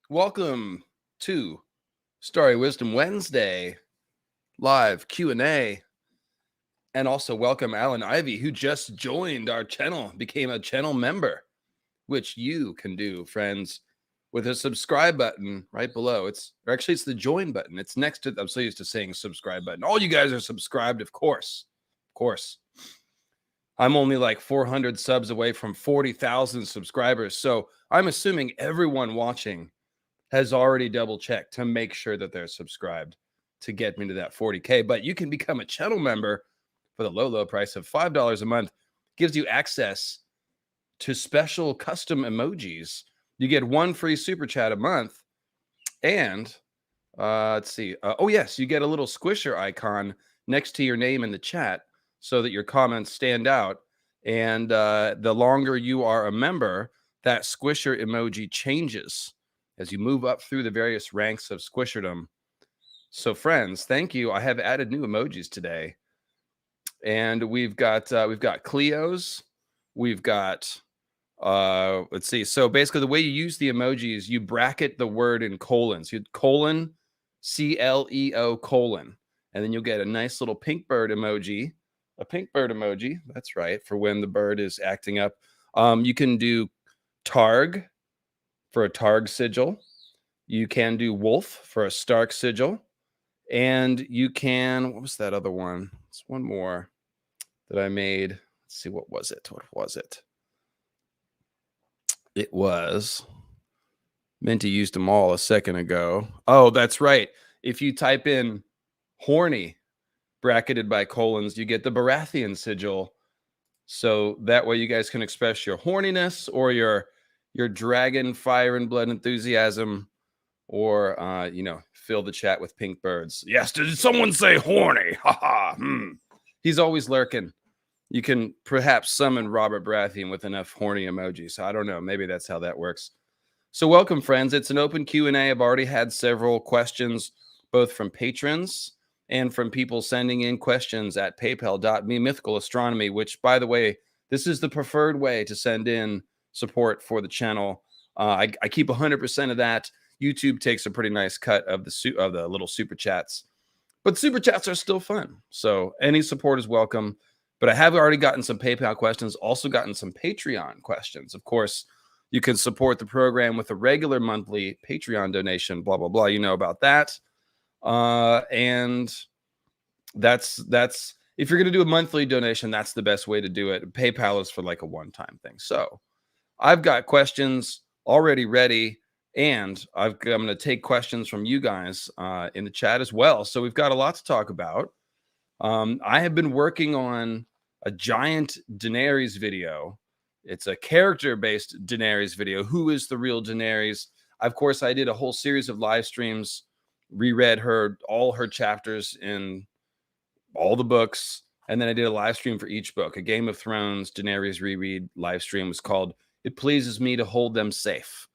Welcome to Starry Wisdom Wednesday live Q&A. And also welcome Alan Ivy, who just joined our channel, became a channel member, which you can do, friends, with a subscribe button right below. It's the join button. It's next to, I'm so used to saying subscribe button. All you guys are subscribed, of course. Of course. I'm only like 400 subs away from 40,000 subscribers. So I'm assuming everyone watching has already double checked to make sure that they're subscribed to get me to that 40K. But you can become a channel member for the low price of $5 a month. Gives you access to special custom emojis. You get one free super chat a month. And let's see. Oh, yes, you get a little squisher icon next to your name in the chat so that your comments stand out. And the longer you are a member, that squisher emoji changes as you move up through the various ranks of squisherdom. So, friends, thank you. I have added new emojis today, and we've got Cleo's, we've got let's see. So basically, the way you use the emojis, you bracket the word in colons. You colon CLEO colon, and then you'll get a nice little pink bird emoji. A pink bird emoji. That's right, for when the bird is acting up. You can do Targ for a Targ sigil. You can do Wolf for a Stark sigil. And you can, what was that other one? It's one more that I made. Let's see, what was it? What was it? It was, meant to use them all a second ago. Oh, that's right. If you type in horny bracketed by colons, you get the Baratheon sigil. So that way you guys can express your horniness or your dragon fire and blood enthusiasm, or fill the chat with pink birds. Yes, did someone say horny? Haha. He's always lurking. You can perhaps summon Robert Baratheon with enough horny emojis. I don't know. Maybe that's how that works. So welcome, friends. It's an open Q&A. I've already had several questions, both from patrons and from people sending in questions at paypal.me Mythical Astronomy, which, by the way, this is the preferred way to send in support for the channel. I keep 100% of that. YouTube takes a pretty nice cut of the little super chats, but super chats are still fun. So any support is welcome. But I have already gotten some PayPal questions, also gotten some Patreon questions. Of course, you can support the program with a regular monthly Patreon donation, blah, blah, blah. You know about that. And that's if you're going to do a monthly donation, that's the best way to do it. PayPal is for like a one-time thing. So I've got questions already ready, and I'm going to take questions from you guys in the chat as well. So we've got a lot to talk about. I have been working on a giant Daenerys video. It's a character-based Daenerys video. Who is the real Daenerys? Of course, I did a whole series of live streams, reread all her chapters in all the books, and then I did a live stream for each book. A Game of Thrones Daenerys reread live stream was called "It Pleases Me to Hold Them Safe."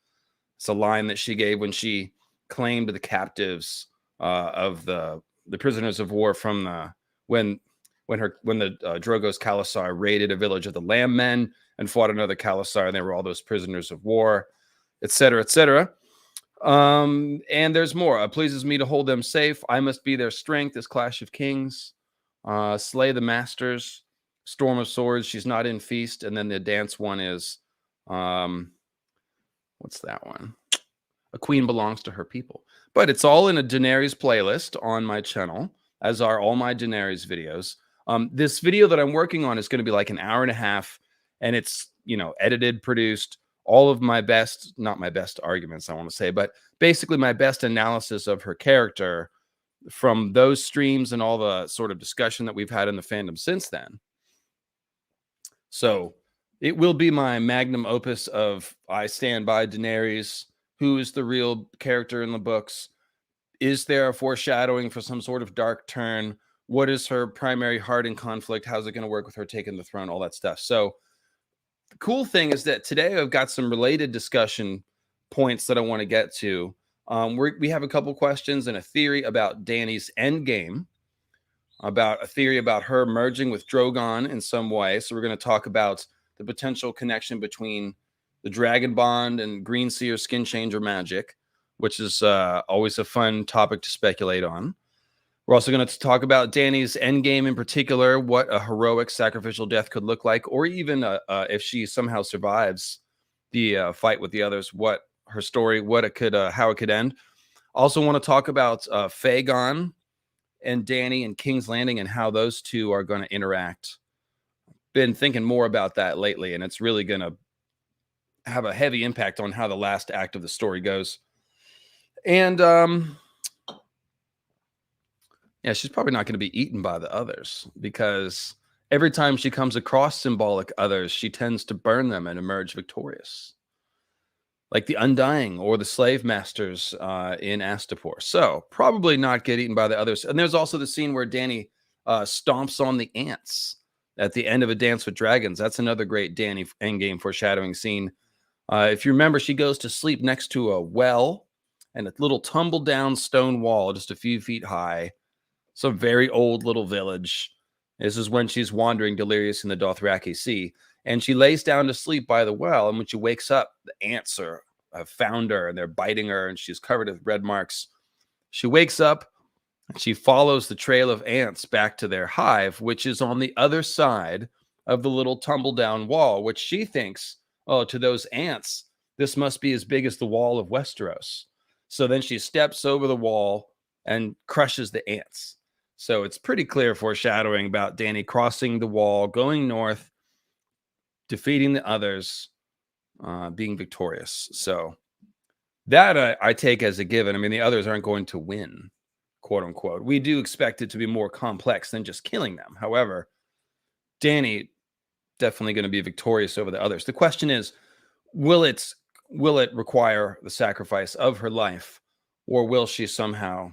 It's a line that she gave when she claimed the captives of the prisoners of war from when the Drogo's Khalasar raided a village of the Lamb Men and fought another Khalasar, and they were all those prisoners of war, etc., etc. And there's more. It pleases me to hold them safe. I must be their strength. This Clash of Kings, slay the masters, Storm of Swords. She's not in Feast, and then the dance one is, what's that one? A queen belongs to her people. But it's all in a Daenerys playlist on my channel, as are all my Daenerys videos. This video that I'm working on is going to be like an hour and a half, and it's, edited, produced, all of my best, not my best arguments, I want to say, but basically my best analysis of her character from those streams and all the sort of discussion that we've had in the fandom since then. So it will be my magnum opus of I stand by Daenerys. Who is the real character in the books? Is there a foreshadowing for some sort of dark turn? What is her primary heart in conflict? How's it going to work with her taking the throne? All that stuff. So the cool thing is that today I've got some related discussion points that I want to get to. We have a couple questions and a theory about Dany's endgame, about a theory about her merging with Drogon in some way. So we're going to talk about the potential connection between the Dragon Bond and Green Seer Skin Changer magic. which is always a fun topic to speculate on. We're also going to talk about Dany's endgame in particular, what a heroic sacrificial death could look like, or even if she somehow survives the fight with the others, what her story, what it could, how it could end. Also want to talk about fAegon and Dany and King's Landing and how those two are going to interact. Been thinking more about that lately, and it's really going to have a heavy impact on how the last act of the story goes. And yeah, she's probably not going to be eaten by the others, because every time she comes across symbolic others, she tends to burn them and emerge victorious, like the Undying or the slave masters in Astapor. So probably not get eaten by the others. And there's also the scene where Dany stomps on the ants at the end of A Dance with Dragons. That's another great Dany endgame foreshadowing scene. If you remember, she goes to sleep next to a well and a little tumble down stone wall just a few feet high. Some very old little village. This is when she's wandering delirious in the Dothraki Sea. And she lays down to sleep by the well. And when she wakes up, the ants have found her and they're biting her and she's covered with red marks. She wakes up and she follows the trail of ants back to their hive, which is on the other side of the little tumble down wall, which she thinks, oh, to those ants, this must be as big as the wall of Westeros. So then she steps over the wall and crushes the ants. So it's pretty clear foreshadowing about Dany crossing the wall, going north, defeating the others, being victorious. So that I take as a given. I mean, the others aren't going to win, quote unquote. We do expect it to be more complex than just killing them. However, Dany definitely going to be victorious over the others. The question is, will it require the sacrifice of her life, or will she somehow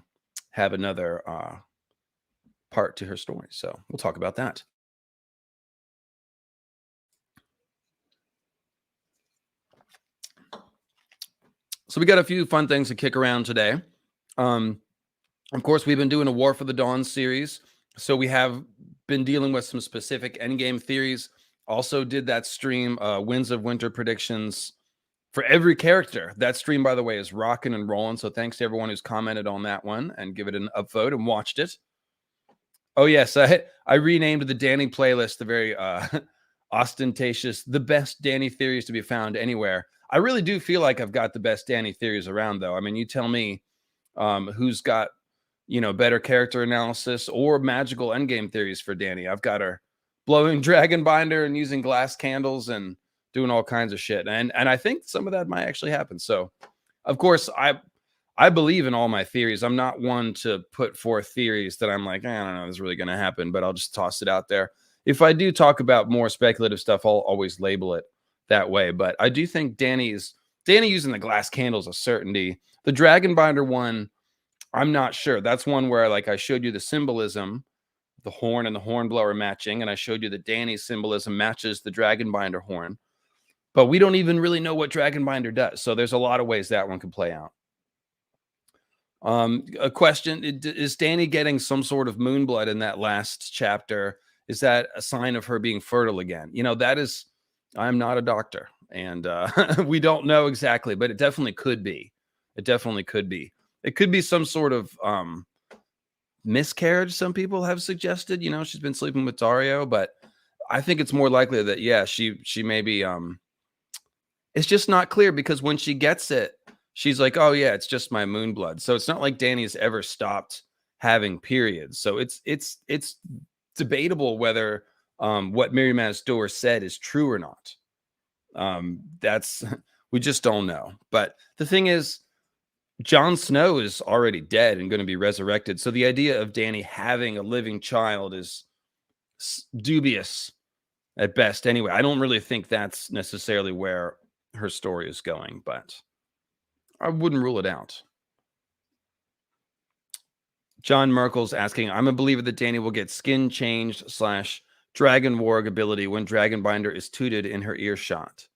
have another part to her story? So we'll talk about that. So we got a few fun things to kick around today. Of course, we've been doing a War for the Dawn series, so we have been dealing with some specific endgame theories. Also did that stream, Winds of Winter predictions for every character. That stream, by the way, is rocking and rolling. So thanks to everyone who's commented on that one and give it an upvote and watched it. Oh yes, I renamed the Dany playlist the very ostentatious, the best Dany theories to be found anywhere. I really do feel like I've got the best Dany theories around, though. I mean, you tell me who's got, better character analysis or magical endgame theories for Dany. I've got her blowing Dragonbinder and using glass candles and doing all kinds of shit. And I think some of that might actually happen. So, of course, I believe in all my theories. I'm not one to put forth theories that I'm like, I don't know, this is really going to happen, but I'll just toss it out there. If I do talk about more speculative stuff, I'll always label it that way. But I do think Dany using the glass candles a certainty. The Dragonbinder one, I'm not sure. That's one where, like, I showed you the symbolism, the horn and the hornblower matching, and I showed you that Dany's symbolism matches the Dragonbinder horn. But we don't even really know what Dragonbinder does. So there's a lot of ways that one could play out. A question, is Dany getting some sort of moon blood in that last chapter? Is that a sign of her being fertile again? That is, I'm not a doctor, and we don't know exactly, but it definitely could be. It definitely could be. It could be some sort of miscarriage. Some people have suggested, she's been sleeping with Dario, but I think it's more likely that, yeah, she may be, it's just not clear, because when she gets it, she's like, oh yeah, it's just my moon blood. So it's not like Dany's ever stopped having periods. So it's debatable whether what Miriam Door said is true or not. We just don't know. But the thing is, Jon Snow is already dead and going to be resurrected. So the idea of Dany having a living child is dubious at best. Anyway, I don't really think that's necessarily where her story is going, but I wouldn't rule it out. John Merkel's asking, I'm a believer that Dany will get skin changed / dragon warg ability when Dragonbinder is tooted in her earshot.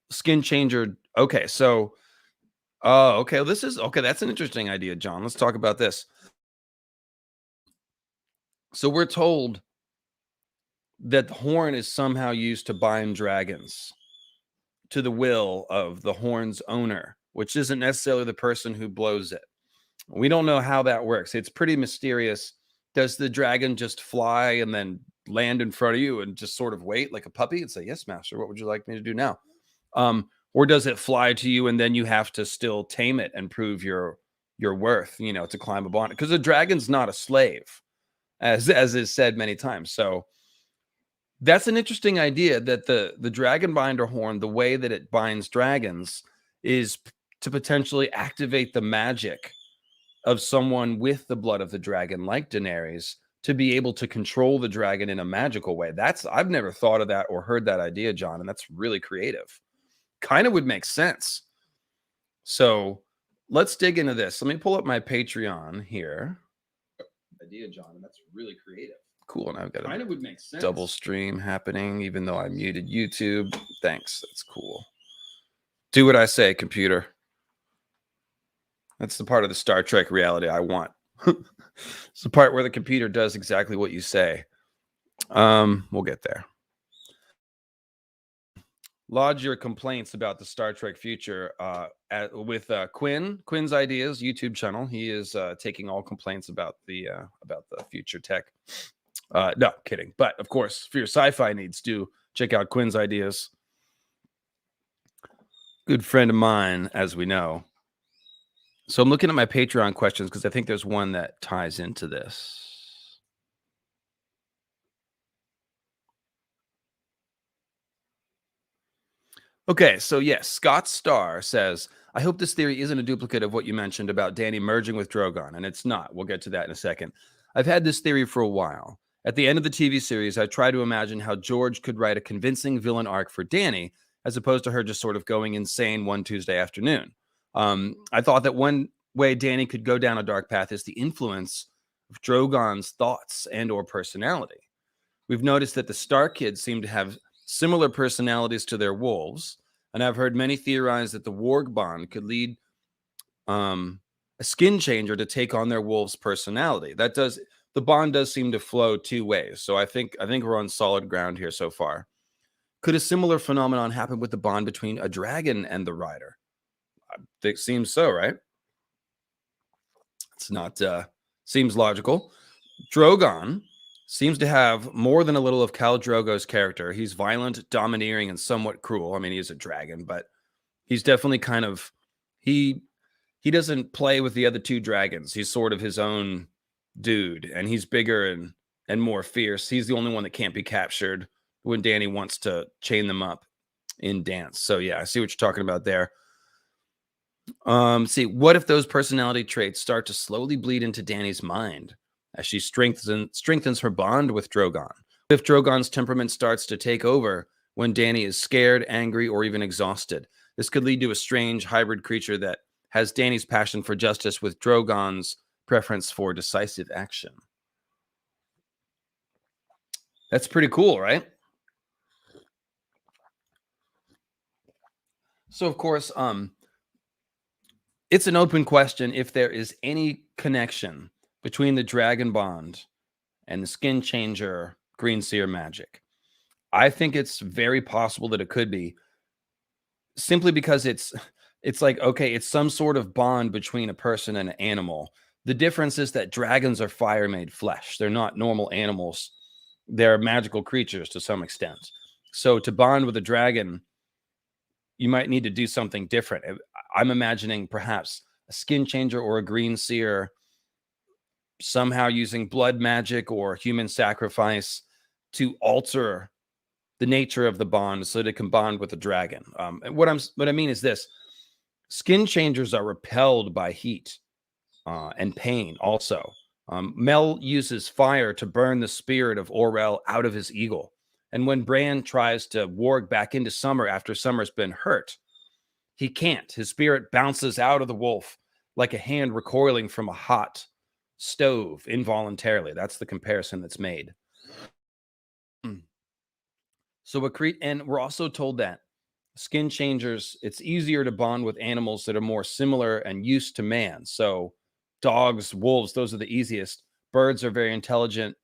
Skin changer. Okay, so okay, that's an interesting idea, John. Let's talk about this. So we're told that the horn is somehow used to bind dragons to the will of the horn's owner, which isn't necessarily the person who blows it. We don't know how that works. It's pretty mysterious. Does the dragon just fly and then land in front of you and just sort of wait like a puppy and say, yes, master, what would you like me to do now? Or does it fly to you and then you have to still tame it and prove your worth, to climb up on it? Because the dragon's not a slave, as is said many times. So that's an interesting idea, that the Dragonbinder horn, the way that it binds dragons, is to potentially activate the magic of someone with the blood of the dragon, like Daenerys, to be able to control the dragon in a magical way. I've never thought of that or heard that idea, John, and that's really creative. Kind of would make sense. So let's dig into this. Let me pull up my Patreon here. Idea, John, and that's really creative. Cool, and I've got kind of would make sense. Double stream happening, even though I muted YouTube. Thanks, that's cool. Do what I say, computer. That's the part of the Star Trek reality I want. It's the part where the computer does exactly what you say. We'll get there. Lodge your complaints about the Star Trek future with Quinn's Ideas YouTube channel. He is taking all complaints about the future tech. No, kidding. But of course, for your sci-fi needs, do check out Quinn's Ideas. Good friend of mine, as we know. So I'm looking at my Patreon questions because I think there's one that ties into this. Okay, so yes, Scott Starr says, I hope this theory isn't a duplicate of what you mentioned about Dany merging with Drogon, and it's not. We'll get to that in a second. I've had this theory for a while. At the end of the TV series, I try to imagine how George could write a convincing villain arc for Dany, as opposed to her just sort of going insane one Tuesday afternoon. I thought that one way Dany could go down a dark path is the influence of Drogon's thoughts and or personality. We've noticed that the Stark kids seem to have similar personalities to their wolves, and I've heard many theorize that the warg bond could lead a skin changer to take on their wolves' personality. The bond does seem to flow two ways, so I think we're on solid ground here so far. Could a similar phenomenon happen with the bond between a dragon and the rider? It seems so, right? It's not seems logical. Drogon seems to have more than a little of Khal Drogo's character. He's violent, domineering, and somewhat cruel. I mean, he is a dragon, but he's definitely kind of he doesn't play with the other two dragons. He's sort of his own dude, and he's bigger and more fierce. He's the only one that can't be captured when Dany wants to chain them up in dance. So yeah, I see what you're talking about there. See, what if those personality traits start to slowly bleed into Dany's mind as she strengthens her bond with Drogon? If Drogon's temperament starts to take over when Dany is scared, angry, or even exhausted, this could lead to a strange hybrid creature that has Dany's passion for justice with Drogon's preference for decisive action. That's pretty cool, right? So, of course, it's an open question if there is any connection between the Dragon Bond and the Skin Changer Green Seer magic. I think it's very possible that it could be, simply because it's like, okay, it's some sort of bond between a person and an animal. The difference is that dragons are fire-made flesh. They're not normal animals. They're magical creatures to some extent. So to bond with a dragon, you might need to do something different. I'm imagining perhaps a Skin Changer or a Green Seer somehow using blood magic or human sacrifice to alter the nature of the bond so that it can bond with the dragon. And what I mean is this: Skin Changers are repelled by heat and pain also. Mel uses fire to burn the spirit of Orell out of his eagle. And when Bran tries to warg back into Summer after Summer's been hurt, he can't. His spirit bounces out of the wolf like a hand recoiling from a hot stove involuntarily. That's the comparison that's made. So and we're also told that Skin Changers, it's easier to bond with animals that are more similar and used to man. So dogs, wolves, those are the easiest. Birds are very intelligent.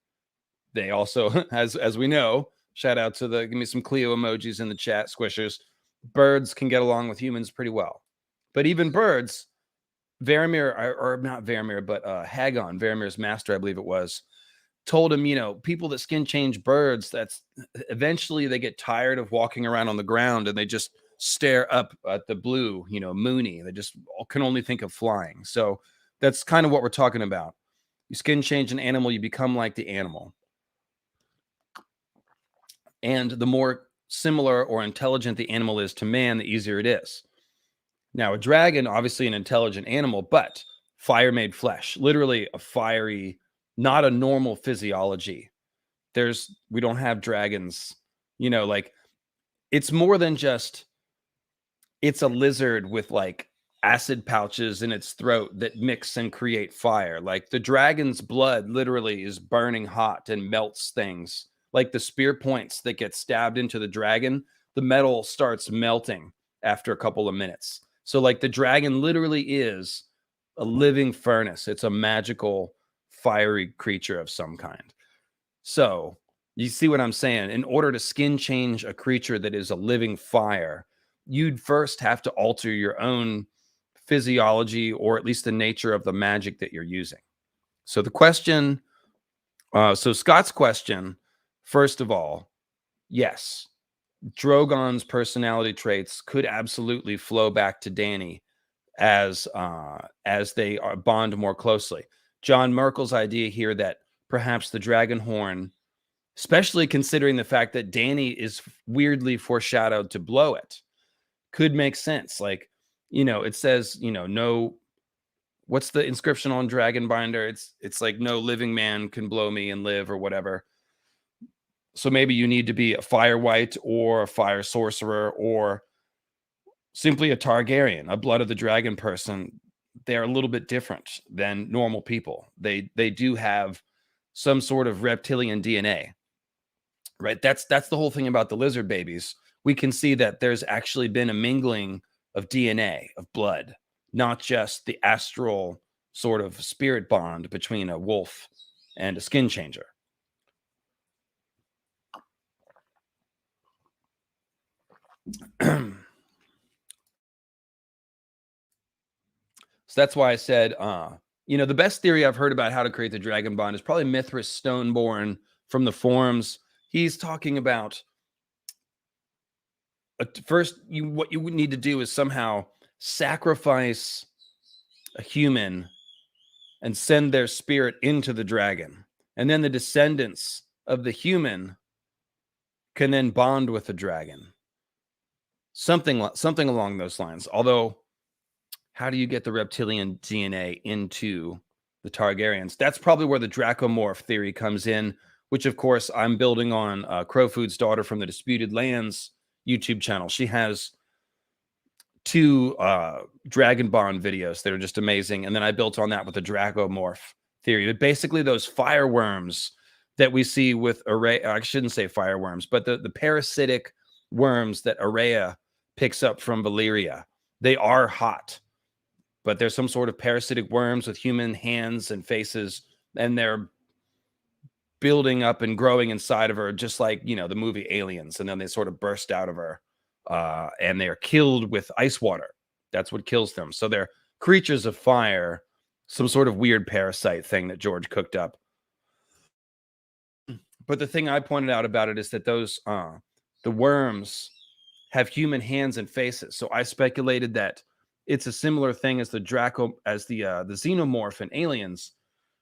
They also, as we know, shout out to give me some Cleo emojis in the chat, squishers. Birds can get along with humans pretty well. But even birds, Varamir, or not Varamir, but Hagon, Varamir's master, I believe it was, told him, you know, people that skin change birds, that's eventually they get tired of walking around on the ground and they just stare up at the blue, you know, moony. They just can only think of flying. So that's kind of what we're talking about. You skin change an animal, you become like the animal. And the more similar or intelligent the animal is to man, the easier it is. Now, a dragon, obviously an intelligent animal, but fire made flesh, literally a fiery, not a normal physiology. We don't have dragons, you know, like it's more than just, it's a lizard with like acid pouches in its throat that mix and create fire. Like the dragon's blood literally is burning hot and melts things. Like the spear points that get stabbed into the dragon, the metal starts melting after a couple of minutes. So like the dragon literally is a living furnace. It's a magical fiery creature of some kind. So you see what I'm saying? In order to skin change a creature that is a living fire, you'd first have to alter your own physiology, or at least the nature of the magic that you're using. So the question, so Scott's question, first of all, yes, Drogon's personality traits could absolutely flow back to Dany as they bond more closely. John Merkel's idea here that perhaps the dragon horn, especially considering the fact that Dany is weirdly foreshadowed to blow it, could make sense. Like, you know, it says, you know, no, what's the inscription on Dragonbinder? It's like no living man can blow me and live or whatever. So maybe you need to be a fire wight or a fire sorcerer or simply a Targaryen, a blood of the dragon person. They're a little bit different than normal people. They do have some sort of reptilian DNA, right? That's the whole thing about the lizard babies. We can see that there's actually been a mingling of DNA, of blood, not just the astral sort of spirit bond between a wolf and a skin changer. So that's why I said, you know, the best theory I've heard about how to create the dragon bond is probably Mithras Stoneborn from the forums. He's talking about first, what you would need to do is somehow sacrifice a human and send their spirit into the dragon, and then the descendants of the human can then bond with the dragon. Something along those lines. Although, how do you get the reptilian DNA into the Targaryens? That's probably where the Dracomorph theory comes in, which of course I'm building on Crowfood's daughter from the Disputed Lands YouTube channel. She has 2 Dragon Bond videos that are just amazing. And then I built on that with the Dracomorph theory. But basically those fireworms that we see with Arya, I shouldn't say fireworms, but the parasitic worms that Arya picks up from Valyria, they are hot, but there's some sort of parasitic worms with human hands and faces, and they're building up and growing inside of her, just like, you know, the movie Aliens. And then they sort of burst out of her, and they're killed with ice water. That's what kills them. So they're creatures of fire, some sort of weird parasite thing that George cooked up. But the thing I pointed out about it is that those the worms have human hands and faces. So I speculated that it's a similar thing as the xenomorph in Aliens,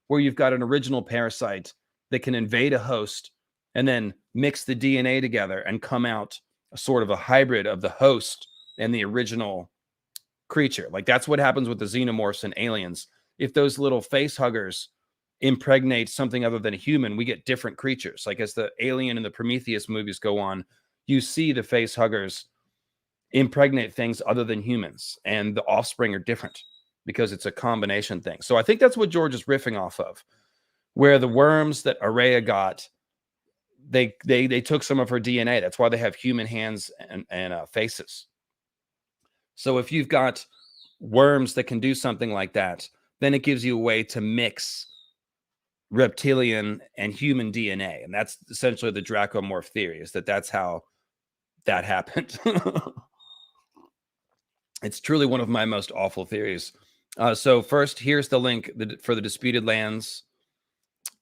where you've got an original parasite that can invade a host and then mix the DNA together and come out a sort of a hybrid of the host and the original creature. Like that's what happens with the xenomorphs in Aliens. If those little face huggers impregnate something other than a human, we get different creatures. Like as the Alien and the Prometheus movies go on, you see the face huggers impregnate things other than humans, and the offspring are different because it's a combination thing. So I think that's what George is riffing off of, where the worms that Arya got, they took some of her DNA. That's why they have human hands and faces. So if you've got worms that can do something like that, then it gives you a way to mix reptilian and human DNA. And that's essentially the Dracomorph theory, is that that's how that happened. It's truly one of my most awful theories. So first, here's the link for the disputed lands.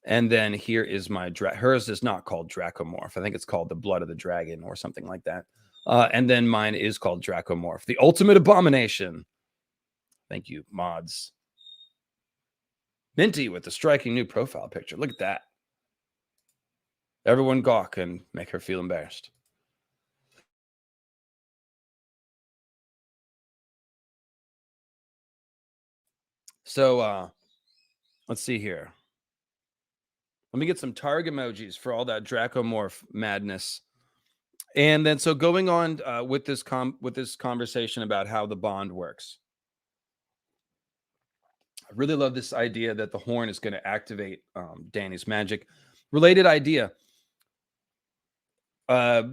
And then here is my hers is not called Dracomorph. I think it's called the Blood of the Dragon or something like that. And then mine is called Dracomorph, the ultimate abomination. Thank you, mods. Minty with the striking new profile picture. Look at that. Everyone gawk and make her feel embarrassed. So let's see here. Let me get some Targ emojis for all that Dracomorph madness. And then, so going on with this conversation about how the bond works, I really love this idea that the horn is going to activate Dany's magic. Related idea. I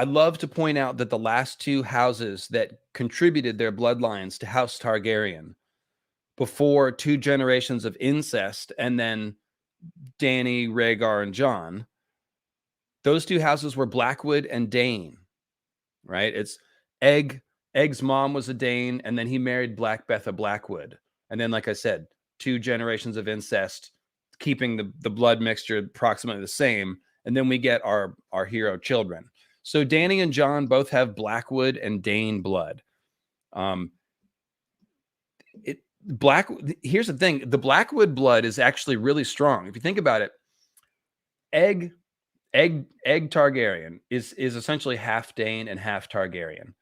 love to point out that the last two houses that contributed their bloodlines to House Targaryen before 2 generations of incest, and then Dany, Rhaegar, and Jon, those 2 houses were Blackwood and Dane, right? It's Egg's mom was a Dane, and then he married Black Betha Blackwood. And then, like I said, 2 generations of incest, keeping the blood mixture approximately the same. And then we get our hero children. So Dany and Jon both have Blackwood and Dane blood. Here's the thing. The Blackwood blood is actually really strong. If you think about it, Egg Targaryen is essentially half Dane and half Targaryen.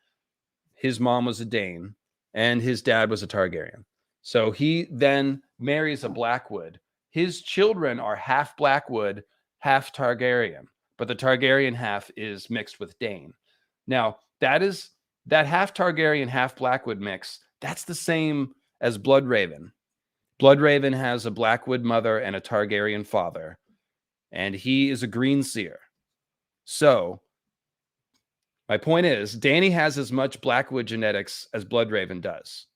His mom was a Dane and his dad was a Targaryen. So he then marries a Blackwood. His children are half Blackwood, half Targaryen, but the Targaryen half is mixed with Dane. Now, that half Targaryen, half Blackwood mix, that's the same as Bloodraven. Bloodraven has a Blackwood mother and a Targaryen father, and he is a green seer. So my point is, Dany has as much Blackwood genetics as Bloodraven does.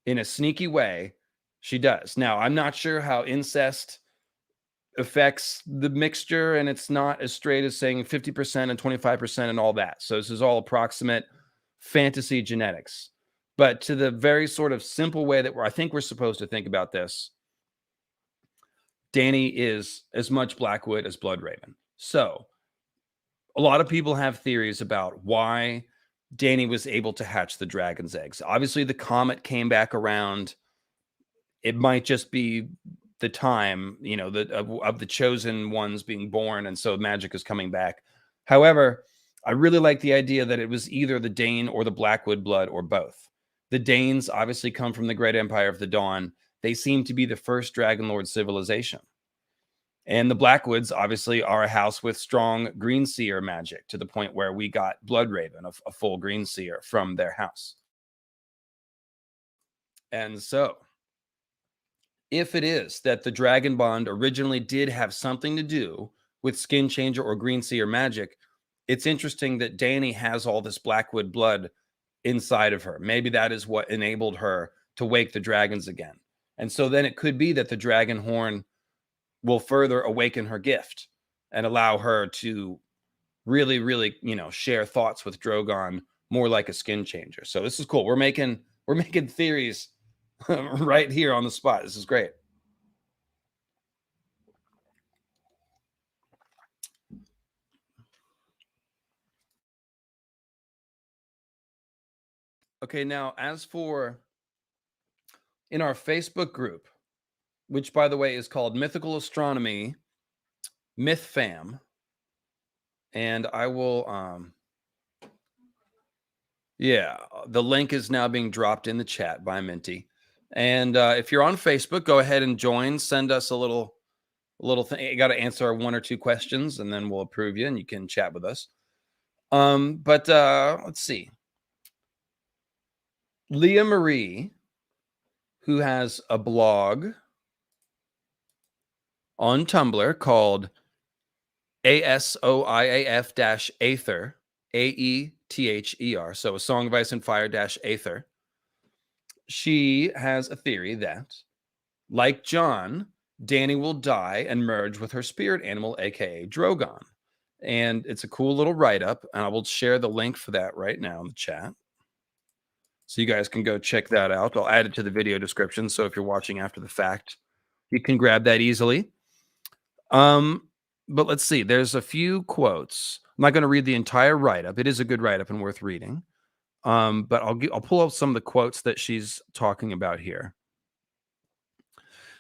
In a sneaky way, she does. Now, I'm not sure how incest affects the mixture, and it's not as straight as saying 50% and 25% and all that. So this is all approximate fantasy genetics. But to the very sort of simple way that I think we're supposed to think about this, Dany is as much Blackwood as Bloodraven. So a lot of people have theories about why Dany was able to hatch the dragon's eggs. Obviously, the comet came back around. It might just be the time, of the chosen ones being born, and so magic is coming back. However, I really like the idea that it was either the Dane or the Blackwood blood or both. The Danes obviously come from the Great Empire of the Dawn. They seem to be the first Dragonlord civilization. And the Blackwoods obviously are a house with strong green seer magic, to the point where we got Bloodraven, a full green seer from their house. And so, if it is that the Dragon Bond originally did have something to do with skin changer or green seer magic, it's interesting that Dany has all this Blackwood blood inside of her. Maybe that is what enabled her to wake the dragons again. And so then it could be that the dragon horn will further awaken her gift and allow her to really, really, share thoughts with Drogon more like a skin changer. So this is cool. We're making theories right here on the spot. This is great. Okay, now as for in our Facebook group, which by the way is called Mythical Astronomy Myth Fam, and I will the link is now being dropped in the chat by Minty. And if you're on Facebook, go ahead and join. Send us a little thing. You got to answer 1 or 2 questions, and then we'll approve you, and you can chat with us. But let's see. Leah Marie, who has a blog on Tumblr called ASOIAF-Aether, AETHER, so A Song of Ice and Fire -Aether. She has a theory that, like Jon, Dany will die and merge with her spirit animal, aka Drogon. And it's a cool little write-up, and I will share the link for that right now in the chat. So you guys can go check that out. I'll add it to the video description. So if you're watching after the fact, you can grab that easily. But let's see. There's a few quotes. I'm not going to read the entire write-up. It is a good write-up and worth reading. But I'll pull up some of the quotes that she's talking about here.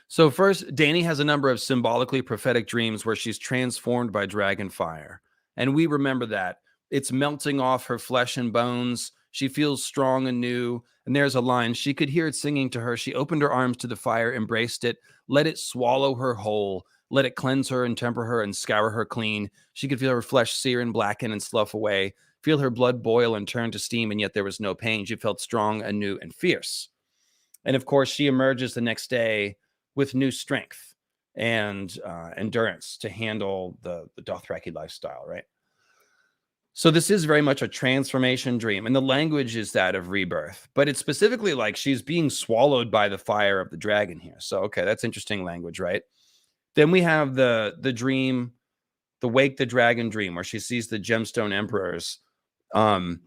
So first, Dany has a number of symbolically prophetic dreams where she's transformed by dragon fire. And we remember that. It's melting off her flesh and bones. She feels strong and new. And there's a line. She could hear it singing to her. She opened her arms to the fire, embraced it, let it swallow her whole, let it cleanse her and temper her and scour her clean. She could feel her flesh sear and blacken and slough away, feel her blood boil and turn to steam, and yet there was no pain. She felt strong and new and fierce. And of course, she emerges the next day with new strength and endurance to handle the Dothraki lifestyle, right? So this is very much a transformation dream, and the language is that of rebirth, but it's specifically like she's being swallowed by the fire of the dragon here. So, okay, that's interesting language, right? Then we have the dream, the Wake the Dragon dream, where she sees the gemstone emperors. And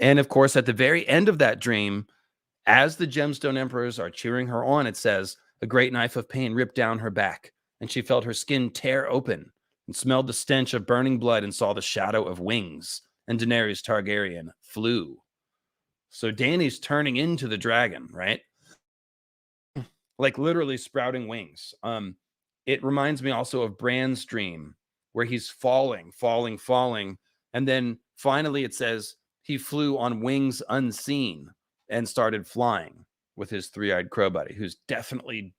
of course, at the very end of that dream, as the gemstone emperors are cheering her on, it says, a great knife of pain ripped down her back, and she felt her skin tear open and smelled the stench of burning blood and saw the shadow of wings, and Daenerys Targaryen flew. So Dany's turning into the dragon, right? Like literally sprouting wings. It reminds me also of Bran's dream, where he's falling, and then finally it says he flew on wings unseen and started flying with his three-eyed crow buddy, who's definitely,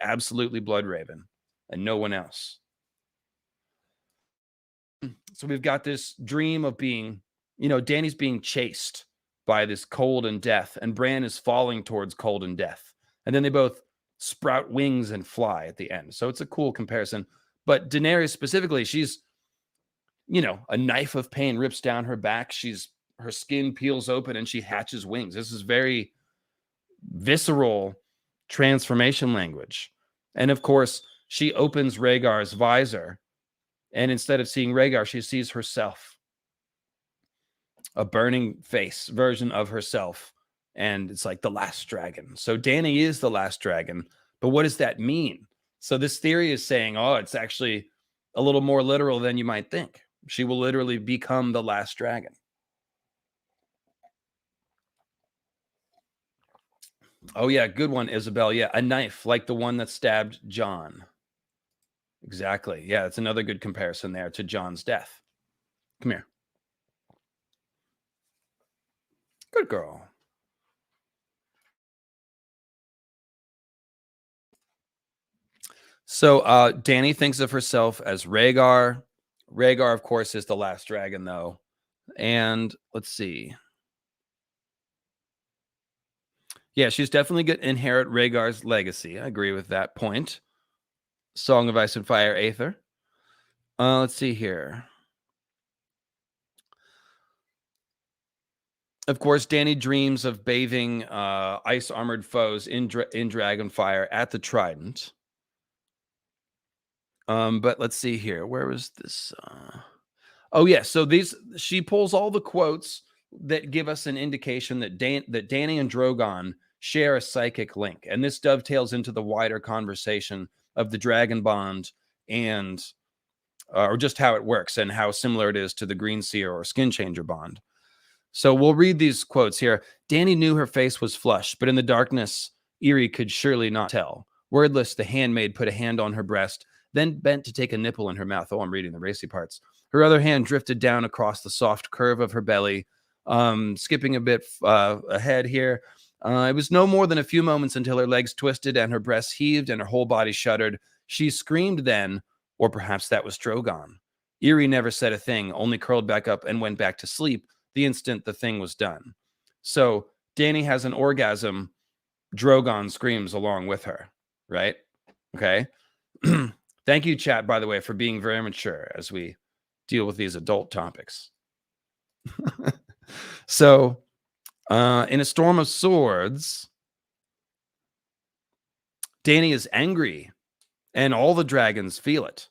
absolutely Bloodraven and no one else. So we've got this dream of being, Dany's being chased by this cold and death, and Bran is falling towards cold and death. And then they both sprout wings and fly at the end. So it's a cool comparison. But Daenerys specifically, she's, a knife of pain rips down her back. Her skin peels open and she hatches wings. This is very visceral transformation language. And of course, she opens Rhaegar's visor, and instead of seeing Rhaegar, she sees herself, a burning face version of herself. And it's like the last dragon. So Dany is the last dragon. But what does that mean? So this theory is saying, it's actually a little more literal than you might think. She will literally become the last dragon. Oh, yeah, good one, Isabel. Yeah, a knife like the one that stabbed Jon. Exactly. Yeah, it's another good comparison there to Jon's death. Come here. Good girl. So Dany thinks of herself as Rhaegar. Rhaegar, of course, is the last dragon, though. And let's see. Yeah, she's definitely going to inherit Rhaegar's legacy. I agree with that point. Song of Ice and Fire, Aether. Let's see here. Of course, Dany dreams of bathing ice-armored foes in Dragonfire at the Trident. But let's see here. Where was this? Oh, yeah. So she pulls all the quotes that give us an indication that Dany and Drogon share a psychic link. And this dovetails into the wider conversation of the dragon bond and or just how it works and how similar it is to the Green Seer or Skin Changer bond. So we'll read these quotes here. Dany knew her face was flushed, but in the darkness, Eerie could surely not tell. Wordless, the handmaid put a hand on her breast, then bent to take a nipple in her mouth. Oh, I'm reading the racy parts. Her other hand drifted down across the soft curve of her belly. Skipping a bit ahead here. It was no more than a few moments until her legs twisted and her breasts heaved and her whole body shuddered. She screamed then, or perhaps that was Drogon. Eerie never said a thing, only curled back up and went back to sleep the instant the thing was done. So Dany has an orgasm. Drogon screams along with her, right? Okay. Thank you, chat, by the way, for being very mature as we deal with these adult topics. So, in a storm of swords, Dany is angry, and all the dragons feel it.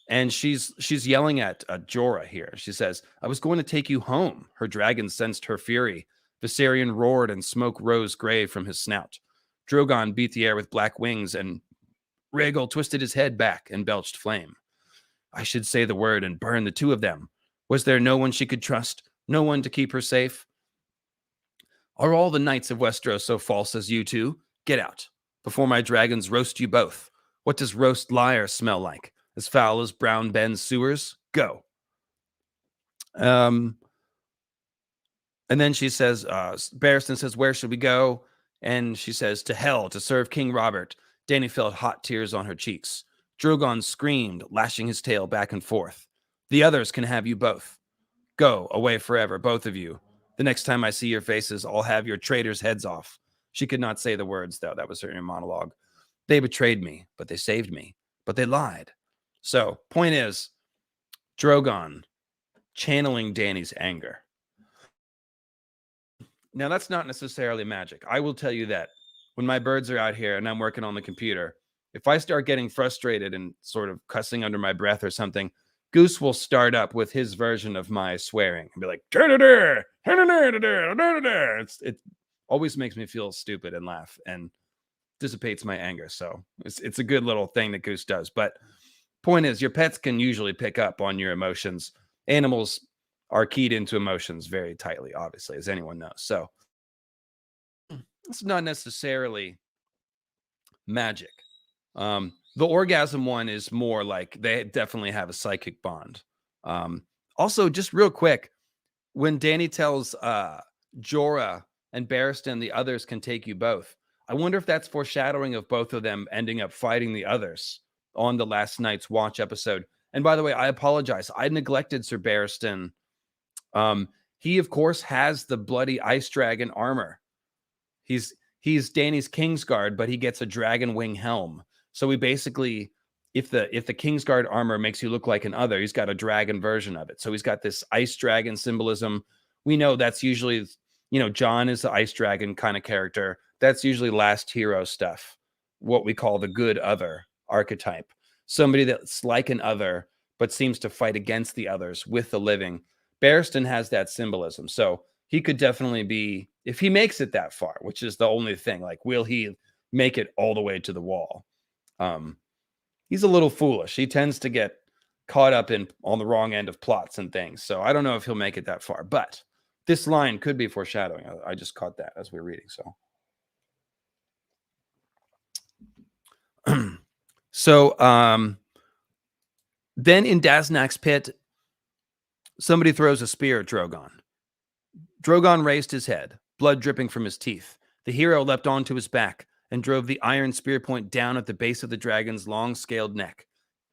And she's yelling at Jorah here. She says, I was going to take you home. Her dragon sensed her fury. Viserion roared and smoke rose gray from his snout. Drogon beat the air with black wings, and Rhaegal twisted his head back and belched flame. I should say the word and burn the two of them. Was there no one she could trust? No one to keep her safe? Are all the knights of Westeros so false as you two? Get out, before my dragons roast you both. What does roast liar smell like? As foul as Brown Ben's sewers? Go. And then she says, Barristan says, where should we go? And she says, to hell, to serve King Robert. Dany felt hot tears on her cheeks. Drogon screamed, lashing his tail back and forth. The others can have you both. Go away forever, both of you. The next time I see your faces, I'll have your traitors' heads off. She could not say the words, though. That was her inner monologue. They betrayed me, but they saved me. But they lied. So, point is, Drogon channeling Dany's anger. Now, that's not necessarily magic. I will tell you that when my birds are out here and I'm working on the computer, if I start getting frustrated and sort of cussing under my breath or something, Goose will start up with his version of my swearing and be like, it always makes me feel stupid and laugh and dissipates my anger. So it's a good little thing that Goose does. But point is, your pets can usually pick up on your emotions. Animals are keyed into emotions very tightly, obviously, as anyone knows. So it's not necessarily magic. The orgasm one is more like they definitely have a psychic bond. Also, just real quick, when Dany tells Jorah and Barristan the others can take you both, I wonder if that's foreshadowing of both of them ending up fighting the others on the last night's Watch episode. And by the way, I apologize. I neglected Sir Barristan. He, of course, has the bloody ice dragon armor. He's Dany's Kingsguard, but he gets a dragon wing helm. So we basically, if the Kingsguard armor makes you look like an other, he's got a dragon version of it. So he's got this ice dragon symbolism. We know that's usually, Jon is the ice dragon kind of character. That's usually last hero stuff, what we call the good other archetype. Somebody that's like an other, but seems to fight against the others with the living. Barristan has that symbolism. So he could definitely be, if he makes it that far, which is the only thing, like, will he make it all the way to the wall? He's a little foolish. He tends to get caught up on the wrong end of plots and things. So I don't know if he'll make it that far, but this line could be foreshadowing. I just caught that as we were reading. So, then in Daznak's pit, somebody throws a spear at Drogon. Drogon raised his head, blood dripping from his teeth. The hero leapt onto his back and drove the iron spear point down at the base of the dragon's long-scaled neck.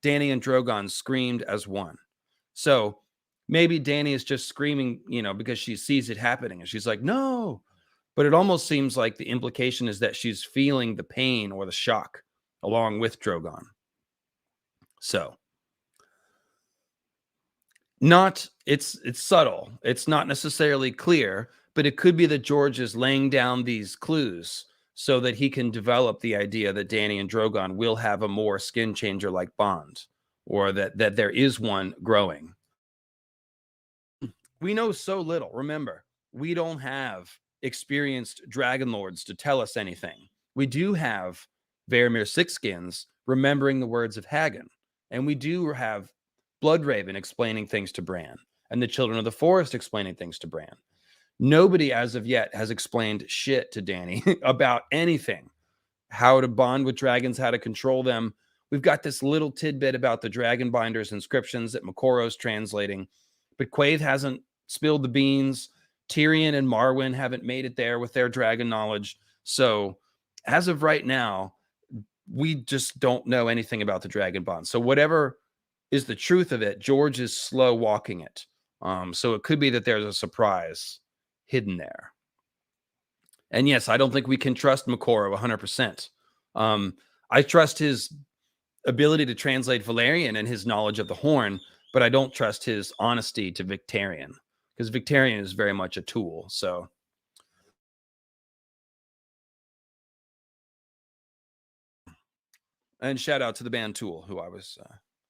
Dany and Drogon screamed as one. So maybe Dany is just screaming, because she sees it happening and she's like, no. But it almost seems like the implication is that she's feeling the pain or the shock along with Drogon. So it's subtle. It's not necessarily clear, but it could be that George is laying down these clues so that he can develop the idea that Dany and Drogon will have a more skin changer like bond, or that there is one growing. We know so little. Remember, we don't have experienced dragon lords to tell us anything. We do have Varamir Sixskins remembering the words of Hagen, and we do have Bloodraven explaining things to Bran, and the Children of the Forest explaining things to Bran. Nobody as of yet has explained shit to Dany about anything, how to bond with dragons, how to control them. We've got this little tidbit about the Dragonbinder's inscriptions that Makoro's translating, but Quaithe hasn't spilled the beans. Tyrion and Marwyn haven't made it there with their dragon knowledge. So as of right now, we just don't know anything about the dragon bond. So whatever is the truth of it, George is slow walking it. So it could be that there's a surprise hidden there. And yes, I don't think we can trust Makoro 100%. I trust his ability to translate Valyrian and his knowledge of the Horn, but I don't trust his honesty to Victarion, because Victarion is very much a tool. So, and shout out to the band Tool, who I was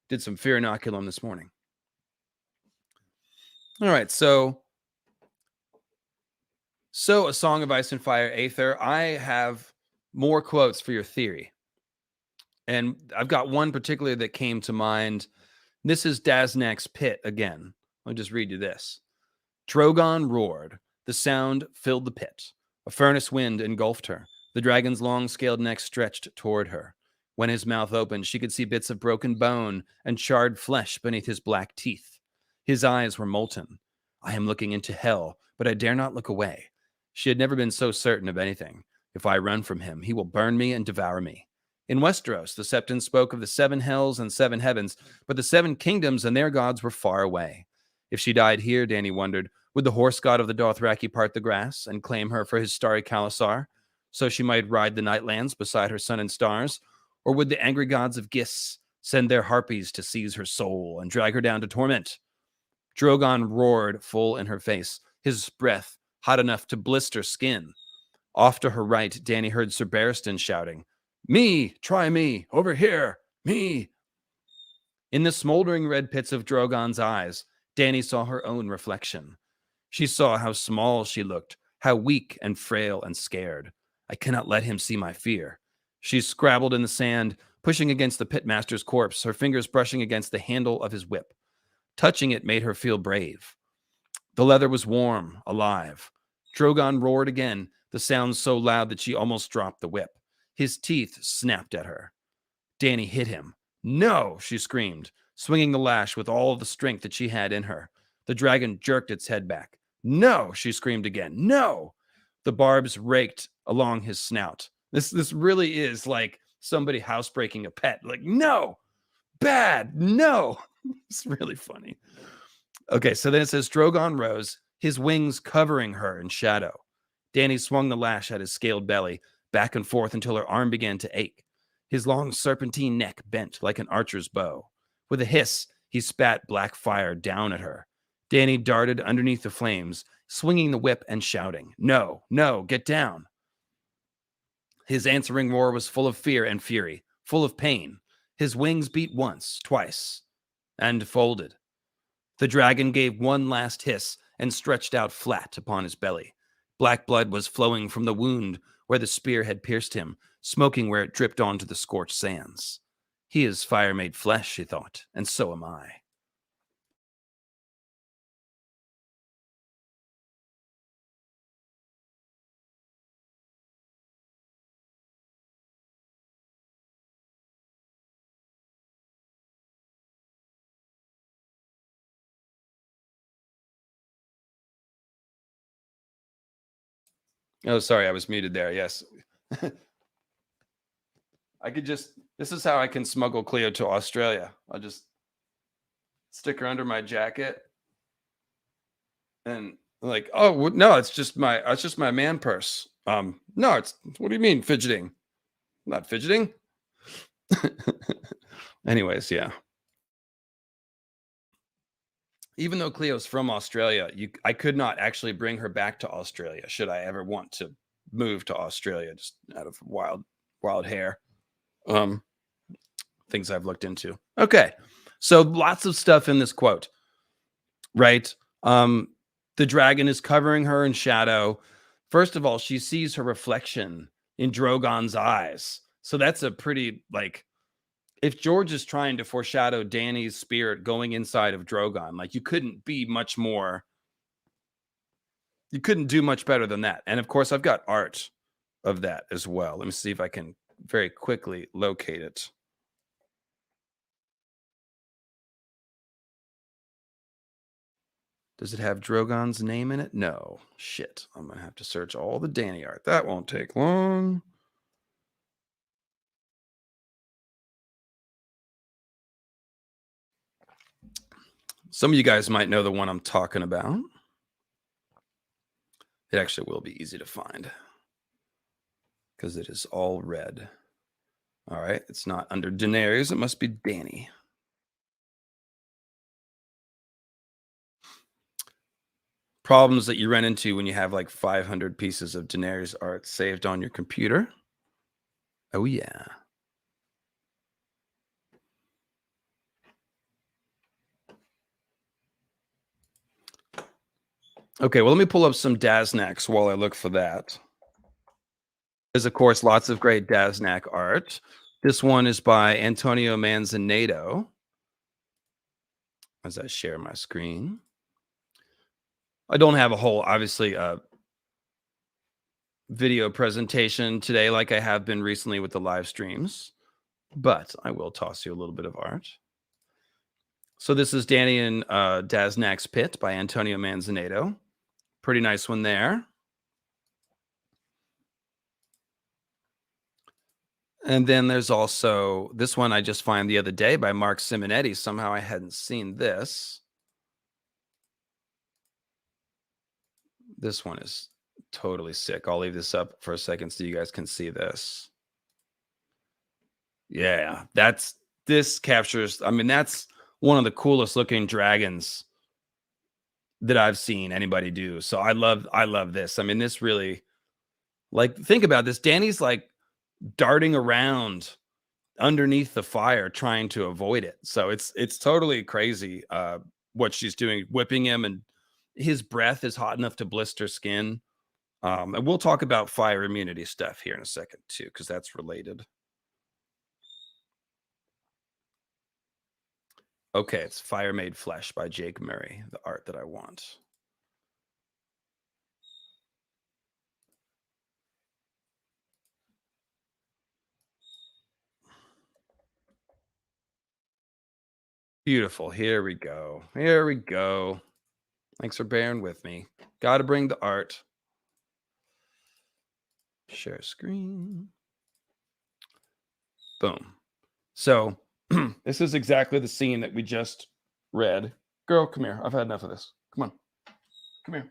did some Fear Inoculum this morning. All right, so So, A Song of Ice and Fire, Aether, I have more quotes for your theory. And I've got one particularly that came to mind. This is Daznak's pit again. I'll just read you this. Drogon roared. The sound filled the pit. A furnace wind engulfed her. The dragon's long-scaled neck stretched toward her. When his mouth opened, she could see bits of broken bone and charred flesh beneath his black teeth. His eyes were molten. I am looking into hell, but I dare not look away. She had never been so certain of anything. If I run from him, he will burn me and devour me. In Westeros, the Septon spoke of the 7 hells and 7 heavens, but the 7 kingdoms and their gods were far away. If she died here, Dany wondered, would the horse god of the Dothraki part the grass and claim her for his starry Khalasar, so she might ride the nightlands beside her sun and stars? Or would the angry gods of Gis send their harpies to seize her soul and drag her down to torment? Drogon roared full in her face, his breath hot enough to blister skin. Off to her right, Dany heard Sir Barristan shouting, "Me! Try me! Over here! Me!" In the smoldering red pits of Drogon's eyes, Dany saw her own reflection. She saw how small she looked, how weak and frail and scared. I cannot let him see my fear. She scrabbled in the sand, pushing against the pitmaster's corpse, her fingers brushing against the handle of his whip. Touching it made her feel brave. The leather was warm, alive. Drogon roared again, the sound so loud that she almost dropped the whip. His teeth snapped at her. Dany hit him. "No!" she screamed, swinging the lash with all the strength that she had in her. The dragon jerked its head back. "No!" she screamed again. "No!" The barbs raked along his snout. This really is like somebody housebreaking a pet. Like, no! Bad! No! It's really funny. Okay, so then it says, Drogon rose, his wings covering her in shadow. Dany swung the lash at his scaled belly, back and forth until her arm began to ache. His long serpentine neck bent like an archer's bow. With a hiss, he spat black fire down at her. Dany darted underneath the flames, swinging the whip and shouting, "No, no, get down." His answering roar was full of fear and fury, full of pain. His wings beat once, twice, and folded. The dragon gave one last hiss and stretched out flat upon his belly. Black blood was flowing from the wound where the spear had pierced him, smoking where it dripped onto the scorched sands. He is fire made flesh, she thought, and so am I. Oh, sorry, I was muted there. Yes. This is how I can smuggle Cleo to Australia. I'll just stick her under my jacket and like, oh, no, it's just my man purse. No, what do you mean fidgeting? I'm not fidgeting. Anyways, yeah. Even though Cleo's from Australia, I could not actually bring her back to Australia should I ever want to move to Australia just out of wild hair. Things I've looked into. Okay. So lots of stuff in this quote, right? The dragon is covering her in shadow. First of all, she sees her reflection in Drogon's eyes. So that's a pretty, like, if George is trying to foreshadow Dany's spirit going inside of Drogon, like, you couldn't do much better than that. And of course, I've got art of that as well. Let me see if I can very quickly locate it. Does it have Drogon's name in it? No. Shit. I'm going to have to search all the Dany art. That won't take long. Some of you guys might know the one I'm talking about. It actually will be easy to find because it is all red. All right. It's not under Daenerys. It must be Dany. Problems that you run into when you have like 500 pieces of Daenerys art saved on your computer. Oh, yeah. Okay, well, let me pull up some Daznaks while I look for that. There's, of course, lots of great Daznak art. This one is by Antonio Manzanato. As I share my screen, I don't have a whole, obviously, video presentation today like I have been recently with the live streams, but I will toss you a little bit of art. So this is Dany and Daznak's Pit by Antonio Manzanato. Pretty nice one there. And then there's also this one I just found the other day by Mark Simonetti. Somehow I hadn't seen this. This one is totally sick. I'll leave this up for a second so you guys can see this. Yeah, this captures, I mean, that's one of the coolest looking dragons that I've seen anybody do. So I love this. I mean, this really, like, think about this. Dany's like darting around underneath the fire trying to avoid it. So it's totally crazy what she's doing, whipping him, and his breath is hot enough to blister skin. And we'll talk about fire immunity stuff here in a second too, because that's related. Okay, it's Fire Made Flesh by Jake Murray, the art that I want. Beautiful. Here we go. Here we go. Thanks for bearing with me. Got to bring the art. Share screen. Boom. So this is exactly the scene that we just read. Girl, come here. I've had enough of this. Come on. Come here.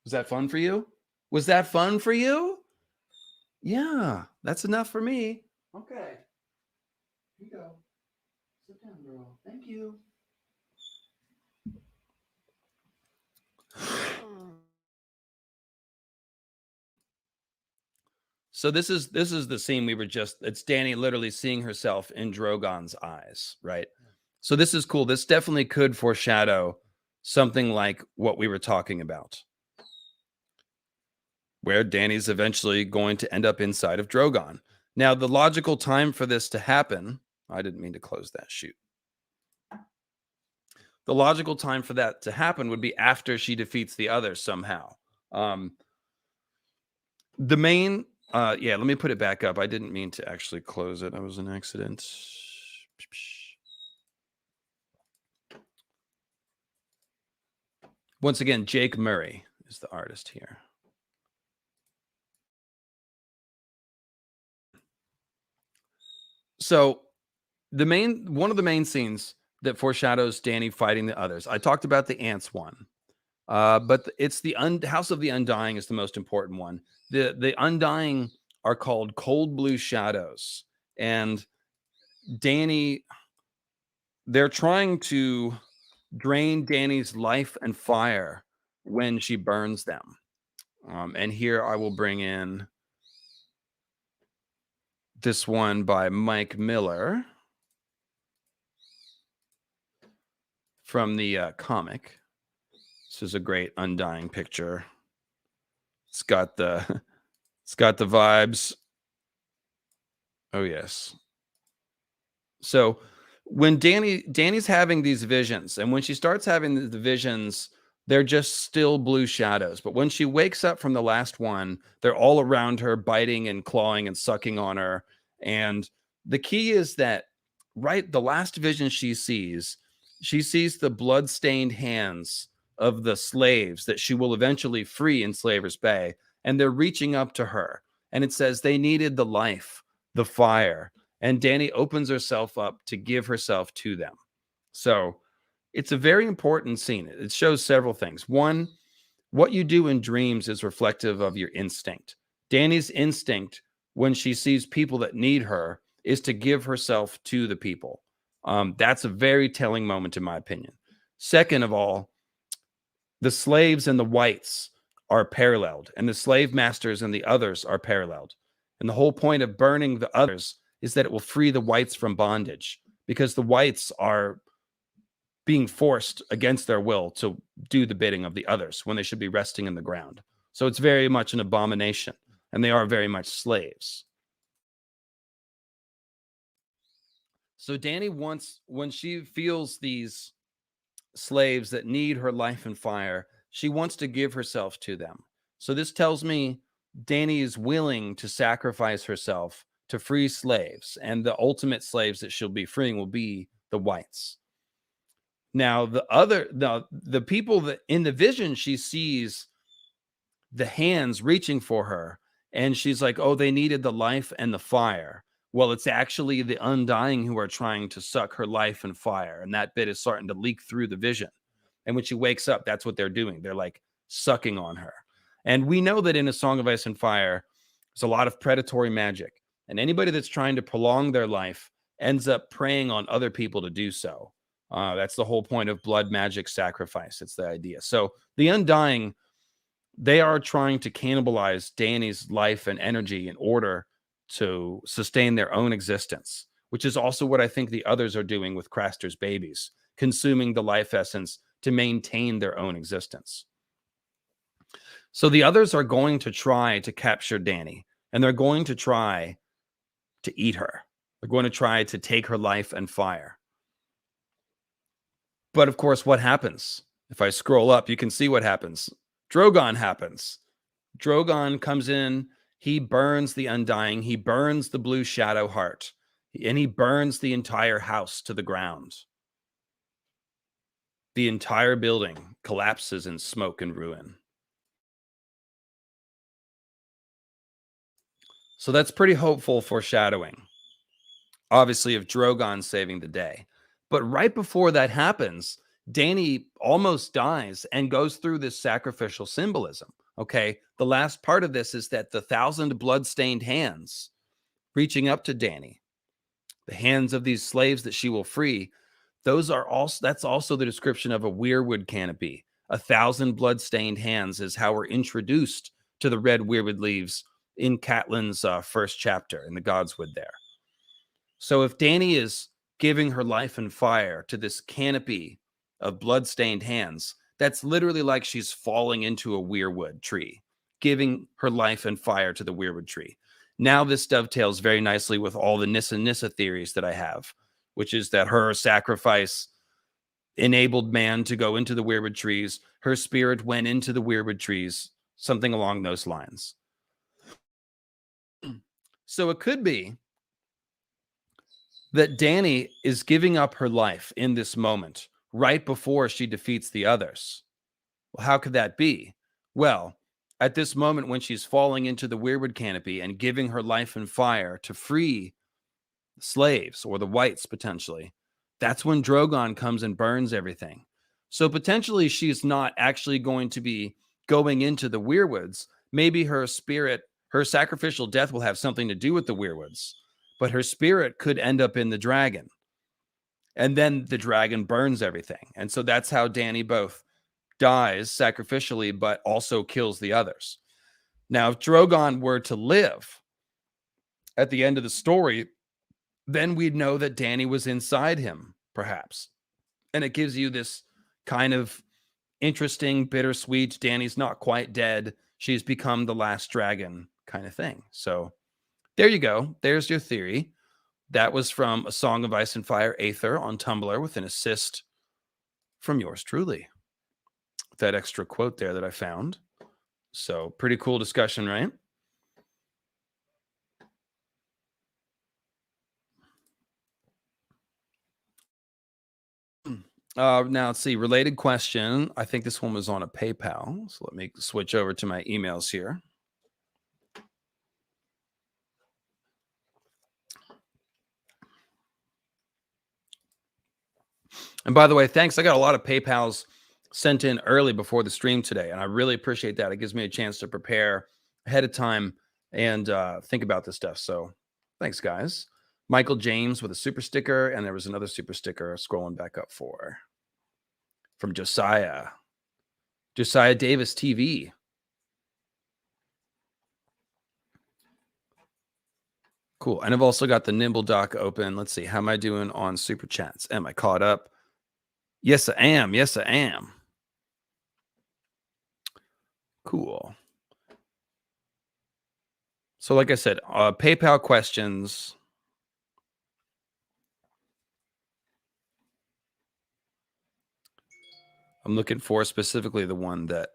Was that fun for you? Was that fun for you? Yeah, that's enough for me. Okay. Here you go. Sit down, girl. Thank you. So this is the scene we were just, it's Dany literally seeing herself in Drogon's eyes, right? So this is cool. This definitely could foreshadow something like what we were talking about, where Dany's eventually going to end up inside of Drogon. Now, the logical time for this to happen, I didn't mean to close that, shoot. The logical time for that to happen would be after she defeats the others somehow. The main, yeah, let me put it back up. I didn't mean to actually close it. That was an accident. Once again, Jake Murray is the artist here. So one of the main scenes that foreshadows Dany fighting the others. I talked about the ants one, but it's the House of the Undying is the most important one. The Undying are called cold blue shadows, and Dany, they're trying to drain Dany's life and fire when she burns them. And here I will bring in this one by Mike Miller from the comic. This is a great Undying picture. It's got the vibes. Oh yes. So when Dany's having these visions, and when she starts having the visions, they're just still blue shadows. But when she wakes up from the last one, they're all around her, biting and clawing and sucking on her. And the key is that, right, the last vision she sees the blood-stained hands of the slaves that she will eventually free in Slaver's Bay. And they're reaching up to her. And it says they needed the life, the fire. And Dany opens herself up to give herself to them. So it's a very important scene. It shows several things. One, what you do in dreams is reflective of your instinct. Dany's instinct, when she sees people that need her, is to give herself to the people. That's a very telling moment, in my opinion. Second of all, the slaves and the whites are paralleled, and the slave masters and the others are paralleled. And the whole point of burning the others is that it will free the whites from bondage, because the whites are being forced against their will to do the bidding of the others when they should be resting in the ground. So it's very much an abomination, and they are very much slaves. So Dany wants, when she feels these slaves that need her life and fire, she wants to give herself to them. So this tells me Dany is willing to sacrifice herself to free slaves, and the ultimate slaves that she'll be freeing will be the whites. Now, the people that in the vision, she sees the hands reaching for her, and she's like, oh, they needed the life and the fire. Well, it's actually the Undying who are trying to suck her life and fire, and that bit is starting to leak through the vision. And when she wakes up, that's what they're doing. They're like sucking on her. And we know that in A Song of Ice and Fire, there's a lot of predatory magic, and anybody that's trying to prolong their life ends up preying on other people to do so. That's the whole point of blood magic sacrifice. It's the idea. So the Undying, they are trying to cannibalize Dany's life and energy in order to sustain their own existence, which is also what I think the others are doing with Craster's babies, consuming the life essence to maintain their own existence. So the others are going to try to capture Dany, and they're going to try to eat her. They're going to try to take her life and fire. But of course, what happens? If I scroll up, you can see what happens. Drogon happens. Drogon comes in. He burns the Undying. He burns the Blue Shadow Heart. And he burns the entire house to the ground. The entire building collapses in smoke and ruin. So that's pretty hopeful foreshadowing, obviously, of Drogon saving the day. But right before that happens, Dany almost dies and goes through this sacrificial symbolism. Okay, the last part of this is that the 1,000 blood-stained hands reaching up to Dany, the hands of these slaves that she will free, those are also, that's also the description of a Weirwood canopy. 1,000 blood-stained hands is how we're introduced to the red Weirwood leaves in Catelyn's first chapter in the Godswood there. So if Dany is giving her life and fire to this canopy of blood-stained hands, that's literally like she's falling into a Weirwood tree, giving her life and fire to the Weirwood tree. Now this dovetails very nicely with all the Nissa theories that I have, which is that her sacrifice enabled man to go into the Weirwood trees. Her spirit went into the Weirwood trees, something along those lines. So it could be that Dany is giving up her life in this moment, right before she defeats the others. Well, how could that be? Well, at this moment when she's falling into the Weirwood canopy and giving her life and fire to free slaves, or the whites potentially, that's when Drogon comes and burns everything. So potentially she's not actually going to be going into the Weirwoods. Maybe her spirit, her sacrificial death will have something to do with the Weirwoods, but her spirit could end up in the dragon. And then the dragon burns everything. And so that's how Dany both dies sacrificially, but also kills the others. Now, if Drogon were to live at the end of the story, then we'd know that Dany was inside him, perhaps. And it gives you this kind of interesting, bittersweet, Dany's not quite dead, she's become the last dragon kind of thing. So there you go. There's your theory. That was from A Song of Ice and Fire Aether on Tumblr with an assist from yours truly. That extra quote there that I found. So pretty cool discussion, right? Now let's see. Related question. I think this one was on a PayPal. So let me switch over to my emails here. And by the way, thanks. I got a lot of PayPals sent in early before the stream today, and I really appreciate that. It gives me a chance to prepare ahead of time and think about this stuff. So thanks, guys. Michael James with a super sticker, and there was another super sticker scrolling back up from Josiah Davis TV. Cool. And I've also got the Nimble Doc open. Let's see. How am I doing on super chats? Am I caught up? Yes, I am. Yes, I am. Cool. So like I said, PayPal questions. I'm looking for specifically the one that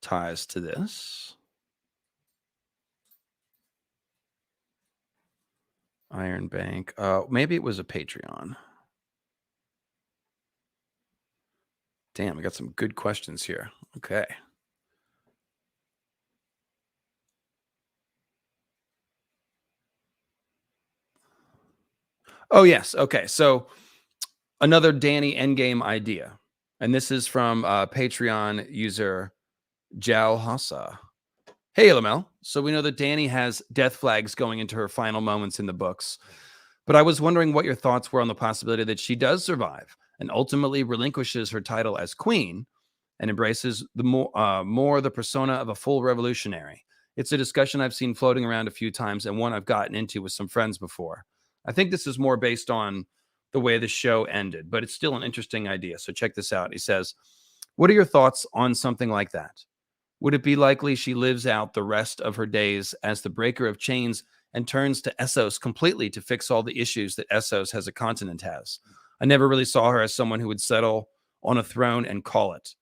ties to this. Iron Bank. Maybe it was a Patreon. Damn, I got some good questions here. Okay. Oh, yes. Okay. So another Dany Endgame idea. And this is from Patreon user Jal Hassa. Hey, LmL. So we know that Dany has death flags going into her final moments in the books. But I was wondering what your thoughts were on the possibility that she does survive and ultimately relinquishes her title as queen and embraces the more the persona of a full revolutionary. It's a discussion I've seen floating around a few times and one I've gotten into with some friends before. I think this is more based on the way the show ended, but it's still an interesting idea. So check this out. He says, what are your thoughts on something like that? Would it be likely she lives out the rest of her days as the breaker of chains and turns to Essos completely to fix all the issues that Essos as a continent has? I never really saw her as someone who would settle on a throne and call it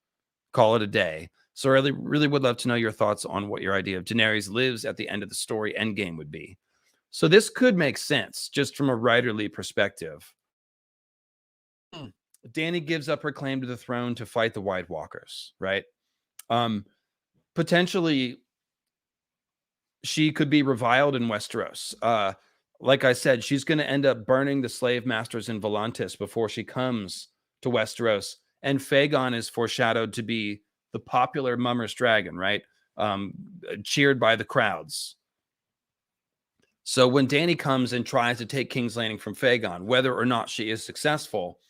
a day. So I really would love to know your thoughts on what your idea of Daenerys lives at the end of the story Endgame would be. So this could make sense just from a writerly perspective. Dany gives up her claim to the throne to fight the White Walkers, right? Potentially she could be reviled in Westeros. Like I said, she's going to end up burning the slave masters in Volantis before she comes to Westeros. And fAegon is foreshadowed to be the popular Mummer's dragon, right? Cheered by the crowds. So when Dany comes and tries to take King's Landing from fAegon, whether or not she is successful,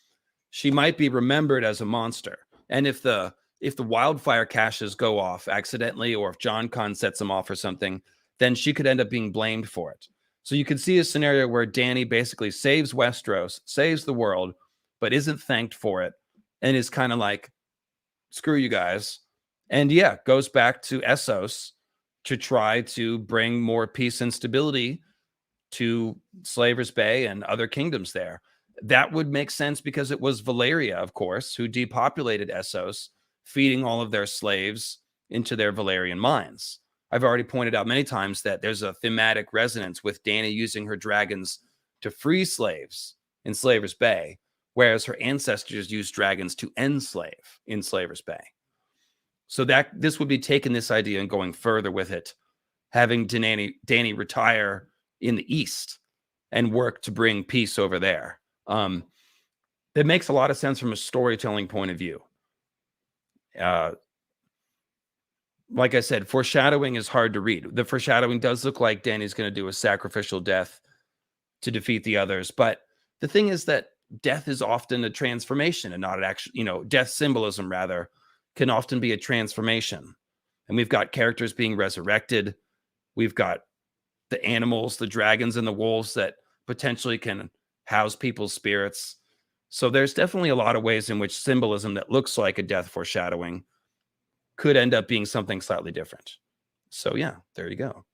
she might be remembered as a monster. And if the wildfire caches go off accidentally, or if John Con sets them off or something, then she could end up being blamed for it. So you could see a scenario where Dany basically saves Westeros, saves the world, but isn't thanked for it, and is kind of like, screw you guys. And yeah, goes back to Essos to try to bring more peace and stability to Slaver's Bay and other kingdoms there. That would make sense because it was Valeria, of course, who depopulated Essos, feeding all of their slaves into their Valerian mines. I've already pointed out many times that there's a thematic resonance with Dany using her dragons to free slaves in Slaver's Bay, whereas her ancestors used dragons to enslave in Slaver's Bay. So that this would be taking this idea and going further with it, having Dany retire in the East and work to bring peace over there. That makes a lot of sense from a storytelling point of view. Like I said, foreshadowing is hard to read. The foreshadowing does look like Dany's going to do a sacrificial death to defeat the others. But the thing is that death is often a transformation and not an actual, death symbolism rather can often be a transformation. And we've got characters being resurrected. We've got the animals, the dragons and the wolves that potentially can house people's spirits. So there's definitely a lot of ways in which symbolism that looks like a death foreshadowing could end up being something slightly different. So yeah, there you go.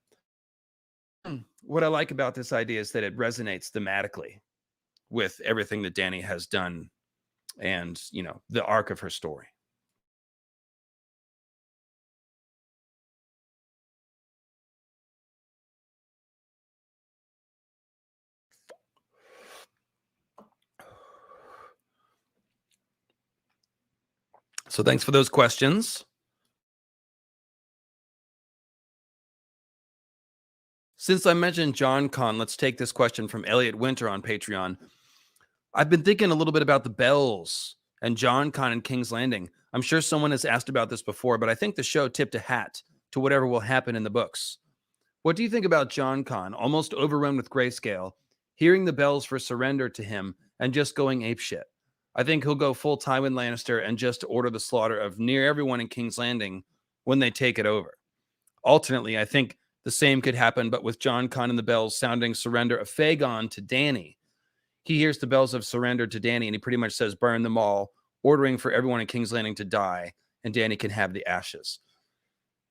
What I like about this idea is that it resonates thematically with everything that Dany has done and, the arc of her story. So thanks for those questions. Since I mentioned John Con, let's take this question from Elliot Winter on Patreon. I've been thinking a little bit about the bells and John Con and King's Landing. I'm sure someone has asked about this before, but I think the show tipped a hat to whatever will happen in the books. What do you think about John Con, almost overrun with grayscale, hearing the bells for surrender to him and just going apeshit? I think he'll go full Tywin Lannister and just order the slaughter of near everyone in King's Landing when they take it over. Alternately, I think the same could happen, but with John Con and the bells sounding surrender of fAegon to Dany. he hears the bells have surrendered to Dany, and he pretty much says, burn them all, ordering for everyone in King's Landing to die, and Dany can have the ashes.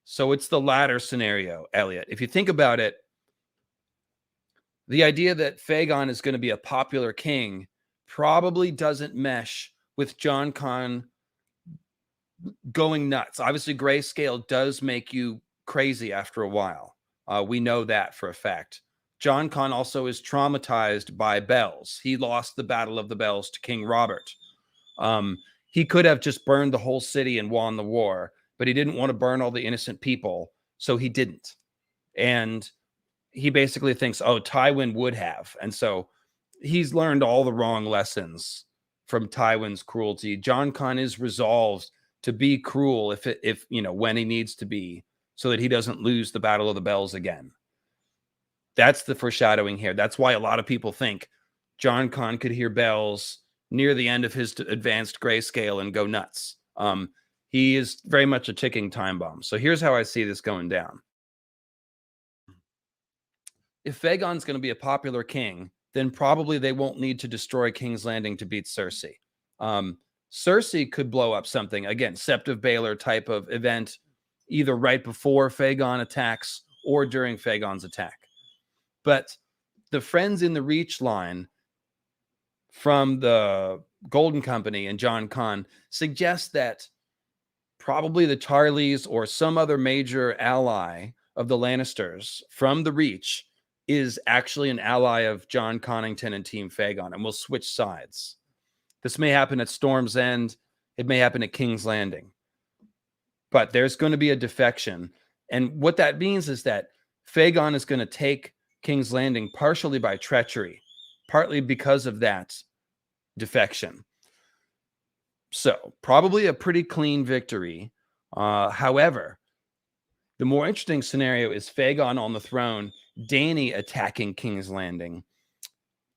So it's the latter scenario, Elliot. If you think about it, the idea that fAegon is going to be a popular king probably doesn't mesh with Jon Con going nuts. Obviously, grayscale does make you crazy after a while. We know that for a fact. Jon Con also is traumatized by bells. He lost the Battle of the Bells to King Robert. He could have just burned the whole city and won the war, but he didn't want to burn all the innocent people, so he didn't. And he basically thinks, oh, Tywin would have. And so he's learned all the wrong lessons from Tywin's cruelty. Jon Con is resolved to be cruel if when he needs to be, so that he doesn't lose the Battle of the Bells again. That's the foreshadowing here. That's why a lot of people think Jon Con could hear bells near the end of his advanced grayscale and go nuts. He is very much a ticking time bomb. So here's how I see this going down. If Fägon's going to be a popular king, then probably they won't need to destroy King's Landing to beat Cersei. Cersei could blow up something, again, Sept of Baelor type of event, either right before Fägon attacks or during Fägon's attack. But the friends in the Reach line from the Golden Company and Jon Con suggest that probably the Tarleys or some other major ally of the Lannisters from the Reach is actually an ally of Jon Connington and Team Fägon, and will switch sides. This may happen at Storm's End. It may happen at King's Landing. But there's going to be a defection. And what that means is that Fägon is going to take King's Landing partially by treachery, partly because of that defection. So probably a pretty clean victory. However, the more interesting scenario is Fägon on the throne, Dany attacking King's Landing,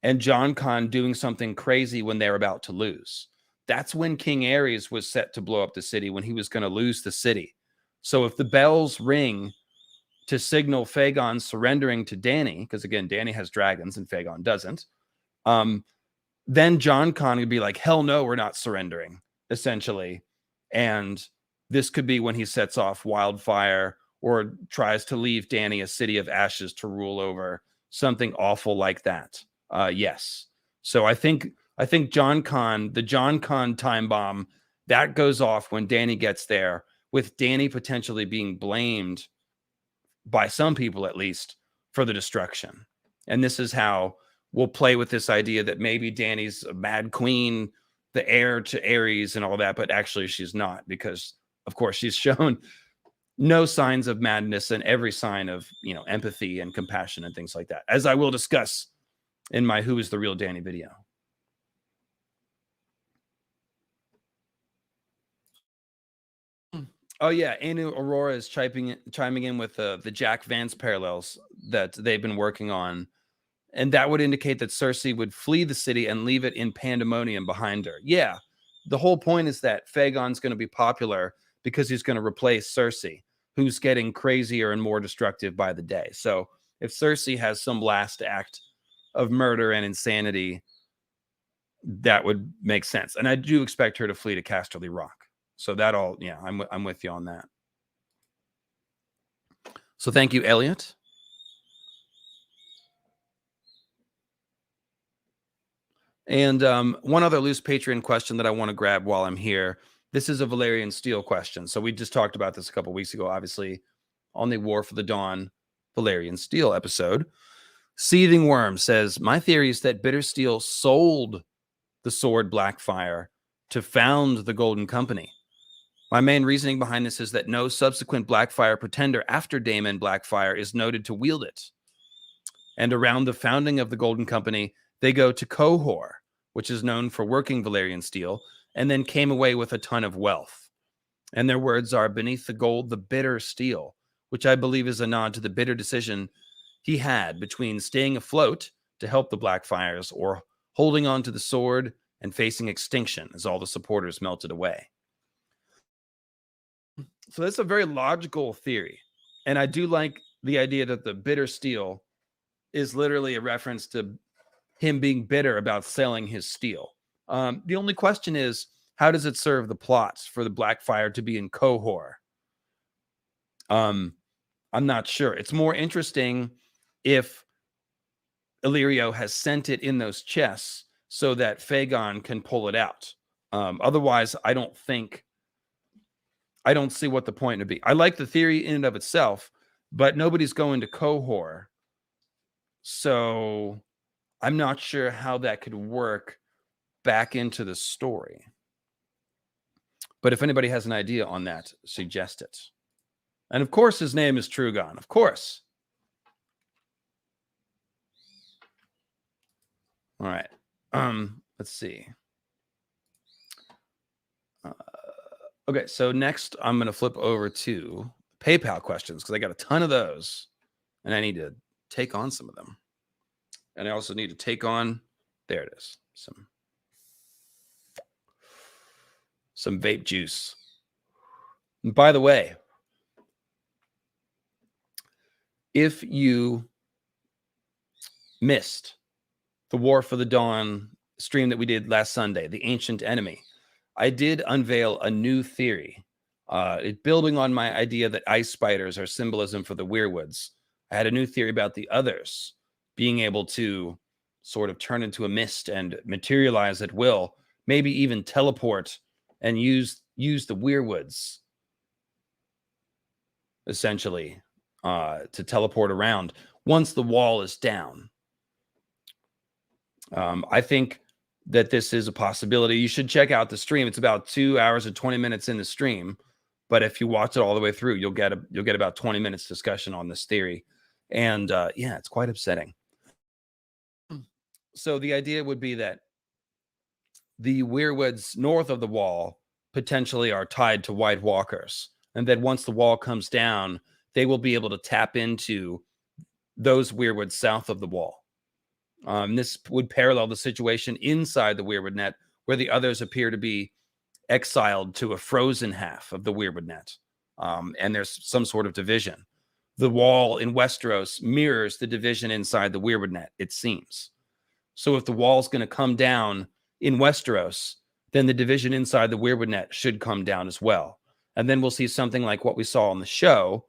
and Jon Con doing something crazy when they're about to lose. That's when King Aerys was set to blow up the city, when he was going to lose the city. So if the bells ring to signal Fägon surrendering to Dany, because again, Dany has dragons and Fägon doesn't, then Jon Con would be like, hell no, we're not surrendering, essentially. And this could be when he sets off wildfire or tries to leave Dany a city of ashes to rule over, something awful like that. Yes. So I think Jon Con, the Jon Con time bomb, that goes off when Dany gets there, with Dany potentially being blamed by some people, at least, for the destruction. And this is how we'll play with this idea that maybe Dany's a mad queen, the heir to Aerys and all that, but actually she's not, because of course she's shown no signs of madness and every sign of, empathy and compassion and things like that, as I will discuss in my Who is the Real Dany video. Oh yeah, Anu Aurora is chiming in with the Jack Vance parallels that they've been working on, and that would indicate that Cersei would flee the city and leave it in pandemonium behind her. Yeah, the whole point is that Fägon's going to be popular because he's going to replace Cersei, who's getting crazier and more destructive by the day. So if Cersei has some last act of murder and insanity, that would make sense. And I do expect her to flee to Casterly Rock. So that all, yeah, I'm with you on that. So thank you, Elliot. And one other loose Patreon question that I want to grab while I'm here. This is a Valyrian Steel question. So we just talked about this a couple weeks ago, obviously, on the War for the Dawn Valyrian Steel episode. Seething Worm says, my theory is that Bittersteel sold the sword Blackfyre to found the Golden Company. My main reasoning behind this is that no subsequent Blackfyre pretender after Daemon Blackfyre is noted to wield it. And around the founding of the Golden Company, they go to Qohor, which is known for working Valyrian steel, and then came away with a ton of wealth. And their words are, beneath the gold, the bitter steel, which I believe is a nod to the bitter decision he had between staying afloat to help the Blackfyres or holding on to the sword and facing extinction as all the supporters melted away. So that's a very logical theory. And I do like the idea that the bitter steel is literally a reference to him being bitter about selling his steel. The only question is, how does it serve the plots for the Blackfyre to be in Qohor? I'm not sure. It's more interesting if Illyrio has sent it in those chests so that fAegon can pull it out. Otherwise, I don't see what the point would be. I like the theory in and of itself, but nobody's going to Qohor. So I'm not sure how that could work back into the story. But if anybody has an idea on that, suggest it. And of course, his name is Drogon. Of course. All right. Let's see. Okay, so next I'm going to flip over to PayPal questions because I got a ton of those, and I need to take on some of them. And I also need to take on, there it is, some vape juice. And by the way, if you missed the War for the Dawn stream that we did last Sunday, The Ancient Enemy, I did unveil a new theory. Building on my idea that ice spiders are symbolism for the Weirwoods, I had a new theory about the others being able to sort of turn into a mist and materialize at will, maybe even teleport and use the Weirwoods, essentially, to teleport around once the wall is down. I think that this is a possibility. You should check out the stream. It's about 2 hours and 20 minutes in the stream, but if you watch it all the way through, you'll get about 20 minutes discussion on this theory. And yeah, it's quite upsetting. So the idea would be that the Weirwoods north of the wall potentially are tied to White Walkers, and that once the wall comes down, they will be able to tap into those Weirwoods south of the wall. This would parallel the situation inside the Weirwood net, where the others appear to be exiled to a frozen half of the Weirwood net, and there's some sort of division. The wall in Westeros mirrors the division inside the Weirwood net, it seems. So if the wall's going to come down in Westeros, then the division inside the Weirwood net should come down as well. And then we'll see something like what we saw on the show,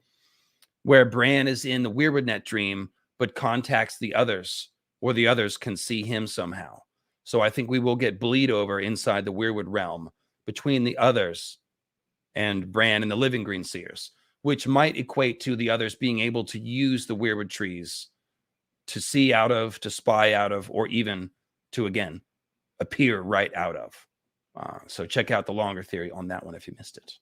where Bran is in the Weirwood net dream, but contacts the others, or the others can see him somehow. So I think we will get bleed over inside the Weirwood realm between the others and Bran and the Living Green Seers, which might equate to the others being able to use the Weirwood trees to see out of, to spy out of, or even to, again, appear right out of. So check out the longer theory on that one if you missed it.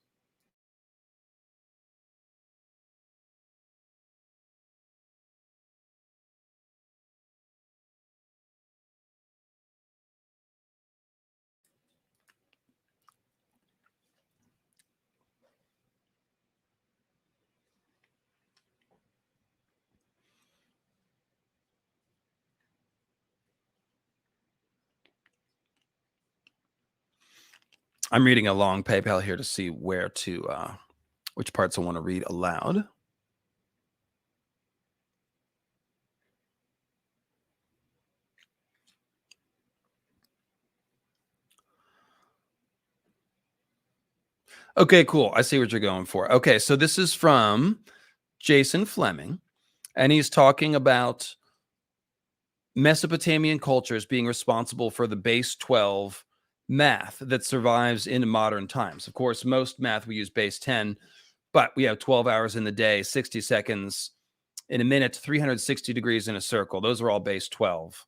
I'm reading a long PayPal here to see where to, which parts I want to read aloud. Okay, cool. I see what you're going for. Okay, so this is from Jason Fleming, and he's talking about Mesopotamian cultures being responsible for the base 12 math that survives in modern times. Of course, most math we use base 10, but we have 12 hours in the day, 60 seconds in a minute, 360 degrees in a circle. Those are all base 12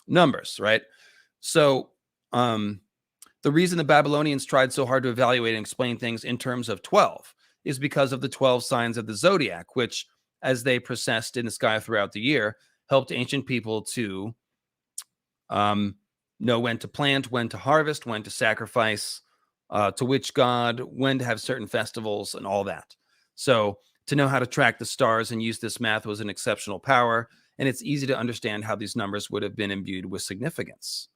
numbers, right? So the reason the Babylonians tried so hard to evaluate and explain things in terms of 12 is because of the 12 signs of the zodiac, which, as they processed in the sky throughout the year, helped ancient people to know when to plant, when to harvest, when to sacrifice, to which god, when to have certain festivals, and all that. So to know how to track the stars and use this math was an exceptional power, and it's easy to understand how these numbers would have been imbued with significance.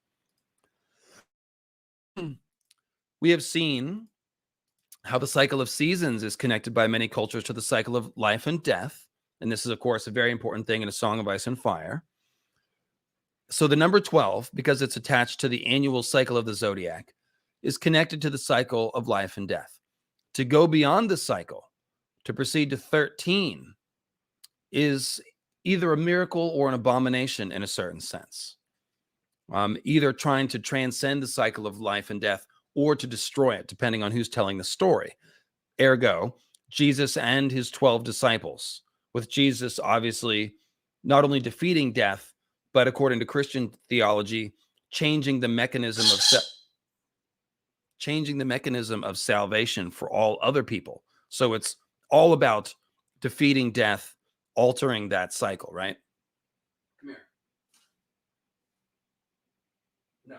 We have seen how the cycle of seasons is connected by many cultures to the cycle of life and death. And this is, of course, a very important thing in A Song of Ice and Fire. So the number 12, because it's attached to the annual cycle of the zodiac, is connected to the cycle of life and death. To go beyond the cycle, to proceed to 13, is either a miracle or an abomination in a certain sense. Either trying to transcend the cycle of life and death or to destroy it, depending on who's telling the story. Ergo, Jesus and his 12 disciples, with Jesus obviously not only defeating death, but according to Christian theology, changing the mechanism of salvation for all other people. So it's all about defeating death, altering that cycle, right? Come here. No.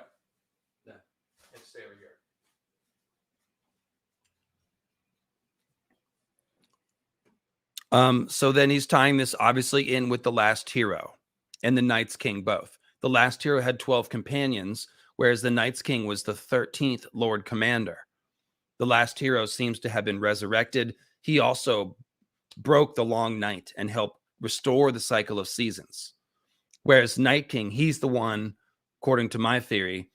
Let's stay over here. So then he's tying this obviously in with the last hero and the Night's King both. The last hero had 12 companions, whereas the Night's King was the 13th Lord Commander. The last hero seems to have been resurrected. He also broke the long night and helped restore the cycle of seasons. Whereas Night King, he's the one, according to my theory,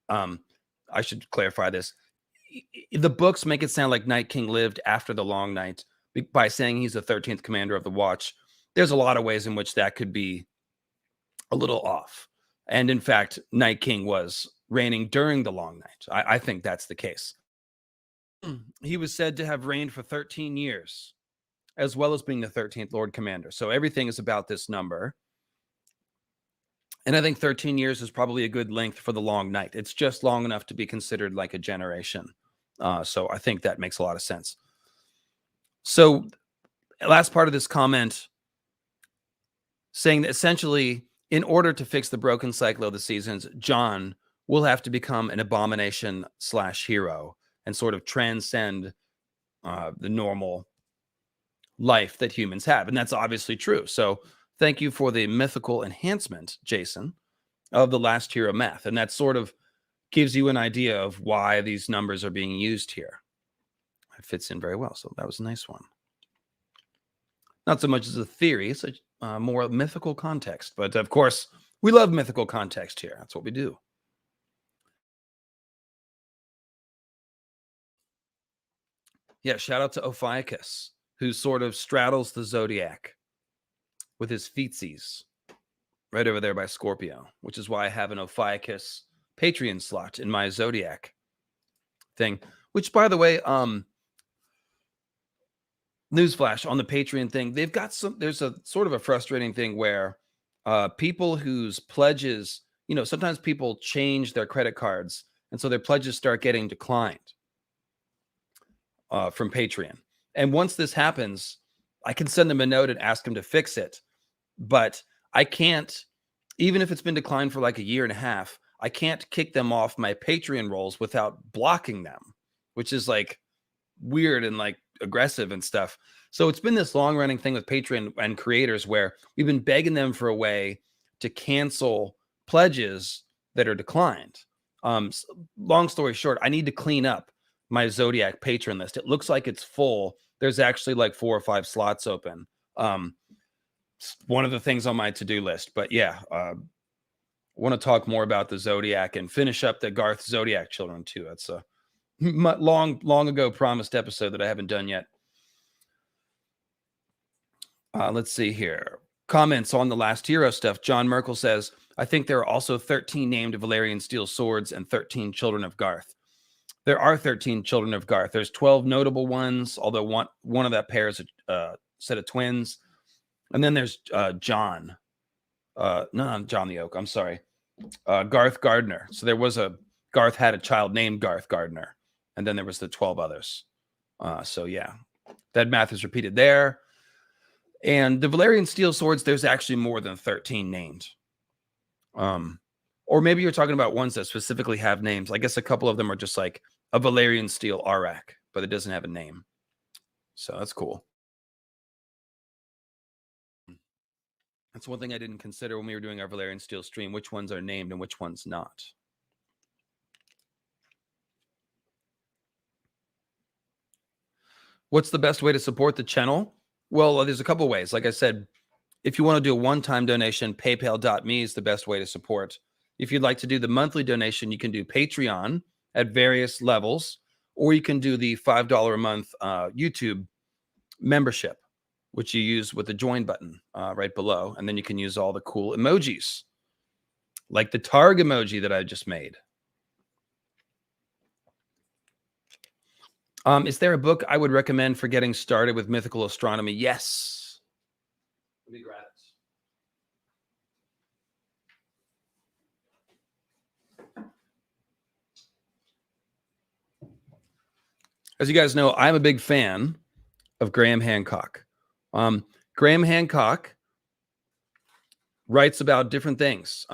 I should clarify this. The books make it sound like Night King lived after the long night by saying he's the 13th commander of the Watch. There's a lot of ways in which that could be a little off. And in fact, Night King was reigning during the long night. I think that's the case. He was said to have reigned for 13 years, as well as being the 13th Lord Commander. So everything is about this number. And I think 13 years is probably a good length for the long night. It's just long enough to be considered like a generation. So I think that makes a lot of sense. So last part of this comment saying that essentially, in order to fix the broken cycle of the seasons, Jon will have to become an abomination / hero and sort of transcend the normal life that humans have. And that's obviously true. So thank you for the mythical enhancement, Jason, of the last hero math. And that sort of gives you an idea of why these numbers are being used here. It fits in very well. So that was a nice one. Not so much as a theory, it's a more mythical context. But of course, we love mythical context here. That's what we do. Yeah, shout out to Ophiuchus, who sort of straddles the zodiac with his feetsies right over there by Scorpio, which is why I have an Ophiuchus Patreon slot in my zodiac thing, which, by the way, newsflash on the Patreon thing, they've got there's a sort of a frustrating thing where people whose pledges, sometimes people change their credit cards, and so their pledges start getting declined from Patreon. And once this happens, I can send them a note and ask them to fix it. But I can't, even if it's been declined for like a year and a half, I can't kick them off my Patreon rolls without blocking them, which is like weird and like aggressive and stuff. So it's been this long running thing with Patreon and creators where we've been begging them for a way to cancel pledges that are declined. Long story short, I need to clean up my Zodiac patron list. It looks like it's full. There's actually like 4 or 5 slots open. One of the things on my to-do list, but yeah, want to talk more about the Zodiac and finish up the Garth Zodiac children too. That's a long ago promised episode that I haven't done yet. Let's see here. Comments on the last hero stuff. John Merkel says, I think there are also 13 named Valyrian steel swords and 13 children of Garth. There are 13 children of Garth. There's 12 notable ones, although one of that pair is a set of twins. And then there's John. No, John the Oak. I'm sorry. Garth Gardner. So there was Garth had a child named Garth Gardner. And then there was the 12 others. So yeah, that math is repeated there. And the Valyrian steel swords, there's actually more than 13 named. Or maybe you're talking about ones that specifically have names. I guess a couple of them are just like a Valyrian steel Arak, but it doesn't have a name. So that's cool. That's one thing I didn't consider when we were doing our Valyrian steel stream, which ones are named and which ones not. What's the best way to support the channel? Well, there's a couple ways. Like I said, if you want to do a one-time donation, paypal.me is the best way to support. If you'd like to do the monthly donation, you can do Patreon at various levels, or you can do the $5 a month YouTube membership, which you use with the join button right below. And then you can use all the cool emojis, like the Targ emoji that I just made. Is there a book I would recommend for getting started with mythical astronomy? Yes. Let me grab it. As you guys know, I'm a big fan of Graham Hancock. Graham Hancock writes about different things.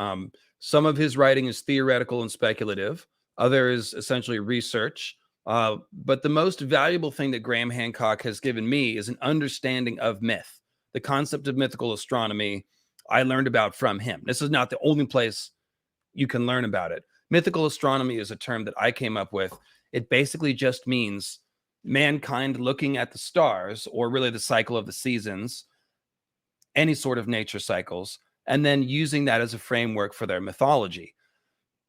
Some of his writing is theoretical and speculative. Other is essentially research. But the most valuable thing that Graham Hancock has given me is an understanding of myth. The concept of mythical astronomy I learned about from him. This is not the only place you can learn about it. Mythical astronomy is a term that I came up with. It basically just means mankind looking at the stars, or really the cycle of the seasons, any sort of nature cycles, and then using that as a framework for their mythology.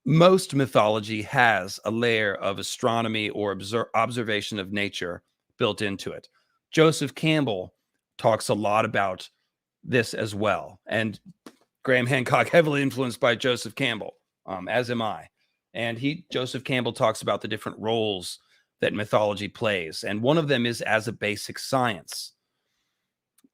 Most mythology has a layer of astronomy or observation of nature built into it. Joseph Campbell talks a lot about this as well. And Graham Hancock, heavily influenced by Joseph Campbell, as am I. And Joseph Campbell talks about the different roles that mythology plays. And one of them is as a basic science.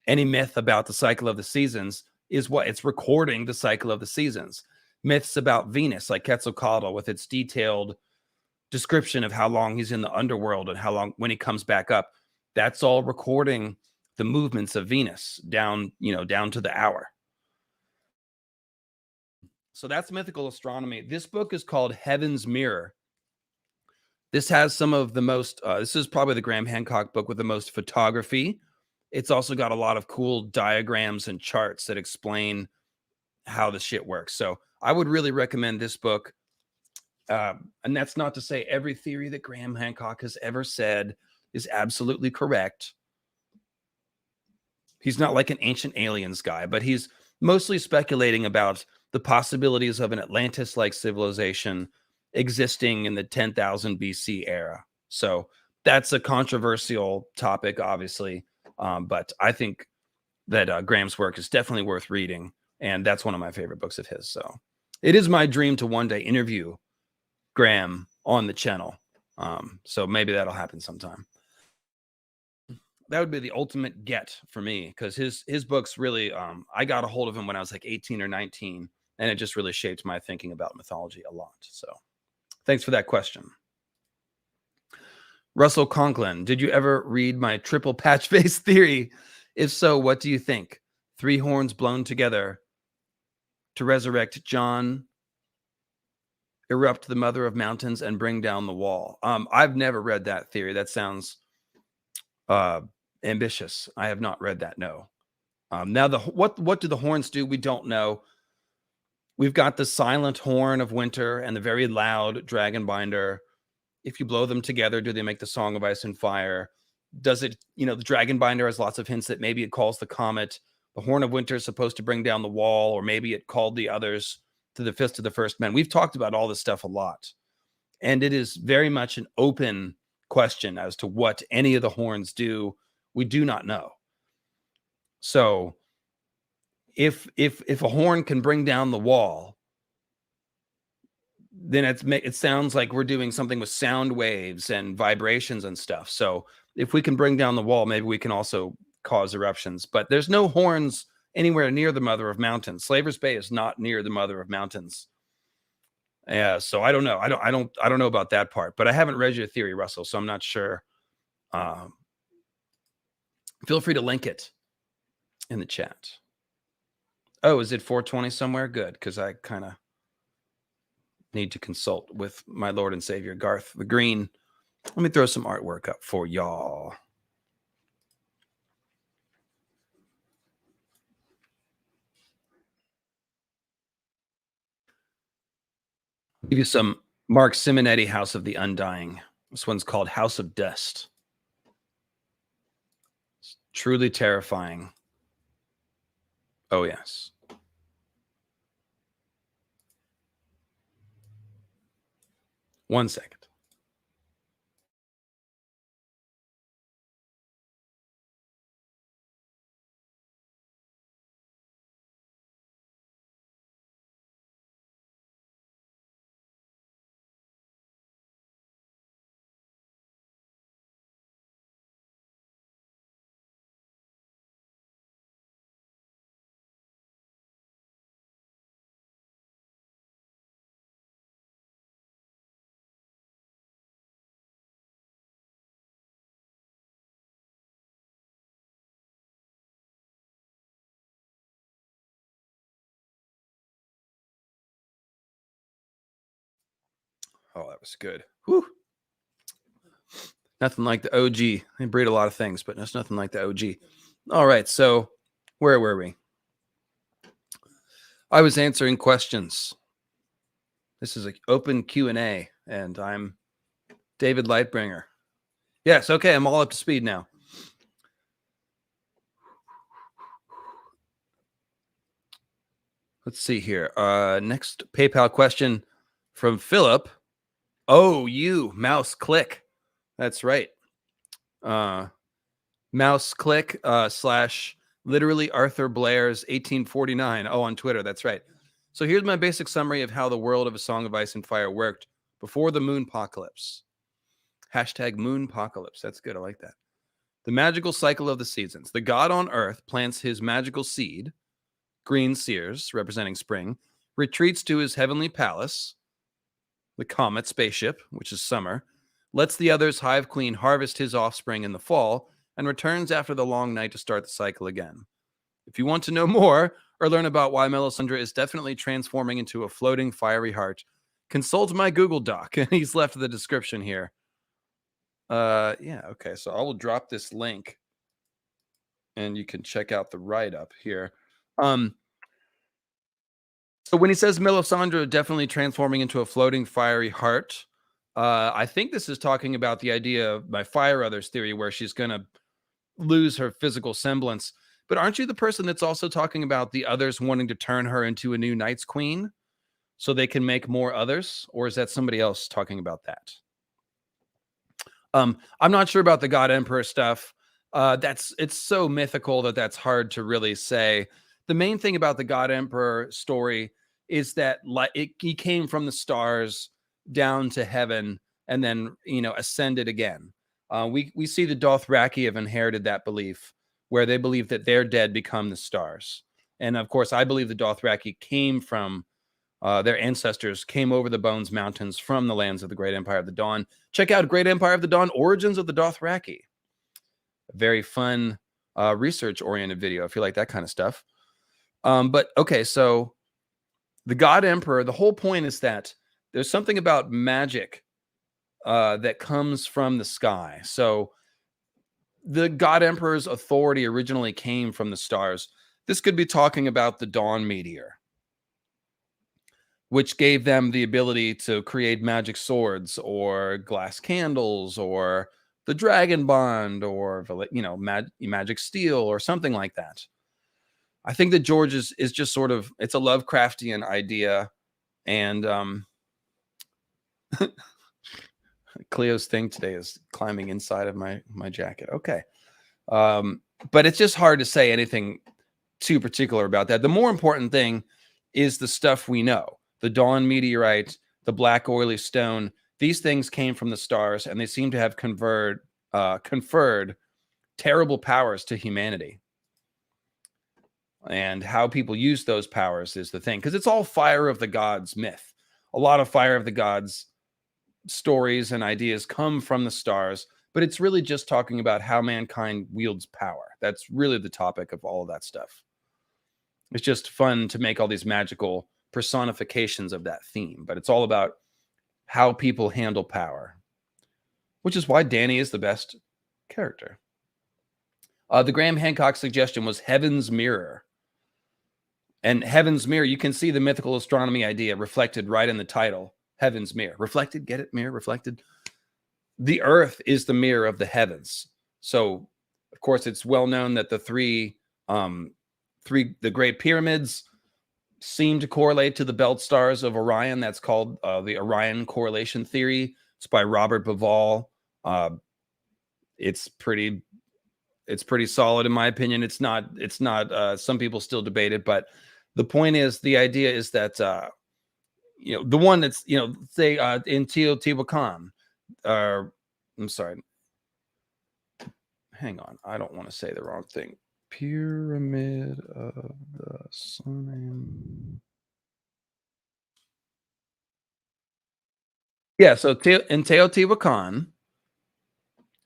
Any myth about the cycle of the seasons is what it's recording the cycle of the seasons. Myths about Venus, like Quetzalcoatl, with its detailed description of how long he's in the underworld and how long when he comes back up, that's all recording the movements of Venus down to the hour. So that's mythical astronomy. This book is called Heaven's Mirror. This has some of the most, this is probably the Graham Hancock book with the most photography. It's also got a lot of cool diagrams and charts that explain how the shit works. So I would really recommend this book. And that's not to say every theory that Graham Hancock has ever said is absolutely correct. He's not like an ancient aliens guy, but he's mostly speculating about the possibilities of an Atlantis-like civilization existing in the 10,000 BC era. So that's a controversial topic, obviously. But I think that Graham's work is definitely worth reading. And that's one of my favorite books of his. So it is my dream to one day interview Graham on the channel. So maybe that'll happen sometime. That would be the ultimate get for me, because his books really, I got a hold of him when I was like 18 or 19, and it just really shaped my thinking about mythology a lot. So thanks for that question. Russell Conklin, did you ever read my triple patch face theory? If so, what do you think? 3 horns blown together to resurrect Jon, erupt the mother of mountains, and bring down the wall. I've never read that theory. That sounds ambitious. I have not read that. No. Now what do the horns do? We don't know. We've got the silent horn of winter and the very loud Dragonbinder. If you blow them together, do they make the Song of Ice and Fire? Does it, the Dragonbinder has lots of hints that maybe it calls the comet. The Horn of Winter is supposed to bring down the wall, or maybe it called the others to the Fist of the First Men. We've talked about all this stuff a lot. And it is very much an open question as to what any of the horns do. We do not know. So if a horn can bring down the wall, then it sounds like we're doing something with sound waves and vibrations and stuff. So if we can bring down the wall, maybe we can also cause eruptions. But there's no horns anywhere near the Mother of Mountains. Slaver's Bay is not near the Mother of Mountains. Yeah, so I don't know. I don't know about that part. But I haven't read your theory, Russell, so I'm not sure. Feel free to link it in the chat. Oh, is it 420 somewhere? Good, because I kind of need to consult with my Lord and Savior, Garth the Green. Let me throw some artwork up for y'all. Give you some Mark Simonetti, House of the Undying. This one's called House of Dust. It's truly terrifying. Oh, yes. One second. Oh, that was good. Whew. Nothing like the OG. They breed a lot of things, but there's nothing like the OG. All right, so where were we? I was answering questions. This is an open Q&A, and I'm David Lightbringer. Yes, okay, I'm all up to speed now. Let's see here. Next PayPal question from Philip. Oh, you mouse click. That's right. Mouse click slash literally Arthur Blair's 1849. Oh, on Twitter. That's right. So here's my basic summary of how the world of A Song of Ice and Fire worked before the moonpocalypse. Hashtag moonpocalypse. That's good. I like that. The magical cycle of the seasons. The god on earth plants his magical seed, green seers representing spring, retreats to his heavenly palace, the comet spaceship, which is summer, lets the others hive queen harvest his offspring in the fall, and returns after the long night to start the cycle again. If you want to know more or learn about why Melisandre is definitely transforming into a floating fiery heart, consult my Google Doc, and he's left the description here. Yeah, okay, so I will drop this link, and you can check out the write-up here. So when he says Melisandre definitely transforming into a floating fiery heart, I think this is talking about the idea of my Fire Others theory, where she's going to lose her physical semblance. But aren't you the person that's also talking about the others wanting to turn her into a new Night's Queen so they can make more others? Or is that somebody else talking about that? I'm not sure about the God Emperor stuff. It's so mythical that's hard to really say. The main thing about the God Emperor story is that he came from the stars down to heaven and then ascended again. We see the Dothraki have inherited that belief, where they believe that their dead become the stars. And of course, I believe the Dothraki came from their ancestors came over the Bones Mountains from the lands of the Great Empire of the Dawn. Check out Great Empire of the Dawn, Origins of the Dothraki. A very fun, research-oriented video, if you like that kind of stuff. But, okay, so the God Emperor, the whole point is that there's something about magic that comes from the sky. So the God Emperor's authority originally came from the stars. This could be talking about the Dawn Meteor, which gave them the ability to create magic swords or glass candles or the dragon bond or magic steel or something like that. I think that George is just sort of, it's a Lovecraftian idea. And Cleo's thing today is climbing inside of my jacket. Okay. But it's just hard to say anything too particular about that. The more important thing is the stuff we know. The Dawn meteorite, the black oily stone, these things came from the stars, and they seem to have conferred terrible powers to humanity. And how people use those powers is the thing, because it's all Fire of the Gods myth. A lot of Fire of the Gods stories and ideas come from the stars, but it's really just talking about how mankind wields power. That's really the topic of all of that stuff. It's just fun to make all these magical personifications of that theme, but it's all about how people handle power, which is why Dany is the best character. The Graham Hancock suggestion was Heaven's Mirror. And Heaven's Mirror, you can see the mythical astronomy idea reflected right in the title. Heaven's Mirror. Reflected, get it? Mirror, reflected. The earth is the mirror of the heavens. So, of course, it's well known that the three the Great Pyramids seem to correlate to the belt stars of Orion. That's called the Orion correlation theory. It's by Robert Bauval. It's pretty solid in my opinion. It's not some people still debate it, but the point is, the idea is that the one that's say in Teotihuacan, I'm sorry, hang on, I don't want to say the wrong thing. Pyramid of the Sun. Yeah, so in Teotihuacan,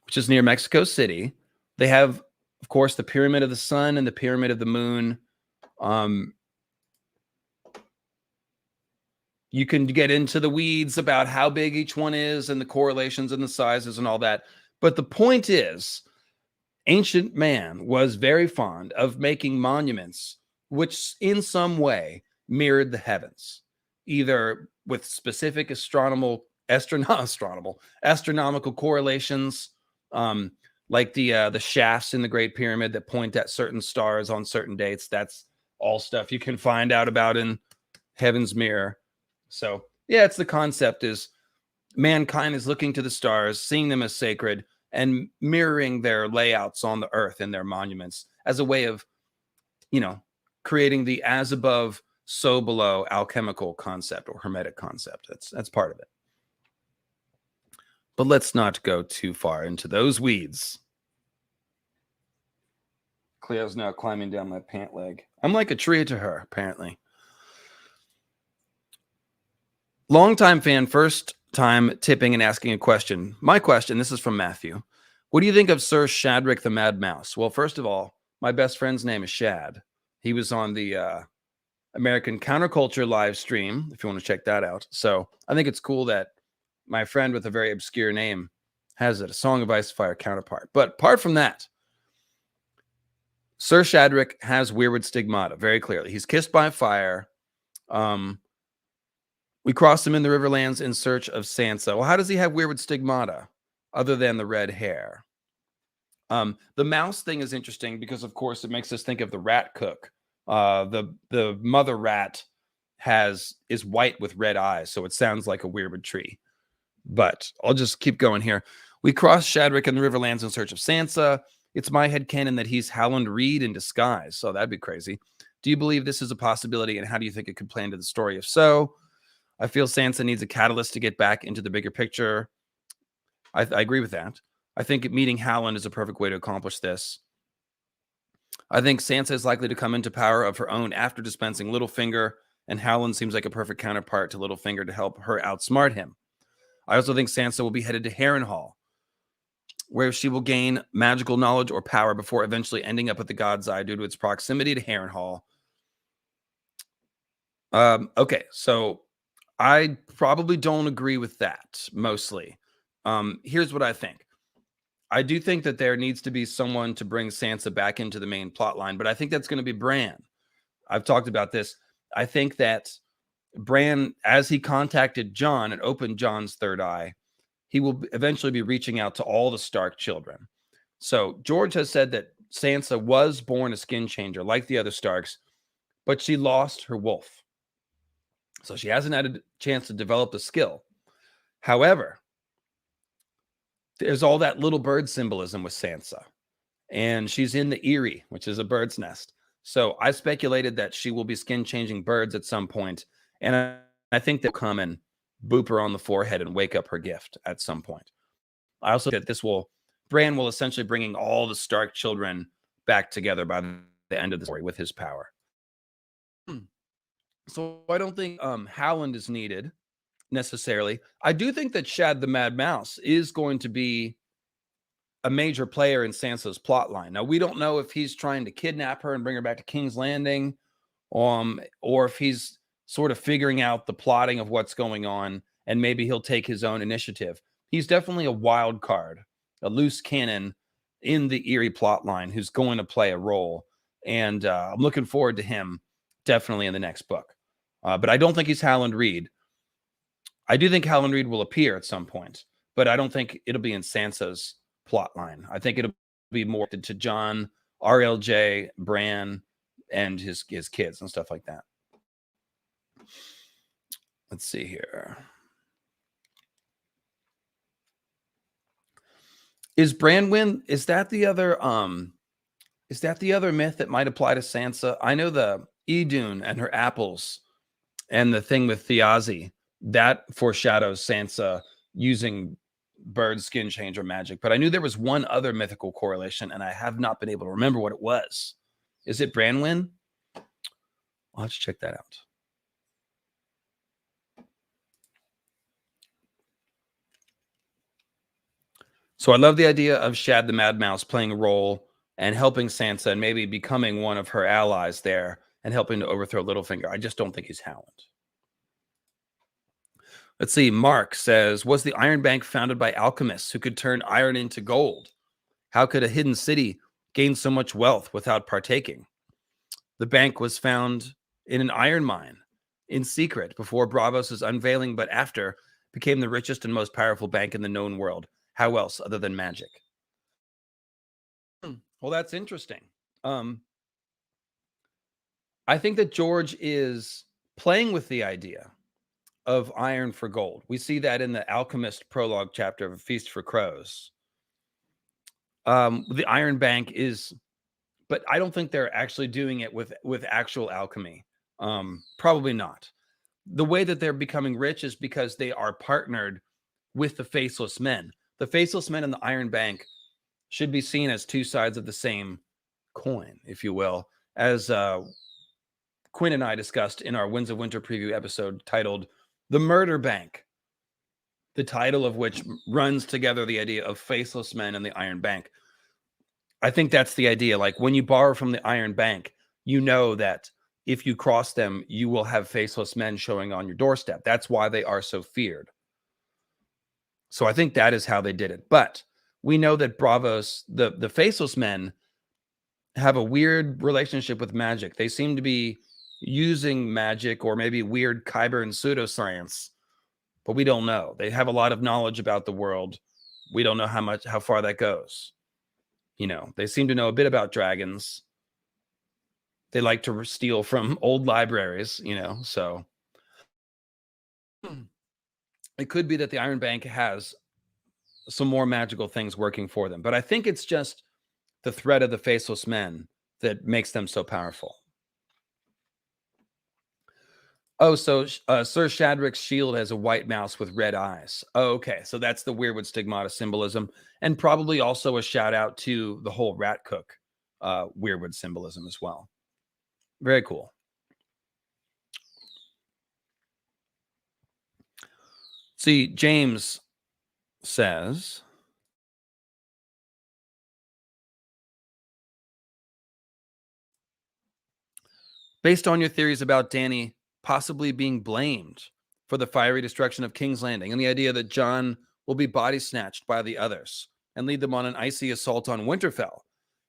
which is near Mexico City, they have, of course, the Pyramid of the Sun and the Pyramid of the Moon. You can get into the weeds about how big each one is and the correlations and the sizes and all that. But the point is, ancient man was very fond of making monuments which in some way mirrored the heavens, either with specific astronomical correlations, like the shafts in the Great Pyramid that point at certain stars on certain dates. That's all stuff you can find out about in Heaven's Mirror. So yeah, it's the concept is mankind is looking to the stars, seeing them as sacred, and mirroring their layouts on the earth and their monuments as a way of, creating the as above, so below alchemical concept or hermetic concept. That's part of it. But let's not go too far into those weeds. Cleo's now climbing down my pant leg. I'm like a tree to her, apparently. Longtime fan, first time tipping and asking a question. My question, this is from Matthew. What do you think of Sir Shadrick the Mad Mouse? Well, first of all, my best friend's name is Shad. He was on the American Counterculture live stream, if you want to check that out. So I think it's cool that my friend with a very obscure name has a Song of Ice and Fire counterpart. But apart from that, Sir Shadrick has Weirwood stigmata, very clearly. He's kissed by fire. We crossed him in the Riverlands in search of Sansa. Well, how does he have Weirwood stigmata other than the red hair? The mouse thing is interesting because, of course, it makes us think of the rat cook. The mother rat is white with red eyes, so it sounds like a Weirwood tree. But I'll just keep going here. We crossed Shadrick in the Riverlands in search of Sansa. It's my headcanon that he's Howland Reed in disguise, so that'd be crazy. Do you believe this is a possibility, and how do you think it could play into the story? If so, I feel Sansa needs a catalyst to get back into the bigger picture. I agree with that. I think meeting Howland is a perfect way to accomplish this. I think Sansa is likely to come into power of her own after dispensing Littlefinger, and Howland seems like a perfect counterpart to Littlefinger to help her outsmart him. I also think Sansa will be headed to Harrenhal, where she will gain magical knowledge or power before eventually ending up at the God's Eye due to its proximity to Harrenhal. Okay, so I probably don't agree with that, mostly. Here's what I think. I do think that there needs to be someone to bring Sansa back into the main plot line, but I think that's going to be Bran. I've talked about this. I think that Bran, as he contacted Jon and opened Jon's third eye, he will eventually be reaching out to all the Stark children. So George has said that Sansa was born a skin changer, like the other Starks, but she lost her wolf. So she hasn't had a chance to develop the skill. However, there's all that little bird symbolism with Sansa. And she's in the Eyrie, which is a bird's nest. So I speculated that she will be skin-changing birds at some point. And I think they'll come and boop her on the forehead and wake up her gift at some point. I also think that Bran will essentially bringing all the Stark children back together by the end of the story with his power. So I don't think Howland is needed necessarily. I do think that Shad the Mad Mouse is going to be a major player in Sansa's plotline. Now, we don't know if he's trying to kidnap her and bring her back to King's Landing, or if he's sort of figuring out the plotting of what's going on, and maybe he'll take his own initiative. He's definitely a wild card, a loose cannon in the Eyrie plotline who's going to play a role. And I'm looking forward to him definitely in the next book. But I don't think he's Howland Reed. I do think Howland Reed will appear at some point, but I don't think it'll be in Sansa's plot line. I think it'll be more to Jon, RLJ, Bran, and his kids and stuff like that. Let's see here. Is Branwen, is that the other myth that might apply to Sansa? I know the Idun and her apples and the thing with Thiazi, that foreshadows Sansa using bird skin changer magic. But I knew there was one other mythical correlation, and I have not been able to remember what it was. Is it Branwen? I'll have to check that out. So I love the idea of Shad the Mad Mouse playing a role and helping Sansa and maybe becoming one of her allies there and helping to overthrow Littlefinger. I just don't think he's Howland. Let's see. Mark says, was the Iron Bank founded by alchemists who could turn iron into gold? How could a hidden city gain so much wealth without partaking? The bank was found in an iron mine in secret before Braavos' unveiling, but after became the richest and most powerful bank in the known world. How else other than magic? Well, that's interesting. I think that George is playing with the idea of iron for gold. We see that in the Alchemist prologue chapter of A Feast for Crows. The Iron Bank is, but I don't think they're actually doing it with actual alchemy. Probably not. The way that they're becoming rich is because they are partnered with the Faceless Men. The Faceless Men and the Iron Bank should be seen as two sides of the same coin, if you will, as Quinn and I discussed in our Winds of Winter preview episode titled The Murder Bank, the title of which runs together the idea of Faceless Men and the Iron Bank. I think that's the idea. Like when you borrow from the Iron Bank, you know that if you cross them, you will have Faceless Men showing on your doorstep. That's why they are so feared. So I think that is how they did it. But we know that Braavos, the Faceless Men, have a weird relationship with magic. They seem to be using magic or maybe weird Kyber and pseudoscience, but we don't know. They have a lot of knowledge about the world. We don't know how far that goes. You know, they seem to know a bit about dragons. They like to steal from old libraries, you know, so it could be that the Iron Bank has some more magical things working for them. But I think it's just the threat of the Faceless Men that makes them so powerful. Oh, so Sir Shadrick's shield has a white mouse with red eyes. Oh, okay. So that's the Weirwood Stigmata symbolism. And probably also a shout out to the whole Rat Cook Weirwood symbolism as well. Very cool. See, James says, based on your theories about Dany possibly being blamed for the fiery destruction of King's Landing and the idea that Jon will be body snatched by the others and lead them on an icy assault on Winterfell,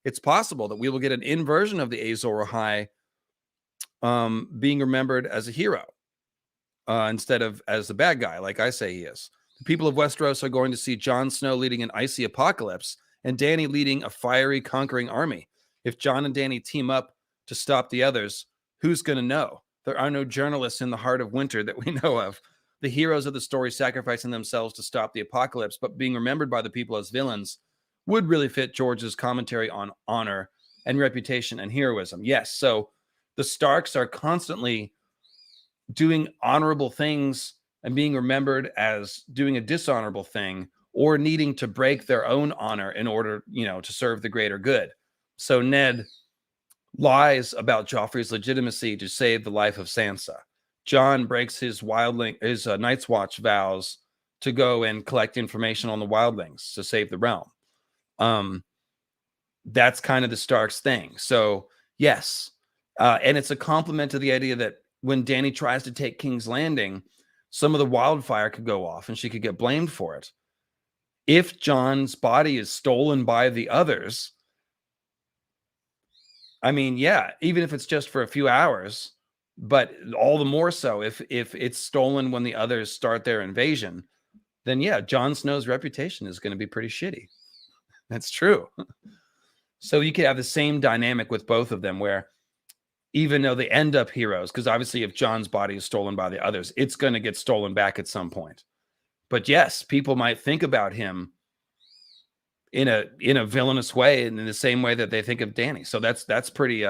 it's possible that we will get an inversion of the Azor Ahai being remembered as a hero instead of as the bad guy, like I say he is. The people of Westeros are going to see Jon Snow leading an icy apocalypse and Dany leading a fiery, conquering army. If Jon and Dany team up to stop the others, who's going to know? There are no journalists in the heart of winter that we know of. The heroes of the story sacrificing themselves to stop the apocalypse, but being remembered by the people as villains would really fit George's commentary on honor and reputation and heroism. Yes, so the Starks are constantly doing honorable things and being remembered as doing a dishonorable thing or needing to break their own honor in order, you know, to serve the greater good. So Ned lies about Joffrey's legitimacy to save the life of Sansa. Jon breaks his Night's Watch vows to go and collect information on the wildlings to save the realm. That's kind of the Starks thing. So yes, and it's a compliment to the idea that when Dany tries to take King's Landing, some of the wildfire could go off and she could get blamed for it. If Jon's body is stolen by the others, I mean, yeah, even if it's just for a few hours, but all the more so if it's stolen when the others start their invasion, then yeah, Jon Snow's reputation is going to be pretty shitty. That's true. So you could have the same dynamic with both of them where even though they end up heroes, because obviously if Jon's body is stolen by the others, it's going to get stolen back at some point. But yes, people might think about him in a villainous way, and in the same way that they think of Dany. So that's pretty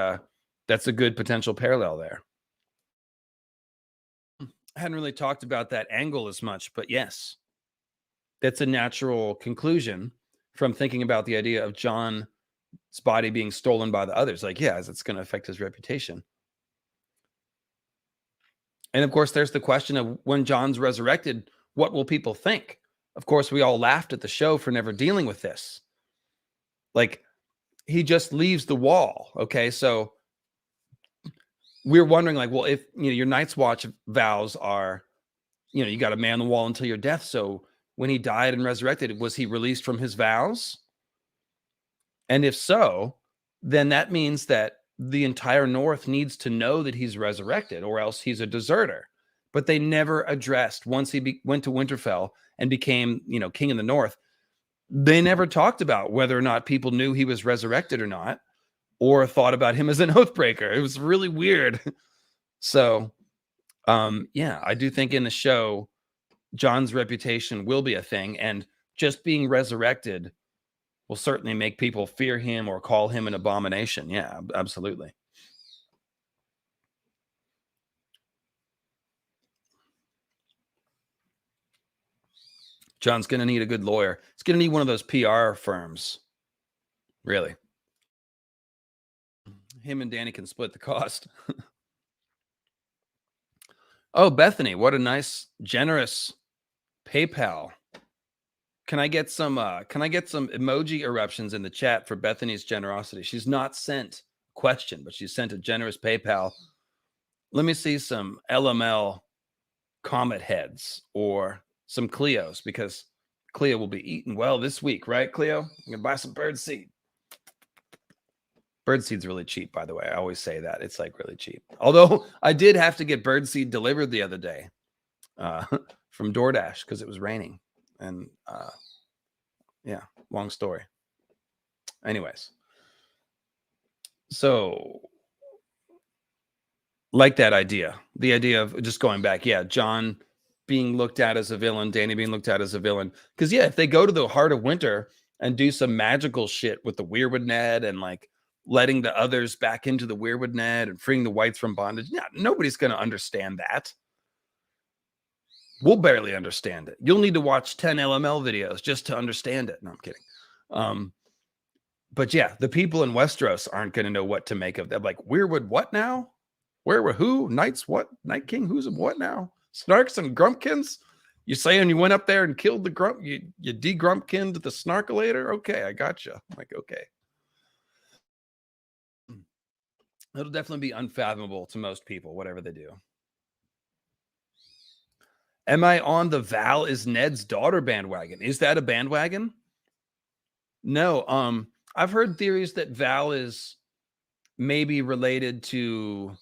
that's a good potential parallel there. I hadn't really talked about that angle as much, but yes, that's a natural conclusion from thinking about the idea of Jon's body being stolen by the others. Like, yeah, it's going to affect his reputation. And of course, there's the question of when Jon's resurrected, what will people think? Of course, we all laughed at the show for never dealing with this. Like, he just leaves the wall. Okay, so we're wondering, like, well, if your Night's Watch vows are, you got to man the wall until your death. So when he died and resurrected, was he released from his vows? And if so, then that means that the entire North needs to know that he's resurrected, or else he's a deserter. But they never addressed, once he went to Winterfell and became, king of the North, they never talked about whether or not people knew he was resurrected or not, or thought about him as an oathbreaker. It was really weird. So, yeah, I do think in the show, Jon's reputation will be a thing, and just being resurrected will certainly make people fear him or call him an abomination. Yeah, absolutely. Jon's going to need a good lawyer. It's going to need one of those PR firms. Really. Him and Dany can split the cost. Oh, Bethany, what a nice, generous PayPal. Can I get some emoji eruptions in the chat for Bethany's generosity? She's not sent a question, but she sent a generous PayPal. Let me see some LmL comet heads or some Cleos, because Cleo will be eating well this week, right, Cleo? I'm going to buy some birdseed. Birdseed's really cheap, by the way. I always say that. It's like really cheap. Although I did have to get birdseed delivered the other day from DoorDash because it was raining. And yeah, long story. Anyways. So like that idea, the idea of just going back. Yeah, Jon being looked at as a villain, Dany being looked at as a villain. Because yeah, if they go to the heart of winter and do some magical shit with the Weirwood net and like letting the others back into the Weirwood net and freeing the whites from bondage, yeah, nobody's going to understand that. We'll barely understand it. You'll need to watch 10 LmL videos just to understand it. No, I'm kidding. But yeah, the people in Westeros aren't going to know what to make of that. Like, Weirwood, what now? Where were who? Knights, what? Night King, who's what now? Snarks and Grumpkins? You saying you went up there and killed the Grump? You de-Grumpkined the Snarkulator? Okay, I got you. Like, okay. It'll definitely be unfathomable to most people, whatever they do. Am I on the Val is Ned's daughter bandwagon? Is that a bandwagon? No. I've heard theories that Val is maybe related to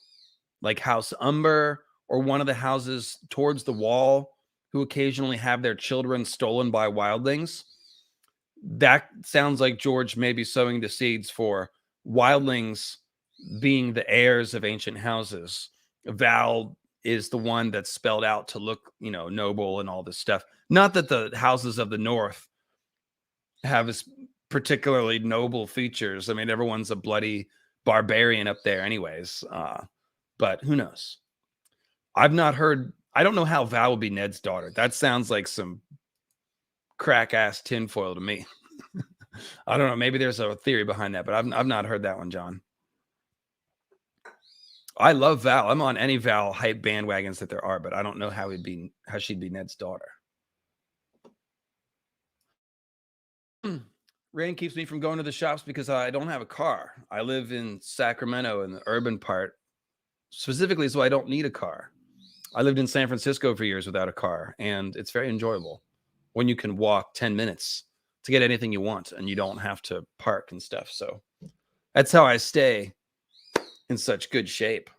like House Umber or one of the houses towards the wall who occasionally have their children stolen by wildlings. That sounds like George may be sowing the seeds for wildlings being the heirs of ancient houses. Val is the one that's spelled out to look, noble and all this stuff. Not that the houses of the North have as particularly noble features. I mean, everyone's a bloody barbarian up there anyways. But who knows? I've not heard. I don't know how Val will be Ned's daughter. That sounds like some crack ass tinfoil to me. I don't know. Maybe there's a theory behind that, but I've not heard that one, John. I love Val. I'm on any Val hype bandwagons that there are, but I don't know how she'd be Ned's daughter. Rain keeps me from going to the shops because I don't have a car. I live in Sacramento in the urban part, specifically, so I don't need a car. I lived in San Francisco for years without a car, and it's very enjoyable when you can walk 10 minutes to get anything you want and you don't have to park and stuff. So that's how I stay in such good shape.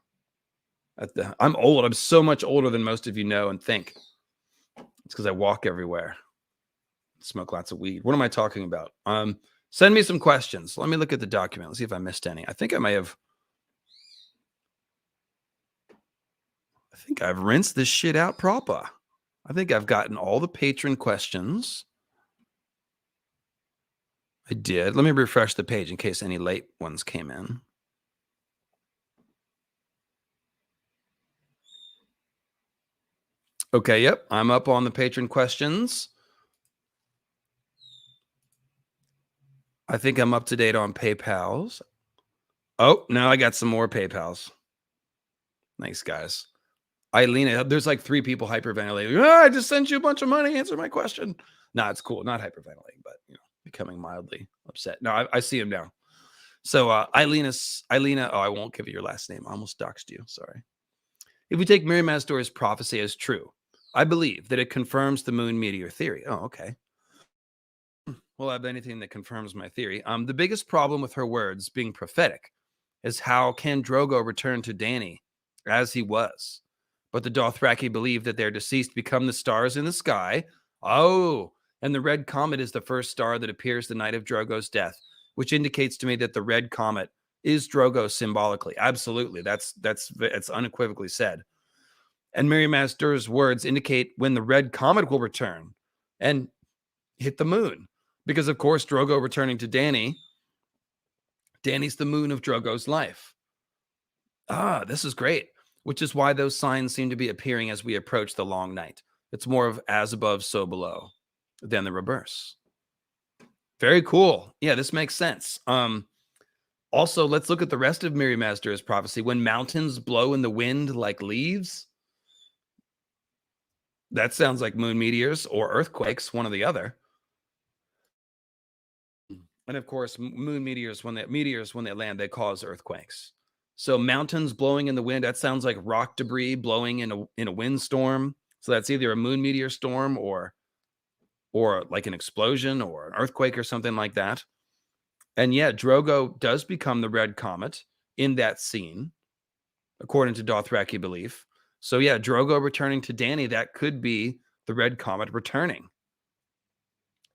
I'm old. I'm so much older than most of you know and think. It's because I walk everywhere. Smoke lots of weed. What am I talking about? Send me some questions. Let me look at the document. Let's see if I missed any. I think I may have. I think I've rinsed this shit out proper. I think I've gotten all the patron questions. I did. Let me refresh the page in case any late ones came in. Okay, yep. I'm up on the patron questions. I think I'm up to date on PayPal's. Oh, now I got some more PayPal's. Thanks, guys. Eileen, there's like 3 people hyperventilating. I just sent you a bunch of money. Answer my question. No, it's cool. Not hyperventilating, but becoming mildly upset. No, I see him now. So Eilena, oh, I won't give you your last name. I almost doxed you. Sorry. If we take Miriam Mazdor's prophecy as true, I believe that it confirms the moon meteor theory. Oh, okay. Well, I have anything that confirms my theory. The biggest problem with her words being prophetic is how can Drogo return to Dany as he was? But the Dothraki believe that their deceased become the stars in the sky. Oh, and the red comet is the first star that appears the night of Drogo's death, which indicates to me that the red comet is Drogo symbolically. Absolutely. That's unequivocally said. And Miriam Mazdor's words indicate when the red comet will return and hit the moon. Because, of course, Drogo returning to Dany, Dany's the moon of Drogo's life. Ah, this is great. Which is why those signs seem to be appearing as we approach the long night. It's more of as above, so below than the reverse. Very cool. Yeah, this makes sense. Also, let's look at the rest of Miriam Mazdor's prophecy. When mountains blow in the wind like leaves, that sounds like moon meteors or earthquakes, one or the other. And of course, moon meteors, when they land, they cause earthquakes. So mountains blowing in the wind, that sounds like rock debris blowing in a windstorm. So that's either a moon meteor storm or like an explosion or an earthquake or something like that. And yeah, Drogo does become the red comet in that scene, according to Dothraki belief. So yeah, Drogo returning to Dany, that could be the red comet returning.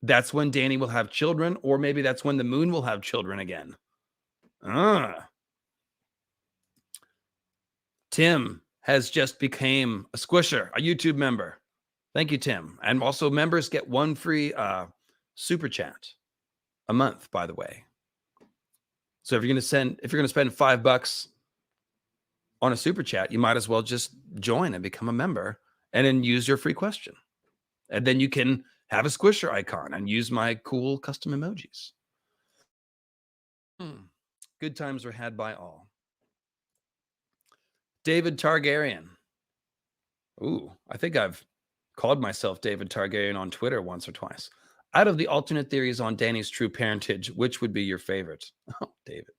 That's when Dany will have children, or maybe that's when the moon will have children again. Tim has just became a squisher, a YouTube member. Thank you, Tim. And also members get one free super chat a month, by the way. So if you're going to spend $5 on a super chat, you might as well just join and become a member and then use your free question. And then you can have a squisher icon and use my cool custom emojis. Good times were had by all. David Targaryen. Ooh, I think I've called myself David Targaryen on Twitter once or twice. Out of the alternate theories on Dany's true parentage, which would be your favorite? Oh, David.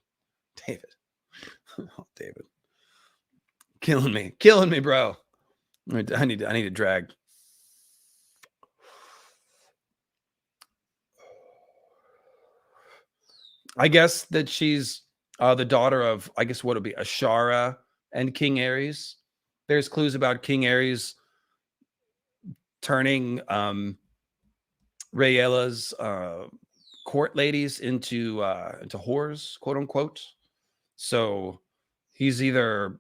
Oh, David. Killing me, bro. I need to drag. I guess that she's the daughter of, I guess what would be Ashara and King Aerys. There's clues about King Aerys turning Rhaella's court ladies into whores, quote unquote. So he's either,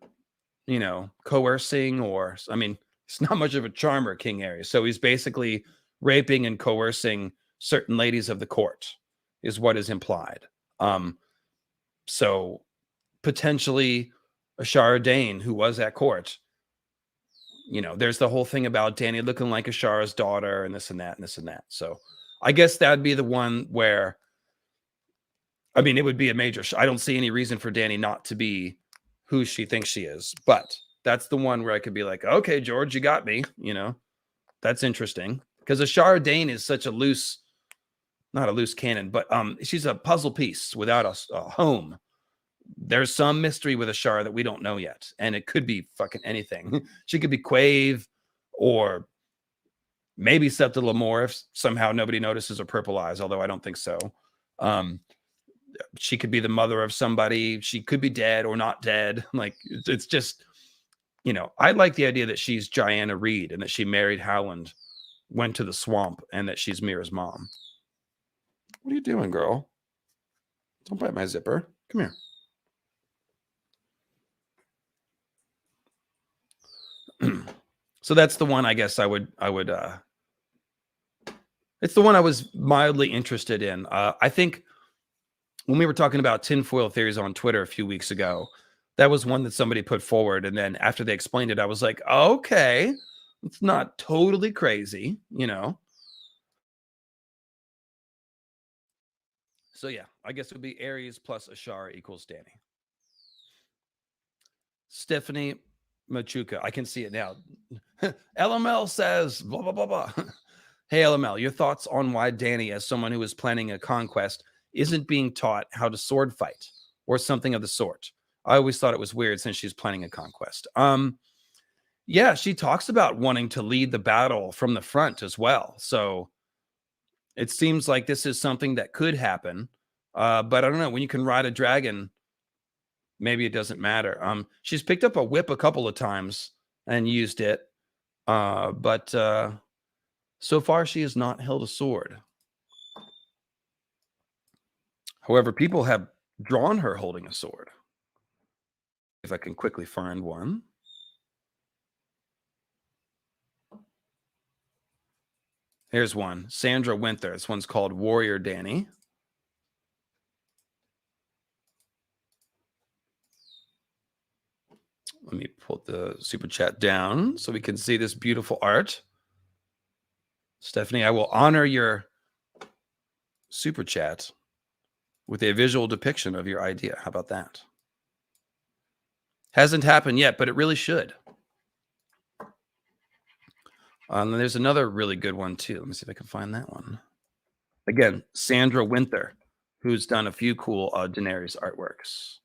coercing or, I mean, it's not much of a charmer, King Aerys. So he's basically raping and coercing certain ladies of the court, is what is implied. So potentially Ashara Dane, who was at court, there's the whole thing about Dany looking like Ashara's daughter and this and that and this and that. So I guess that'd be the one where, I mean, it would be a major. I don't see any reason for Dany not to be who she thinks she is, but that's the one where I could be like, okay, George, you got me. That's interesting because Ashara Dane is such a not a loose cannon, but she's a puzzle piece without a home. There's some mystery with Ashara that we don't know yet, and it could be fucking anything. She could be Quave, or maybe Septa Lamore if somehow nobody notices her purple eyes, although I don't think so. She could be the mother of somebody. She could be dead or not dead. Like, it's just, I like the idea that she's Diana Reed and that she married Howland, went to the swamp, and that she's Mira's mom. What are you doing, girl? Don't bite my zipper. Come here. So that's the one I guess I would it's the one I was mildly interested in. I think when we were talking about tinfoil theories on Twitter a few weeks ago, that was one that somebody put forward. And then after they explained it, I was like, okay, it's not totally crazy, you know? So yeah, I guess it would be Ares plus Ashara equals Dany. Stephanie Machuca, I can see it now. LmL says blah, blah, blah, blah. Hey, LmL, your thoughts on why Dany, as someone who is planning a conquest, isn't being taught how to sword fight or something of the sort? I always thought it was weird since she's planning a conquest. Yeah, she talks about wanting to lead the battle from the front as well. So it seems like this is something that could happen. But I don't know, when you can ride a dragon, maybe it doesn't matter. She's picked up a whip a couple of times and used it. But so far she has not held a sword. However, people have drawn her holding a sword. If I can quickly find one. Here's one. Sandra Winter. This one's called Warrior Dany. Let me pull the super chat down so we can see this beautiful art. Stephanie, I will honor your super chat with a visual depiction of your idea. How about that? Hasn't happened yet, but it really should. And there's another really good one too. Let me see if I can find that one. Again, Sandra Winter, who's done a few cool Daenerys artworks.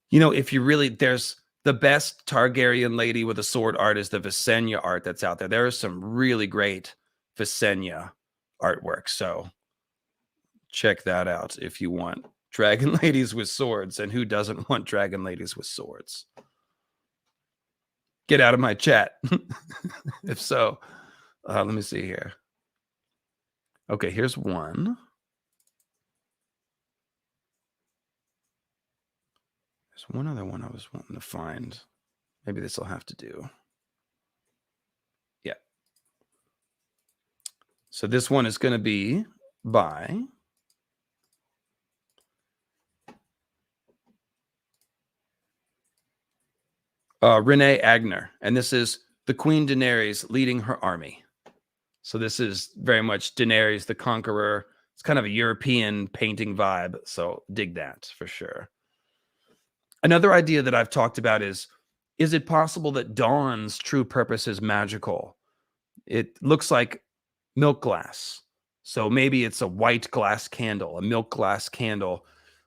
You know, if you really, there's the best Targaryen lady with a sword art is the Visenya art that's out there. There is some really great Visenya artwork. So check that out if you want dragon ladies with swords. And who doesn't want dragon ladies with swords? Get out of my chat. If so, let me see here. Okay, here's one. There's one other one I was wanting to find. Maybe this will have to do. Yeah. So this one is going to be by Renee Agner. And this is the Queen Daenerys leading her army. So this is very much Daenerys the Conqueror. It's kind of a European painting vibe. So dig that for sure. Another idea that I've talked about is it possible that Dawn's true purpose is magical? It looks like milk glass. So maybe it's a white glass candle, a milk glass candle.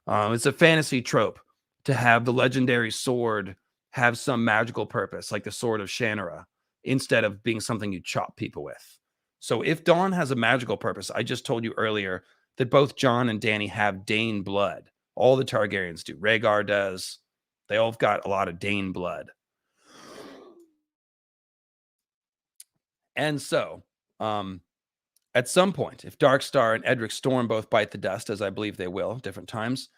It's a fantasy trope to have the legendary sword have some magical purpose, like the sword of Shannara, instead of being something you chop people with. So if Dawn has a magical purpose, I just told you earlier that both Jon and Dany have Dane blood. All the Targaryens do. Rhaegar does. They all have got a lot of Dane blood. And so, at some point, if Darkstar and Edric Storm both bite the dust, as I believe they will, different times,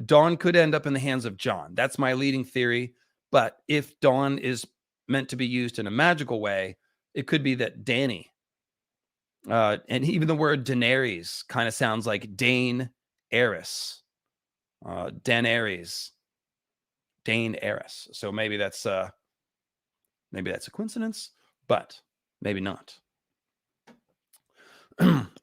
Dawn could end up in the hands of Jon. That's my leading theory. But if Dawn is meant to be used in a magical way, it could be that Dany, and even the word Daenerys kind of sounds like Dane Eris, Daenerys, Dane Eris. So maybe that's a coincidence, but maybe not.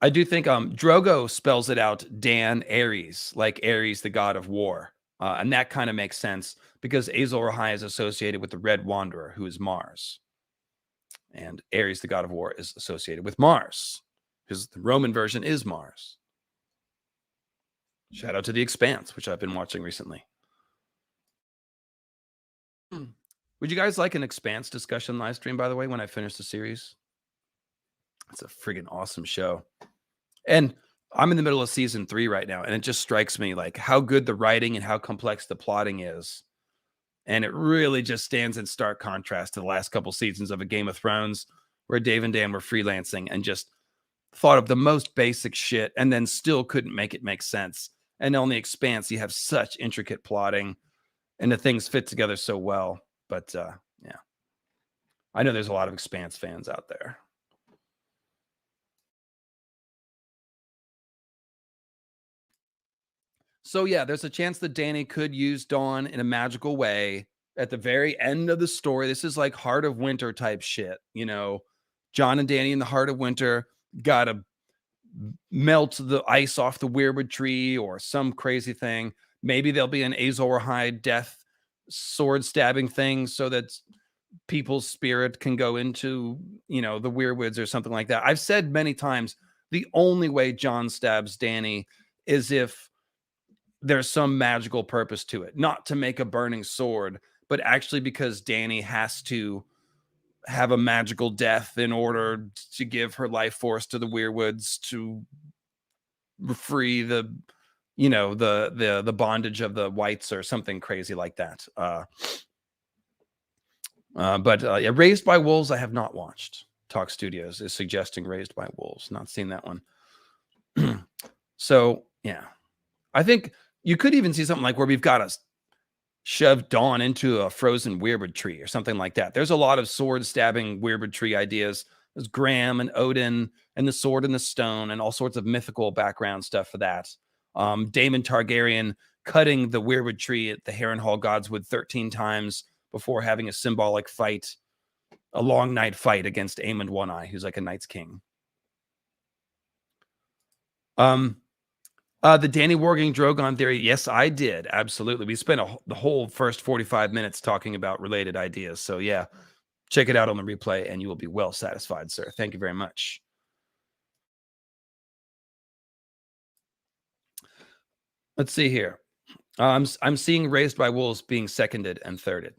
I do think Drogo spells it out Dan Ares, like Ares, the god of war. And that kind of makes sense because Azor Ahai is associated with the Red Wanderer, who is Mars. And Ares, the god of war, is associated with Mars, because the Roman version is Mars. Shout out to The Expanse, which I've been watching recently. Would you guys like an Expanse discussion live stream, by the way, when I finish the series? It's a friggin' awesome show. And I'm in the middle of season 3 right now, and it just strikes me like how good the writing and how complex the plotting is. And it really just stands in stark contrast to the last couple seasons of A Game of Thrones, where Dave and Dan were freelancing and just thought of the most basic shit and then still couldn't make it make sense. And on The Expanse, you have such intricate plotting and the things fit together so well. But yeah, I know there's a lot of Expanse fans out there. So yeah, there's a chance that Dany could use Dawn in a magical way at the very end of the story. This is like Heart of Winter type shit, you know. Jon and Dany in the Heart of Winter gotta melt the ice off the Weirwood tree or some crazy thing. Maybe there'll be an Azor Ahai death sword stabbing thing so that people's spirit can go into, you know, the Weirwoods or something like that. I've said many times the only way Jon stabs Dany is if there's some magical purpose to it, not to make a burning sword, but actually because Dany has to have a magical death in order to give her life force to the Weirwoods to free the, you know, the bondage of the whites or something crazy like that. But yeah, Raised by Wolves I have not watched. Talk Studios is suggesting Raised by Wolves. Not seen that one. So yeah, I think you could even see something like where we've got to shove Dawn into a frozen Weirwood tree or something like that. There's a lot of sword stabbing Weirwood tree ideas. There's Graham and Odin and the sword and the stone and all sorts of mythical background stuff for that. Daemon Targaryen cutting the Weirwood tree at the Harrenhal Godswood 13 times before having a symbolic fight, a long night fight against Aemond One Eye, who's like a Night's King. The Dany Warging Drogon theory. Yes, I did. Absolutely. We spent the whole first 45 minutes talking about related ideas. So yeah, check it out on the replay and you will be well satisfied, sir. Thank you very much. Let's see here. I'm seeing Raised by Wolves being seconded and thirded.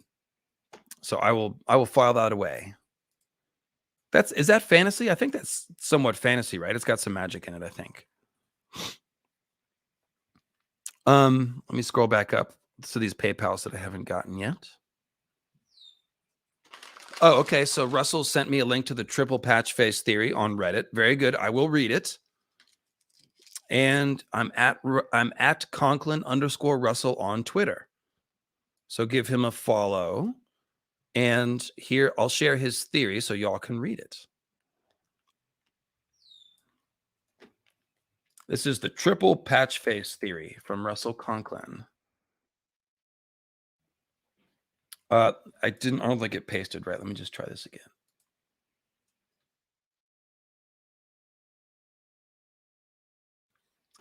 So I will file that away. Is that fantasy? I think that's somewhat fantasy, right? It's got some magic in it, I think. Let me scroll back up to these PayPals that I haven't gotten yet. Oh, okay. So Russell sent me a link to the triple patch face theory on Reddit. Very good. I will read it. And I'm at Conklin_Russell on Twitter. So give him a follow. And here I'll share his theory so y'all can read it. This is the triple patch face theory from Russell Conklin. I don't think it pasted right. Let me just try this again.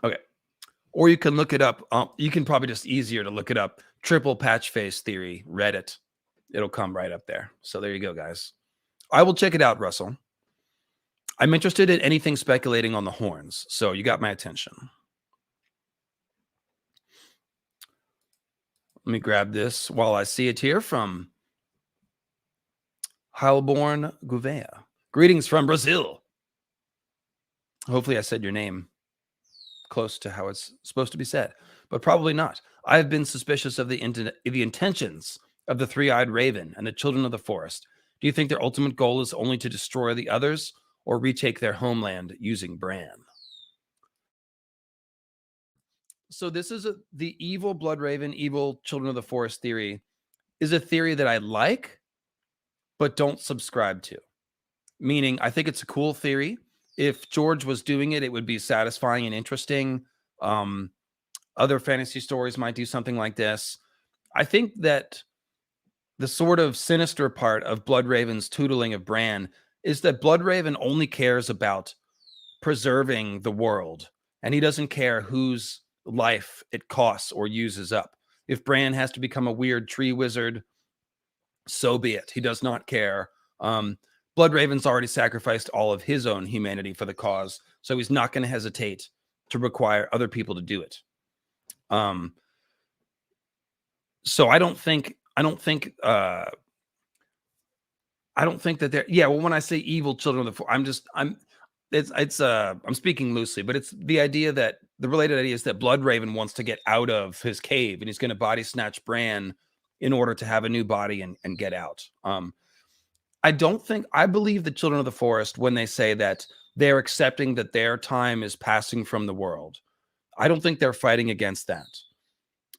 Okay. Or you can look it up. You can probably just easier to look it up. Triple patch face theory, Reddit. It'll come right up there. So there you go, guys. I will check it out, Russell. I'm interested in anything speculating on the horns. So you got my attention. Let me grab this while I see it here from Heilborn Gouveia. Greetings from Brazil. Hopefully I said your name close to how it's supposed to be said, but probably not. I have been suspicious of the intentions of the three-eyed raven and the children of the forest. Do you think their ultimate goal is only to destroy the others or retake their homeland using Bran? So this is the evil blood raven, evil children of the forest theory is a theory that I like, but don't subscribe to. Meaning, I think it's a cool theory. If George was doing it, it would be satisfying and interesting. Other fantasy stories might do something like this. I think that the sort of sinister part of Bloodraven's tootling of Bran is that Bloodraven only cares about preserving the world, and he doesn't care whose life it costs or uses up. If Bran has to become a weird tree wizard, so be it. He does not care. Bloodraven's already sacrificed all of his own humanity for the cause, so he's not going to hesitate to require other people to do it. So I don't think that they're, yeah, well, when I say evil children of the I'm speaking loosely, but it's the idea that the related idea is that Bloodraven wants to get out of his cave and he's going to body snatch Bran in order to have a new body and get out. I believe the children of the forest when they say that they're accepting that their time is passing from the world. I don't think they're fighting against that.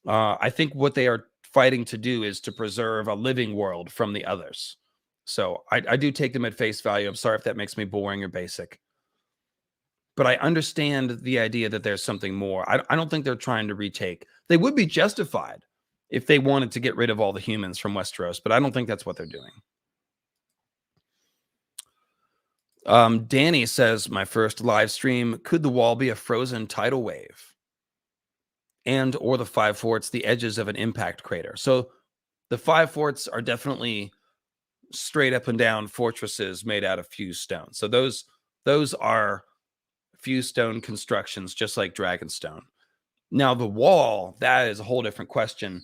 I think what they are fighting to do is to preserve a living world from the others. So I do take them at face value. I'm sorry if that makes me boring or basic. But I understand the idea that there's something more. I don't think they're trying to retake. They would be justified if they wanted to get rid of all the humans from Westeros, but I don't think that's what they're doing. Dany says, my first live stream, could the wall be a frozen tidal wave? And or the five forts, the edges of an impact crater. So the five forts are definitely straight up and down fortresses made out of fused stone. So those are fused stone constructions, just like Dragonstone. Now the wall, that is a whole different question.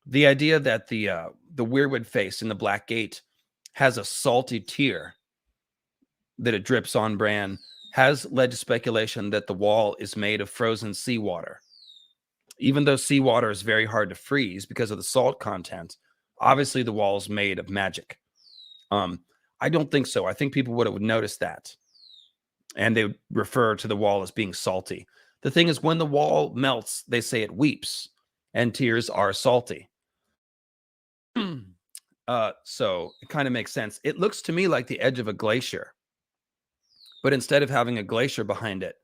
The idea that the Weirwood face in the Black Gate has a salty tear that it drips on Bran has led to speculation that the wall is made of frozen seawater. Even though seawater is very hard to freeze because of the salt content, obviously the wall is made of magic. I don't think so. I think people would have noticed that. And they would refer to the wall as being salty. The thing is, when the wall melts, they say it weeps, and tears are salty. So it kind of makes sense. It looks to me like the edge of a glacier. But instead of having a glacier behind it,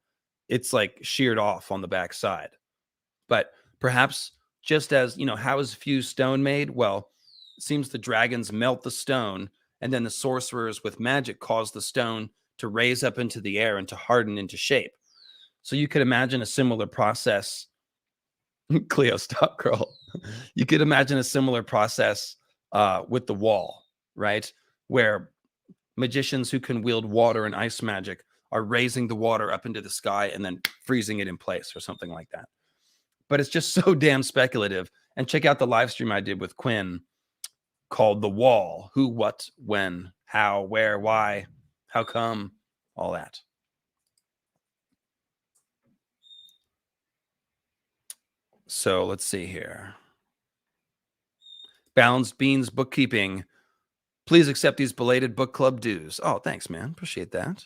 it's like sheared off on the backside. But perhaps just as, how is fused stone made? Well, it seems the dragons melt the stone, and then the sorcerers with magic cause the stone to raise up into the air and to harden into shape. So you could imagine a similar process. Cleo, stop, girl. You could imagine a similar process with the wall, right? Where magicians who can wield water and ice magic are raising the water up into the sky and then freezing it in place or something like that. But it's just so damn speculative. And check out the live stream I did with Quinn called The Wall. Who, what, when, how, where, why, how come, all that. So let's see here. Balanced Beans Bookkeeping. Please accept these belated book club dues. Oh, thanks, man. Appreciate that.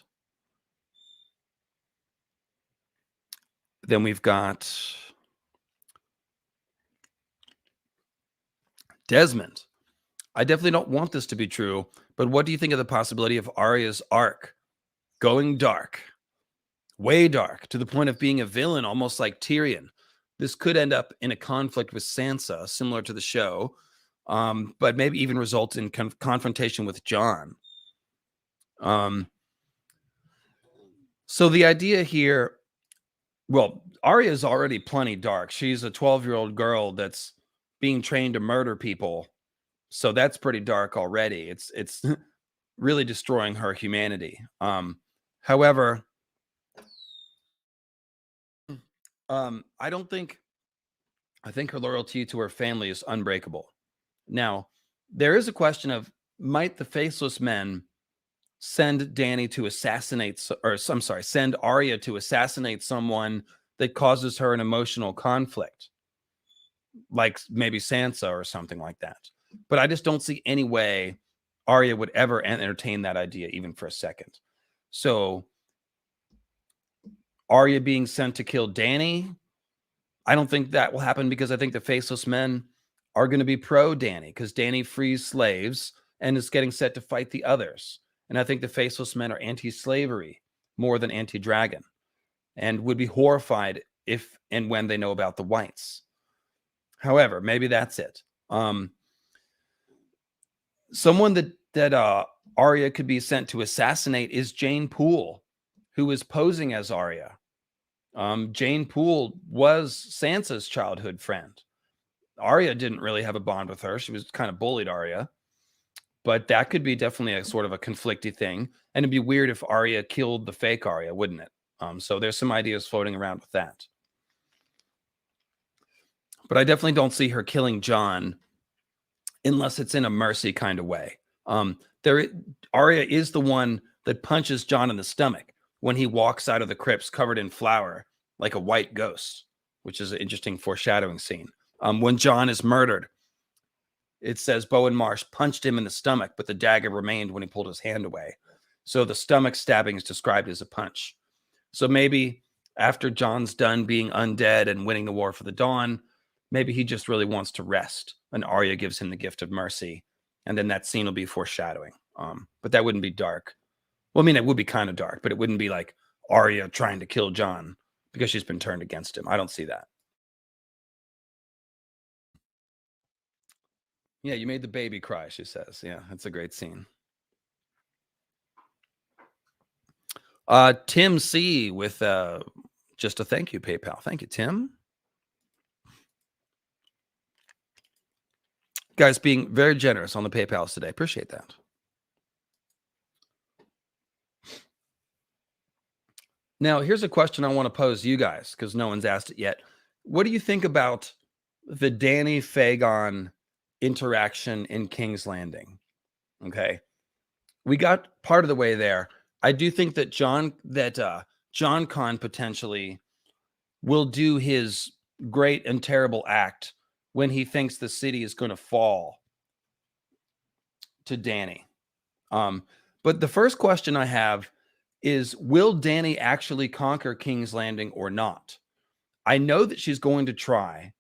Then we've got Desmond. I definitely don't want this to be true, but what do you think of the possibility of Arya's arc going dark, way dark, to the point of being a villain, almost like Tyrion? This could end up in a conflict with Sansa, similar to the show, but maybe even result in confrontation with Jon. So the idea here, well, Arya is already plenty dark. She's a 12-year-old girl that's being trained to murder people. So that's pretty dark already. It's really destroying her humanity. However, I think her loyalty to her family is unbreakable. Now, there is a question of, might the Faceless Men send Dany to assassinate, send Arya to assassinate someone that causes her an emotional conflict, like maybe Sansa or something like that. But I just don't see any way Arya would ever entertain that idea, even for a second. So Arya being sent to kill Dany, I don't think that will happen, because I think the Faceless Men are going to be pro Dany, because Dany frees slaves and is getting set to fight the others. And I think the Faceless Men are anti-slavery more than anti-dragon, and would be horrified if and when they know about the whites. However, maybe that's it. Someone that Arya could be sent to assassinate is Jane Poole, who is posing as Arya. Jane Poole was Sansa's childhood friend. Arya didn't really have a bond with her. She was kind of bullied Arya. But that could be definitely a sort of a conflicty thing. And it'd be weird if Arya killed the fake Arya, wouldn't it? So there's some ideas floating around with that. But I definitely don't see her killing Jon unless it's in a mercy kind of way. Arya is the one that punches Jon in the stomach when he walks out of the crypts covered in flour like a white ghost, which is an interesting foreshadowing scene. When Jon is murdered, it says Bowen Marsh punched him in the stomach, but the dagger remained when he pulled his hand away. So the stomach stabbing is described as a punch. So maybe after Jon's done being undead and winning the War for the Dawn, Maybe he just really wants to rest, and Arya gives him the gift of mercy, and then that scene will be foreshadowing. But that wouldn't be dark. Well, I mean, it would be kind of dark, but it wouldn't be like Arya trying to kill Jon because she's been turned against him. I don't see that. Yeah, you made the baby cry, she says. Yeah, that's a great scene. Tim C with just a thank you PayPal. Thank you, Tim. Guys, being very generous on the PayPals today. Appreciate that. Now, here's a question I want to pose to you guys because no one's asked it yet. What do you think about the Dany fAegon interaction in King's Landing? Okay. We got part of the way there. I do think that Jon Con potentially will do his great and terrible act when he thinks the city is going to fall to Dany. But the first question I have is, will Dany actually conquer King's Landing or not? I know that she's going to try,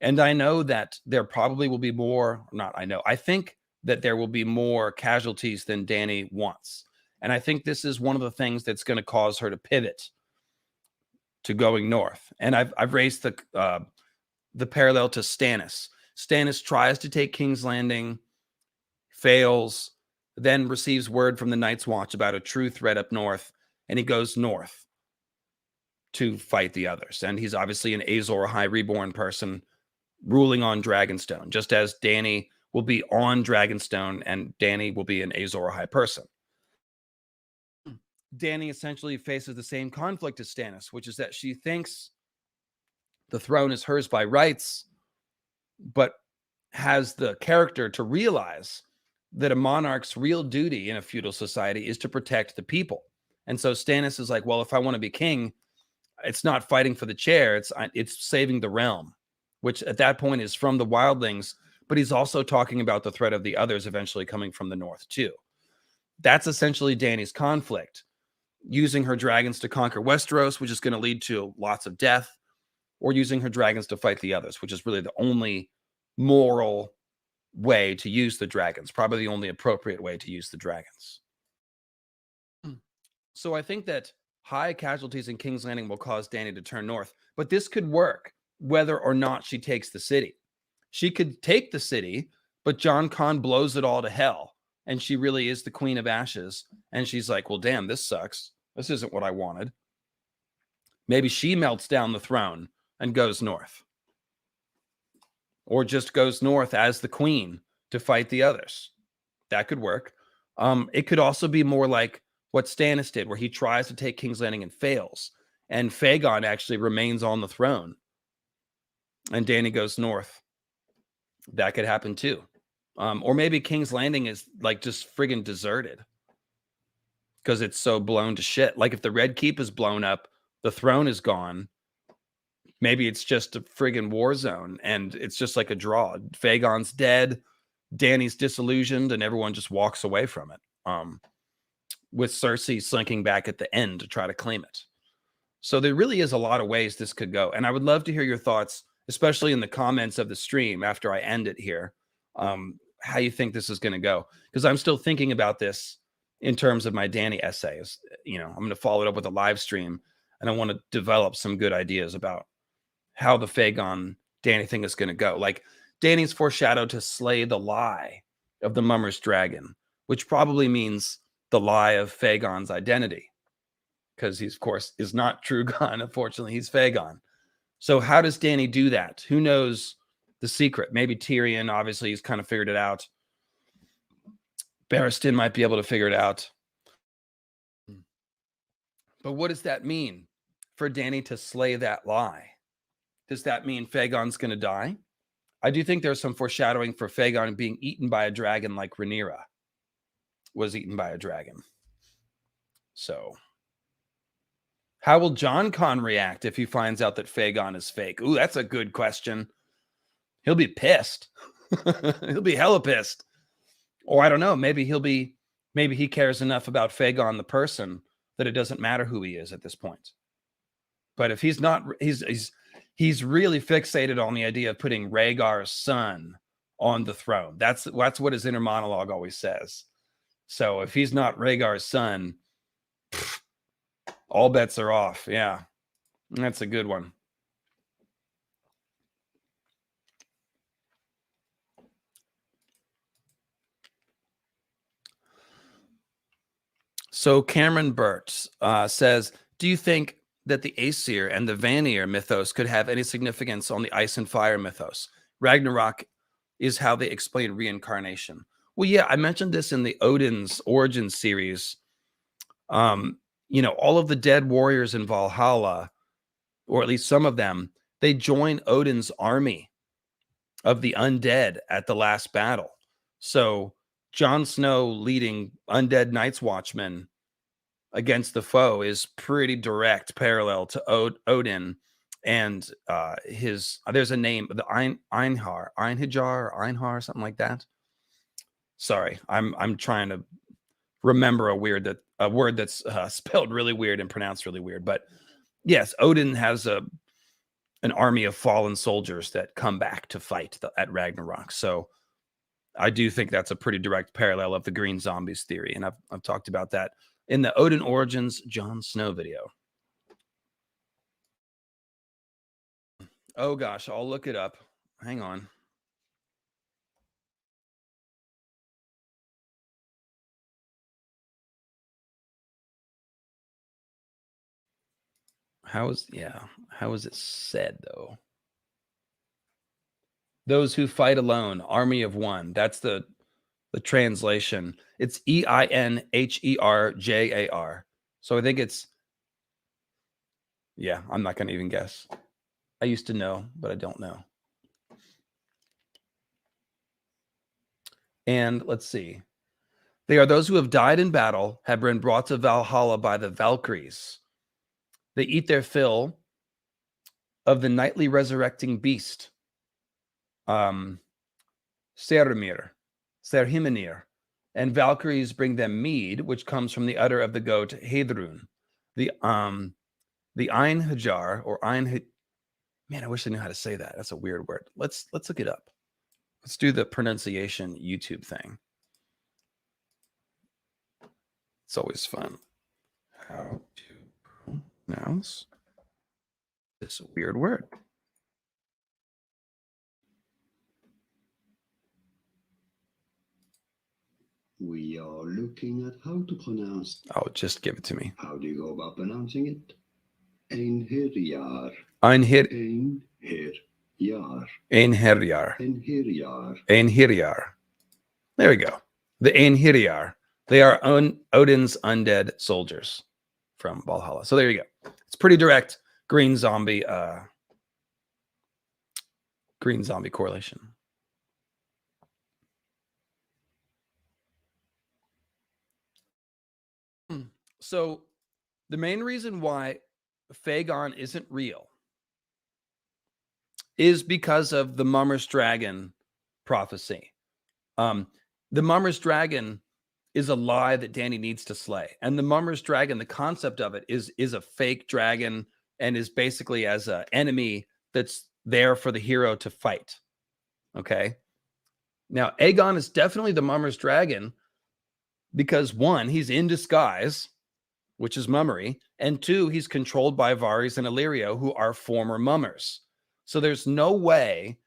and I know that there probably will be more, I think that there will be more casualties than Dany wants. And I think this is one of the things that's going to cause her to pivot to going north. And I've raised the parallel to Stannis. Stannis tries to take King's Landing, fails, then receives word from the Night's Watch about a true threat up north, and he goes north to fight the others. And he's obviously an Azor High Reborn person ruling on Dragonstone, just as Dany will be on Dragonstone and Dany will be an Azor High person. Dany essentially faces the same conflict as Stannis, which is that she thinks the throne is hers by rights, but has the character to realize that a monarch's real duty in a feudal society is to protect the people. And so Stannis is like, well, if I want to be king, it's not fighting for the chair, it's saving the realm, which at that point is from the wildlings, but he's also talking about the threat of the others eventually coming from the north too. That's essentially Dany's conflict, using her dragons to conquer Westeros, which is going to lead to lots of death, or using her dragons to fight the others, which is really the only moral way to use the dragons, probably the only appropriate way to use the dragons. So I think that high casualties in King's Landing will cause Dany to turn north, but this could work whether or not she takes the city. She could take the city, but Jon Con blows it all to hell, and she really is the Queen of Ashes, and she's like, well, damn, this sucks. This isn't what I wanted. Maybe she melts down the throne and goes north, or just goes north as the queen to fight the others. That could work. It could also be more like what Stannis did, where he tries to take King's Landing and fails, and fAegon actually remains on the throne, and Dany goes north. That could happen too. Or maybe King's Landing is like just friggin' deserted because it's so blown to shit. Like if the Red Keep is blown up, the throne is gone. Maybe it's just a friggin' war zone and it's just like a draw. fAegon's dead, Dany's disillusioned, and everyone just walks away from it. With Cersei slinking back at the end to try to claim it. So there really is a lot of ways this could go. And I would love to hear your thoughts, especially in the comments of the stream after I end it here, how you think this is going to go. Because I'm still thinking about this in terms of my Dany essays. You know, I'm going to follow it up with a live stream, and I want to develop some good ideas about how the fAegon Dany thing is going to go. Like Dany's foreshadowed to slay the lie of the Mummer's dragon, which probably means the lie of fAegon's identity, because he's, of course, is not Drogon. Unfortunately, he's fAegon. So how does Dany do that? Who knows the secret? Maybe Tyrion, obviously, he's kind of figured it out. Barristan might be able to figure it out. But what does that mean for Dany to slay that lie? Does that mean fAegon's going to die? I do think there's some foreshadowing for fAegon being eaten by a dragon like Rhaenyra was eaten by a dragon. So how will Jon Con react if he finds out that fAegon is fake? Ooh, that's a good question. He'll be pissed. He'll be hella pissed. Or I don't know, maybe he cares enough about fAegon the person that it doesn't matter who he is at this point. But if he's not, he's really fixated on the idea of putting Rhaegar's son on the throne. That's what his inner monologue always says. So if he's not Rhaegar's son, all bets are off. Yeah, that's a good one. So Cameron Burt says, do you think that the Aesir and the Vanir mythos could have any significance on the Ice and Fire mythos? Ragnarok is how they explain reincarnation. Well, yeah, I mentioned this in the Odin's Origin series. You know, all of the dead warriors in Valhalla, or at least some of them, they join Odin's army of the undead at the last battle. So Jon Snow leading undead Night's Watchmen against the foe is pretty direct parallel to Odin and his there's a name, the Einhajar, something like that. Sorry, I'm trying to remember a word that's spelled really weird and pronounced really weird. But yes, Odin has an army of fallen soldiers that come back to fight at Ragnarok. So I do think that's a pretty direct parallel of the Green Zombies theory, and I've talked about that in the Odin Origins Jon Snow video. Oh gosh, I'll look it up. Hang on. How is it said though? Those who fight alone, army of one. That's the translation. It's Einherjar. So I think it's, yeah, I'm not going to even guess. I used to know, but I don't know. And let's see. They are those who have died in battle, have been brought to Valhalla by the Valkyries. They eat their fill of the nightly resurrecting beast, Serhiminir, and Valkyries bring them mead, which comes from the udder of the goat Heidrun. The Einhajar or man, I wish I knew how to say that. That's a weird word. Let's look it up. Let's do the pronunciation YouTube thing. It's always fun. How to pronounce this weird word? We are looking at how to pronounce. Oh, just give it to me. How do you go about pronouncing it? Einherjar. Einherjar. There we go. The Einherjar. They are Odin's undead soldiers from Valhalla. So there you go. It's pretty direct green zombie correlation. So the main reason why fAegon isn't real is because of the Mummer's Dragon prophecy. The Mummer's Dragon is a lie that Dany needs to slay. And the Mummer's Dragon, the concept of it is a fake dragon and is basically as an enemy that's there for the hero to fight. Okay. Now, Aegon is definitely the Mummer's Dragon because one, he's in disguise, which is mummery, and two, he's controlled by Varys and Illyrio, who are former mummers. So there's no way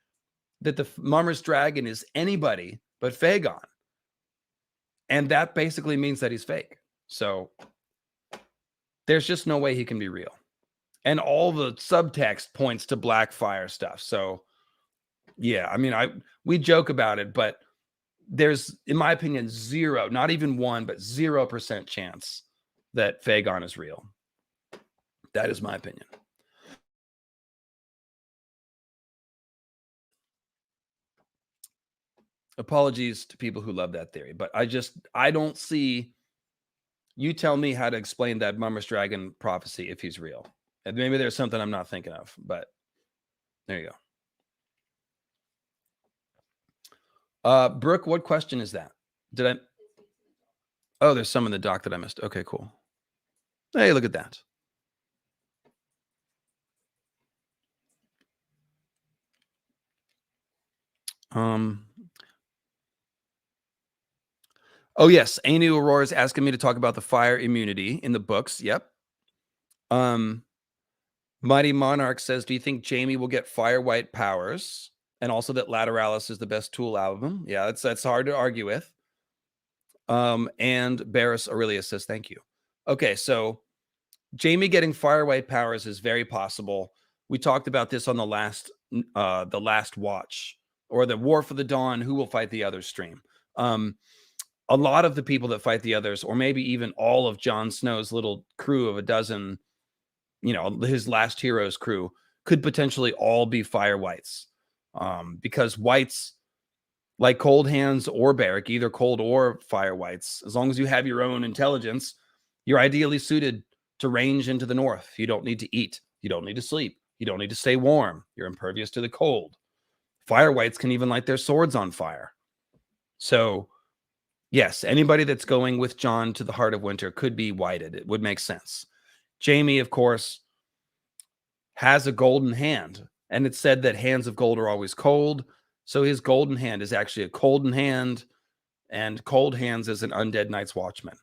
that the Mummer's Dragon is anybody but fAegon. And that basically means that he's fake. So there's just no way he can be real. And all the subtext points to Blackfyre stuff. So yeah, I mean, we joke about it, but there's, in my opinion, zero, not even 1%, but 0% chance that fAegon is real. That is my opinion. Apologies to people who love that theory, but I don't see, you tell me how to explain that Mummer's Dragon prophecy if he's real. And maybe there's something I'm not thinking of, but there you go. Brooke, what question is that? Oh, there's some in the doc that I missed. Okay, cool. Hey, look at that. Oh yes, Anu Aurora is asking me to talk about the fire immunity in the books. Yep. Mighty Monarch says, do you think Jaime will get fire white powers? And also that Lateralis is the best tool album. Yeah, that's hard to argue with. And Barris Aurelius says, thank you. Okay, so Jaime getting fire white powers is very possible. We talked about this on the last watch, or the War for the Dawn, who will fight the other stream. A lot of the people that fight the others, or maybe even all of Jon Snow's little crew of a dozen, his last hero's crew, could potentially all be fire whites. Because whites, like Cold Hands or Beric, either cold or fire whites, as long as you have your own intelligence, you're ideally suited to range into the north. You don't need to eat. You don't need to sleep. You don't need to stay warm. You're impervious to the cold. Fire whites can even light their swords on fire. So, yes, anybody that's going with Jon to the heart of winter could be whited. It would make sense. Jaime, of course, has a golden hand, and it's said that hands of gold are always cold. So his golden hand is actually a golden hand, and cold hands is an undead Night's Watchman.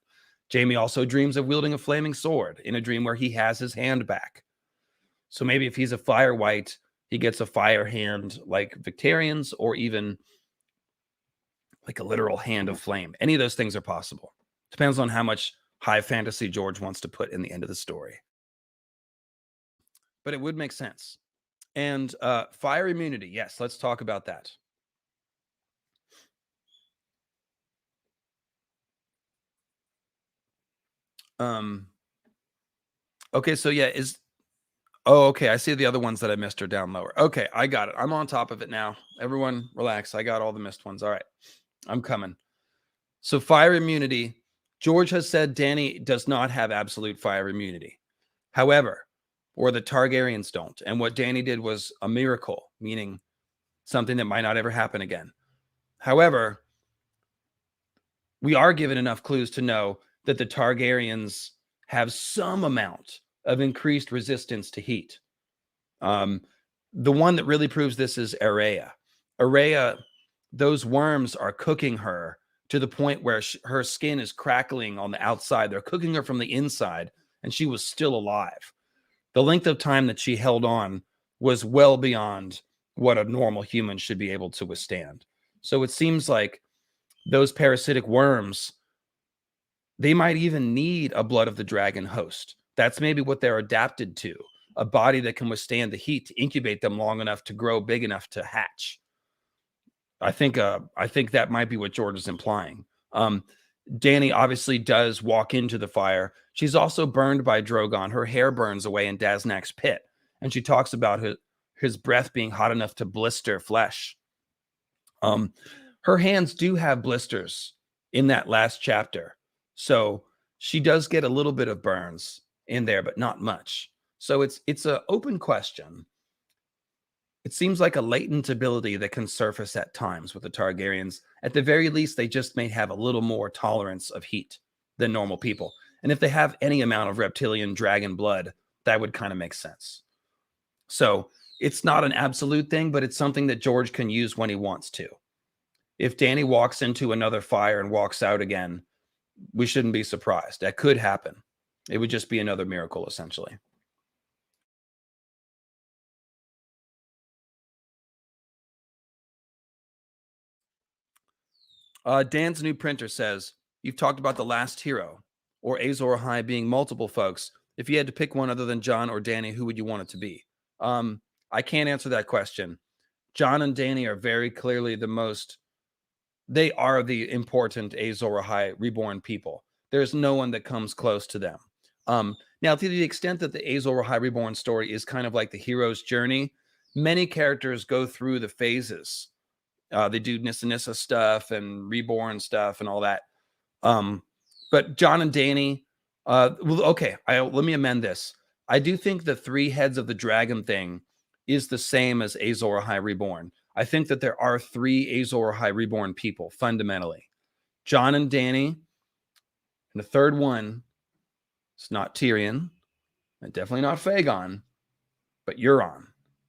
Jaime also dreams of wielding a flaming sword in a dream where he has his hand back. So maybe if he's a fire white, he gets a fire hand like Victarions, or even like a literal hand of flame. Any of those things are possible. Depends on how much high fantasy George wants to put in the end of the story. But it would make sense. And fire immunity. Yes, let's talk about that. Okay, so yeah, okay, I see the other ones that I missed are down lower. Okay, I got it. I'm on top of it now. Everyone relax. I got all the missed ones. All right, I'm coming. So fire immunity. George has said Dany does not have absolute fire immunity. However, or the Targaryens don't. And what Dany did was a miracle, meaning something that might not ever happen again. However, we are given enough clues to know that the Targaryens have some amount of increased resistance to heat. The one that really proves this is Arya. Arya, those worms are cooking her to the point where her skin is crackling on the outside. They're cooking her from the inside, and she was still alive. The length of time that she held on was well beyond what a normal human should be able to withstand. So it seems like those parasitic worms, they might even need a blood of the dragon host. That's maybe what they're adapted to, a body that can withstand the heat to incubate them long enough to grow big enough to hatch. I think that might be what George is implying. Dany obviously does walk into the fire. She's also burned by Drogon. Her hair burns away in Daznak's pit, and she talks about his breath being hot enough to blister flesh. Her hands do have blisters in that last chapter, so she does get a little bit of burns in there, but not much. So it's an open question. It seems like a latent ability that can surface at times with the Targaryens. At the very least, they just may have a little more tolerance of heat than normal people. And if they have any amount of reptilian dragon blood, that would kind of make sense. So it's not an absolute thing, but it's something that George can use when he wants to. If Dany walks into another fire and walks out again, we shouldn't be surprised. That could happen. It would just be another miracle, essentially. Dan's new printer says, you've talked about the last hero, or Azor Ahai being multiple folks. If you had to pick one other than Jon or Dany, who would you want it to be? I can't answer that question. Jon and Dany are very clearly they are the important Azor Ahai reborn people. There's no one that comes close to them. Now, to the extent that the Azor Ahai reborn story is kind of like the hero's journey, many characters go through the phases. They do Nissa Nissa stuff and reborn stuff and all that. But Jon and Dany, okay, let me amend this. I do think the three heads of the dragon thing is the same as Azor Ahai reborn. I think that there are three Azor Ahai reborn people fundamentally. Jon and Dany, and the third one, it's not Tyrion, and definitely not FAegon, but Euron.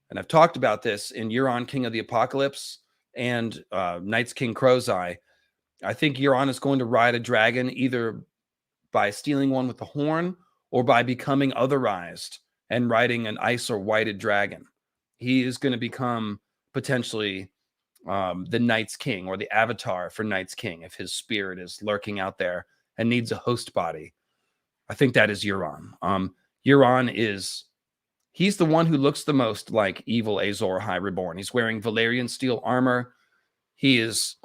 And I've talked about this in Euron, King of the Apocalypse, and Night's King Crow's Eye. I think Euron is going to ride a dragon either by stealing one with the horn or by becoming otherized and riding an ice or whited dragon. He is going to become potentially the Night's King or the avatar for Night's King if his spirit is lurking out there and needs a host body. I think that is Euron. Euron he's the one who looks the most like evil Azor High Reborn. He's wearing Valyrian steel armor. He is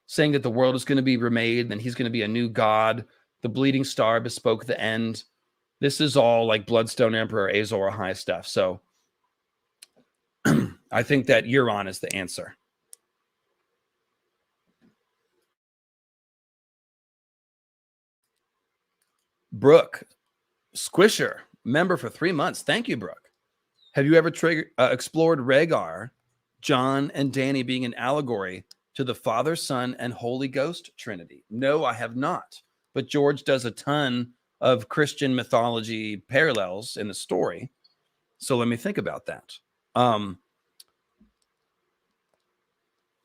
saying that the world is going to be remade, and he's going to be a new god. The bleeding star bespoke the end. This is all like Bloodstone Emperor Azor High stuff. So I think that Euron is the answer. Brooke Squisher, member for 3 months. Thank you, Brooke. Have you ever explored Rhaegar, Jon, and Dany being an allegory to the Father, Son, and Holy Ghost Trinity? No, I have not. But George does a ton of Christian mythology parallels in the story. So let me think about that.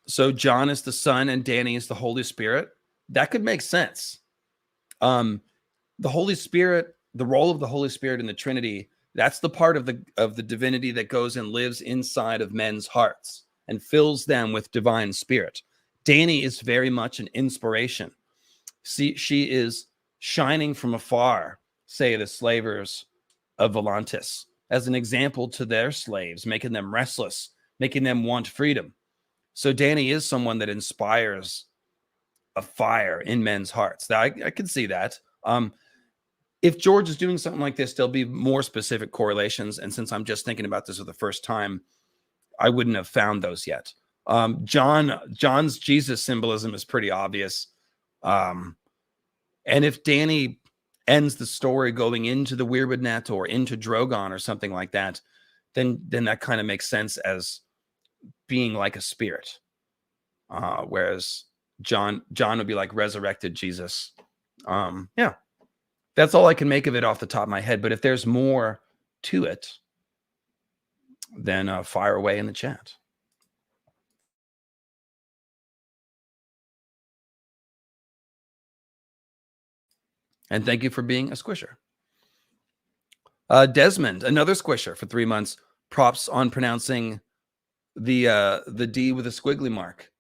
So Jon is the Son and Dany is the Holy Spirit. That could make sense. The Holy Spirit, the role of the Holy Spirit in the Trinity, that's the part of the divinity that goes and lives inside of men's hearts and fills them with divine spirit. Dany is very much an inspiration. See, she is shining from afar, say the slavers of Volantis, as an example to their slaves, making them restless, making them want freedom. So Dany is someone that inspires a fire in men's hearts. I can see that. If George is doing something like this, there'll be more specific correlations. And since I'm just thinking about this for the first time, I wouldn't have found those yet. John's Jesus symbolism is pretty obvious. And if Dany ends the story going into the Weirwood net or into Drogon or something like that, then that kind of makes sense as being like a spirit. Whereas John would be like resurrected Jesus. Yeah. That's all I can make of it off the top of my head. But if there's more to it, then fire away in the chat. And thank you for being a squisher. Desmond, another squisher for 3 months. Props on pronouncing the D with a squiggly mark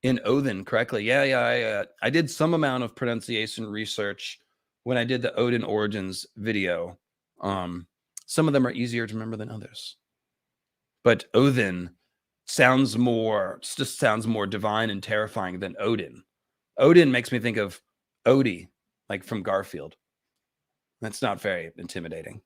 in Odin correctly. Yeah. I did some amount of pronunciation research when I did the Odin Origins video. Some of them are easier to remember than others. But Odin sounds more divine and terrifying than Odin. Odin makes me think of Odie, like from Garfield. That's not very intimidating.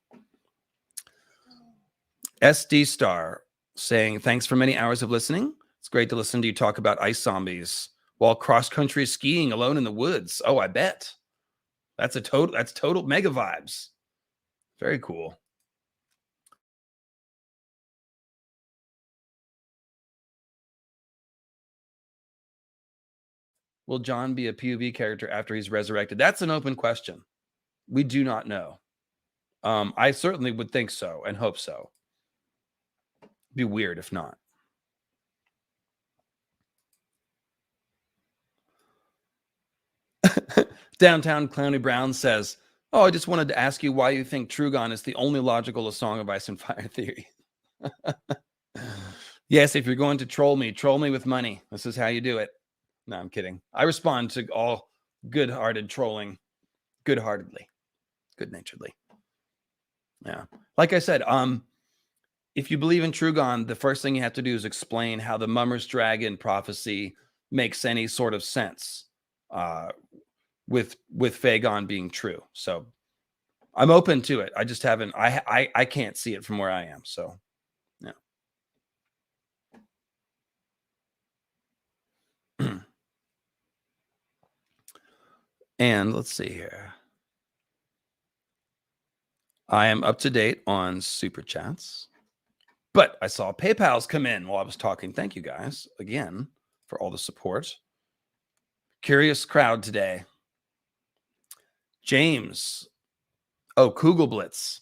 SD Star saying, thanks for many hours of listening. It's great to listen to you talk about ice zombies while cross-country skiing alone in the woods. Oh, I bet. That's total mega vibes. Very cool. Will Jon be a POV character after he's resurrected? That's an open question. We do not know. I certainly would think so and hope so. It'd be weird if not. Downtown Clowny Brown says, oh, I just wanted to ask you why you think Drogon is the only logical A Song of Ice and Fire theory. Yes, if you're going to troll me with money. This is how you do it. No, I'm kidding. I respond to all good-hearted trolling good-heartedly, good-naturedly. Yeah. Like I said, if you believe in Drogon, the first thing you have to do is explain how the Mummer's Dragon prophecy makes any sort of sense with fAegon being true. So I'm open to it. I just haven't, I can't see it from where I am. So, yeah. And let's see here. I am up to date on super chats, but I saw PayPal's come in while I was talking. Thank you guys again for all the support. Curious crowd today. James. Oh, Kugelblitz.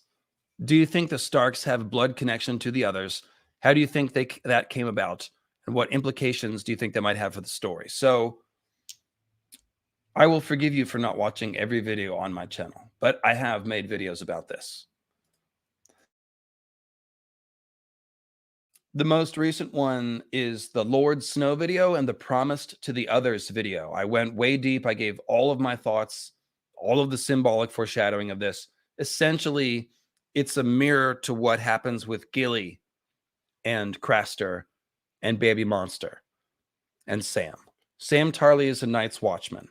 Do you think the Starks have blood connection to the others? How do you think that came about? And what implications do you think that might have for the story? So I will forgive you for not watching every video on my channel, but I have made videos about this. The most recent one is the Lord Snow video and the Promised to the Others video. I went way deep. I gave all of my thoughts, all of the symbolic foreshadowing of this. Essentially, it's a mirror to what happens with Gilly and Craster and Baby Monster and Sam. Sam Tarly is a Night's Watchman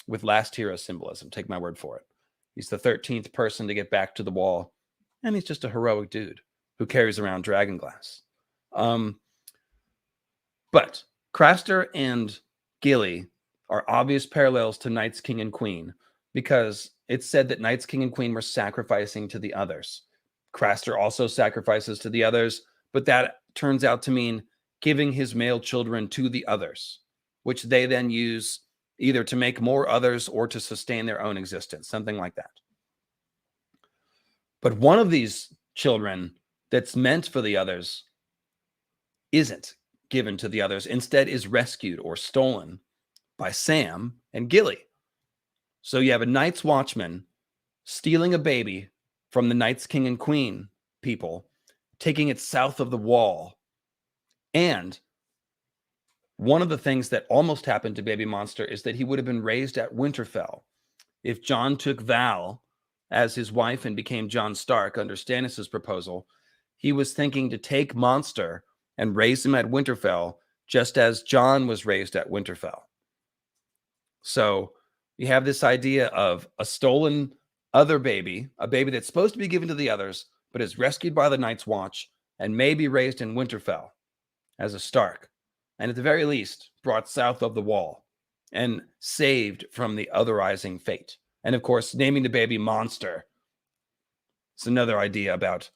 with last hero symbolism. Take my word for it. He's the 13th person to get back to the wall, and he's just a heroic dude who carries around Dragonglass. But Craster and Gilly are obvious parallels to Knights King and Queen because it's said that Knights King and Queen were sacrificing to the others. Craster also sacrifices to the others, but that turns out to mean giving his male children to the others, which they then use either to make more others or to sustain their own existence, something like that. But one of these children that's meant for the others isn't given to the others, instead is rescued or stolen by Sam and Gilly. So you have a Night's Watchman stealing a baby from the Knights King and Queen people, taking it south of the wall. And one of the things that almost happened to Baby Monster is that he would have been raised at Winterfell. If Jon took Val as his wife and became Jon Stark under Stannis' proposal, he was thinking to take Monster and raise him at Winterfell, just as Jon was raised at Winterfell. So you have this idea of a stolen other baby, a baby that's supposed to be given to the others, but is rescued by the Night's Watch and may be raised in Winterfell as a Stark, and at the very least brought south of the wall and saved from the otherizing fate. And of course, naming the baby Monster is another idea about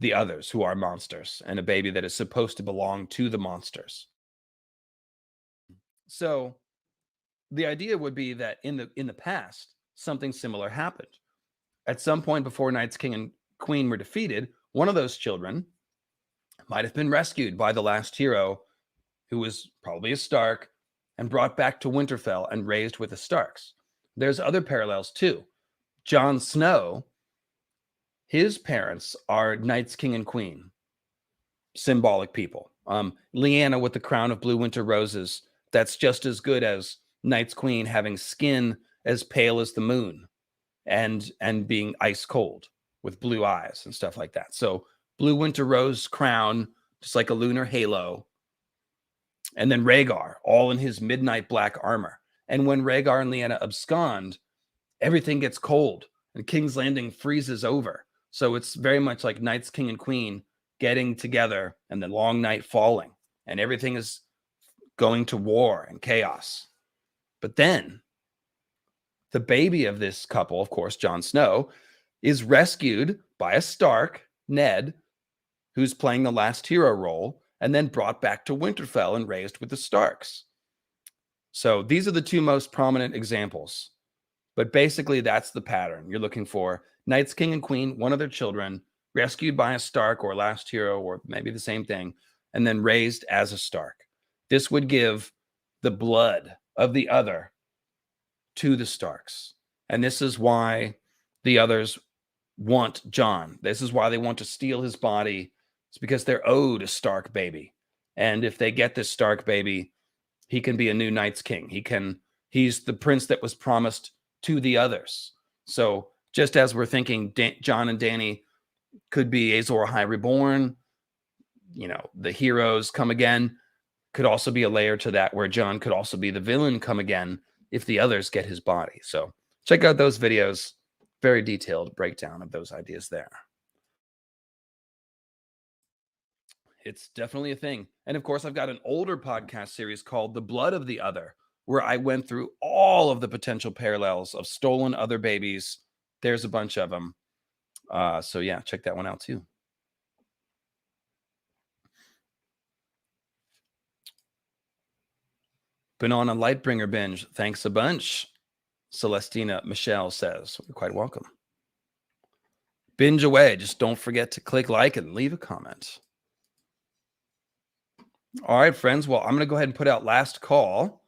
the others who are monsters and a baby that is supposed to belong to the monsters. So the idea would be that in the past, something similar happened. At some point before Knights King and Queen were defeated, one of those children might have been rescued by the last hero, who was probably a Stark, and brought back to Winterfell and raised with the Starks. There's other parallels too. Jon Snow, his parents are Knights King and Queen, symbolic people. Lyanna with the crown of blue winter roses, that's just as good as Night's Queen having skin as pale as the moon and being ice cold with blue eyes and stuff like that. So blue winter rose crown, just like a lunar halo. And then Rhaegar, all in his midnight black armor. And when Rhaegar and Lyanna abscond, everything gets cold and King's Landing freezes over. So it's very much like Knights King and Queen getting together and the long night falling, and everything is going to war and chaos. But then the baby of this couple, of course, Jon Snow, is rescued by a Stark, Ned, who's playing the last hero role, and then brought back to Winterfell and raised with the Starks. So these are the two most prominent examples. But basically, that's the pattern. You're looking for Knights King and Queen, one of their children, rescued by a Stark or last hero, or maybe the same thing, and then raised as a Stark. This would give the blood of the other to the Starks. And this is why the others want Jon. This is why they want to steal his body. It's because they're owed a Stark baby. And if they get this Stark baby, he can be a new Night's King. He's the prince that was promised to the others. So just as we're thinking Jon and Dany could be Azor Ahai Reborn, the heroes come again, could also be a layer to that where Jon could also be the villain come again if the others get his body. So check out those videos. Very detailed breakdown of those ideas there. It's definitely a thing. And of course, I've got an older podcast series called The Blood of the Other, where I went through all of the potential parallels of stolen other babies. There's a bunch of them. So yeah, check that one out too. Been on a Lightbringer binge. Thanks a bunch. Celestina Michelle says, you're quite welcome. Binge away. Just don't forget to click like and leave a comment. All right, friends. Well, I'm going to go ahead and put out last call.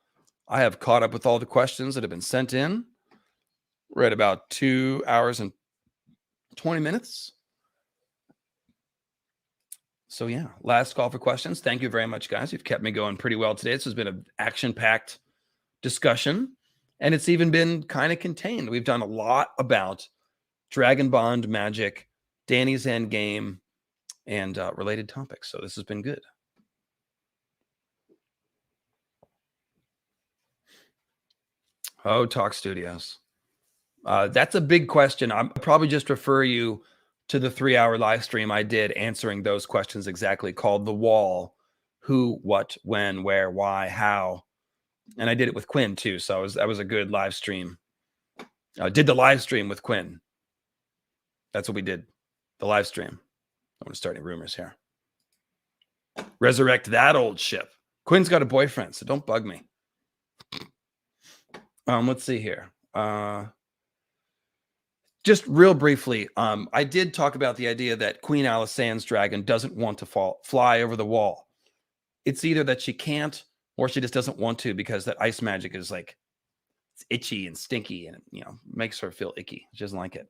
I have caught up with all the questions that have been sent in. We're at about 2 hours and 20 minutes. So yeah, last call for questions. Thank you very much, guys. You've kept me going pretty well today. This has been an action-packed discussion, and it's even been kind of contained. We've done a lot about Dragon Bond magic, Dany's Endgame, and related topics. So this has been good. Oh, Talk Studios. That's a big question. I'll probably just refer you to the 3-hour live stream I did answering those questions exactly, called The Wall: Who, What, When, Where, Why, How. And I did it with Quinn too. So that was a good live stream. Did the live stream with Quinn. That's what we did. The live stream. I'm going to start any rumors here. Resurrect that old ship. Quinn's got a boyfriend, so don't bug me. Let's see here. Just real briefly, I did talk about the idea that Queen Alysanne's dragon doesn't want to fly over the wall. It's either that she can't, or she just doesn't want to, because that ice magic is like, it's itchy and stinky, and makes her feel icky. She doesn't like it.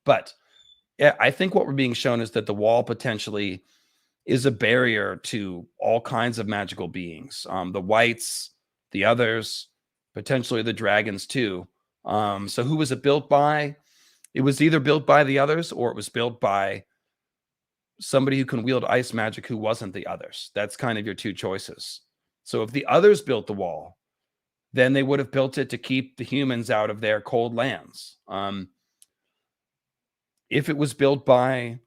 But yeah, I think what we're being shown is that the wall potentially is a barrier to all kinds of magical beings. The whites, the others, potentially the dragons too. So who was it built by? It was either built by the others, or it was built by somebody who can wield ice magic who wasn't the others. That's kind of your two choices. So if the others built the wall, then they would have built it to keep the humans out of their cold lands. If it was built by...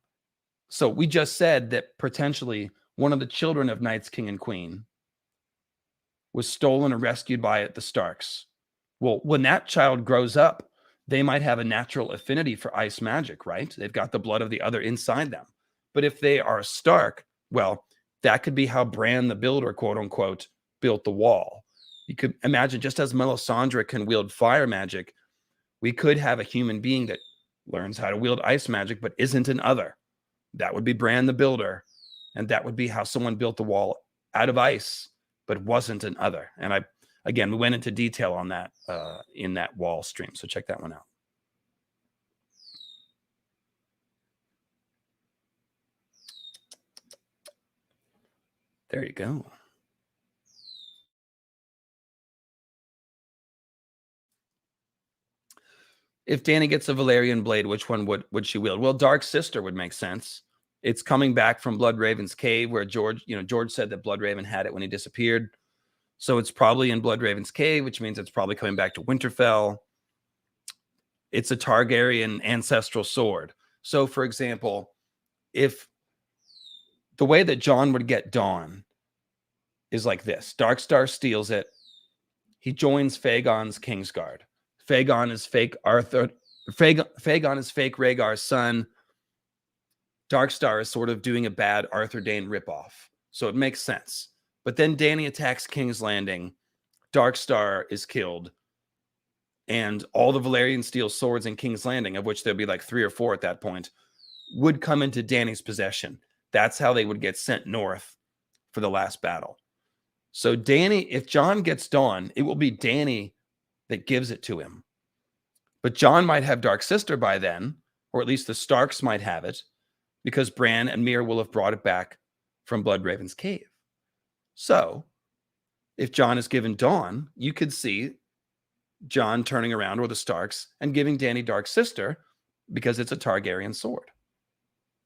So we just said that potentially one of the children of Knights King and Queen was stolen or rescued by the Starks. Well, when that child grows up, they might have a natural affinity for ice magic, right? They've got the blood of the other inside them. But if they are Stark, well, that could be how Bran the Builder, quote unquote, built the wall. You could imagine, just as Melisandre can wield fire magic, we could have a human being that learns how to wield ice magic but isn't an other. That would be Bran the Builder, and that would be how someone built the wall out of ice but wasn't an other. And again, we went into detail on that in that wall stream, so check that one out. There you go. If Dany gets a Valyrian blade, which one would she wield? Well, Dark Sister would make sense. It's coming back from Bloodraven's cave, where George said that Bloodraven had it when he disappeared. So it's probably in Bloodraven's cave, which means it's probably coming back to Winterfell. It's a Targaryen ancestral sword. So, for example, if the way that Jon would get Dawn is like this: Darkstar steals it. He joins FAegon's Kingsguard. FAegon is fake Arthur. FAegon is fake Rhaegar's son. Darkstar is sort of doing a bad Arthur Dayne ripoff. So it makes sense. But then Dany attacks King's Landing. Darkstar is killed. And all the Valyrian steel swords in King's Landing, of which there'd be like 3 or 4 at that point, would come into Dany's possession. That's how they would get sent north for the last battle. So Dany, if Jon gets Dawn, it will be Dany that gives it to him. But Jon might have Dark Sister by then, or at least the Starks might have it, because Bran and Myr will have brought it back from Bloodraven's cave. So if Jon is given Dawn, you could see Jon turning around, or the Starks, and giving Dany Dark Sister, because it's a Targaryen sword.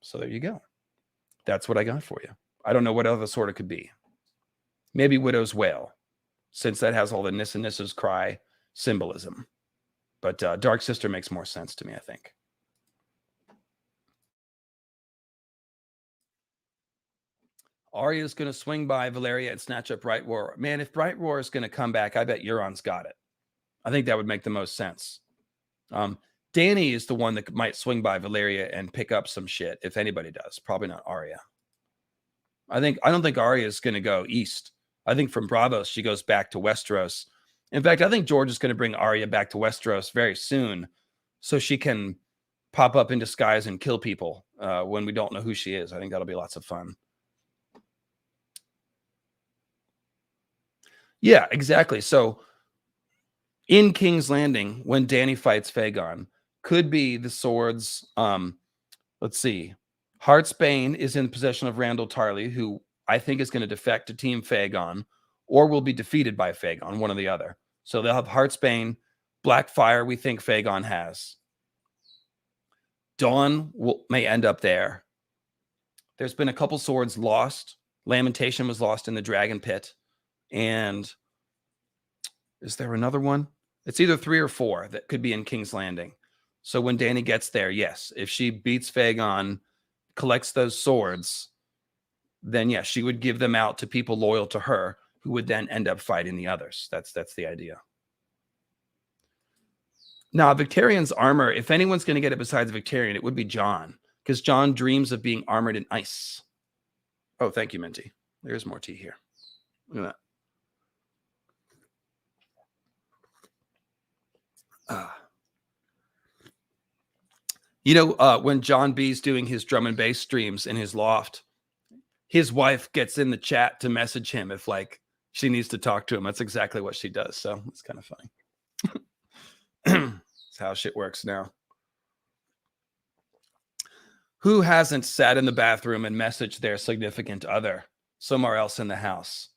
So there you go. That's what I got for you. I don't know what other sword it could be. Maybe Widow's Wail, since that has all the Nissa Nissa's Cry symbolism. But Dark Sister makes more sense to me, I think. Arya's going to swing by Valyria and snatch up Bright Roar. Man, if Bright Roar is going to come back, I bet Euron's got it. I think that would make the most sense. Dany is the one that might swing by Valyria and pick up some shit, if anybody does. Probably not Arya. I don't think Arya is going to go east. I think from Braavos, she goes back to Westeros. In fact, I think George is going to bring Arya back to Westeros very soon, so she can pop up in disguise and kill people when we don't know who she is. I think that'll be lots of fun. Yeah, exactly. So in King's Landing, when Dany fights fAegon, could be the swords. Let's see. Heartsbane is in possession of Randall Tarley, who I think is going to defect to Team fAegon, or will be defeated by fAegon, one or the other. So they'll have Heartsbane. Blackfyre, we think fAegon has. Dawn may end up there. There's been a couple swords lost. Lamentation was lost in the Dragon Pit. And is there another one? It's either 3 or 4 that could be in King's Landing. So when Dany gets there, yes, if she beats fAegon, collects those swords, then yes, she would give them out to people loyal to her, who would then end up fighting the others. That's the idea. Now, Victarion's armor, if anyone's going to get it besides Victarion, it would be Jon, because Jon dreams of being armored in ice. Oh, thank you, Minty. There's more tea here. Look at that. You know, when John B's doing his drum and bass streams in his loft, his wife gets in the chat to message him if, like, she needs to talk to him. That's exactly what she does. So it's kind of funny. That's how shit works now. Who hasn't sat in the bathroom and messaged their significant other somewhere else in the house?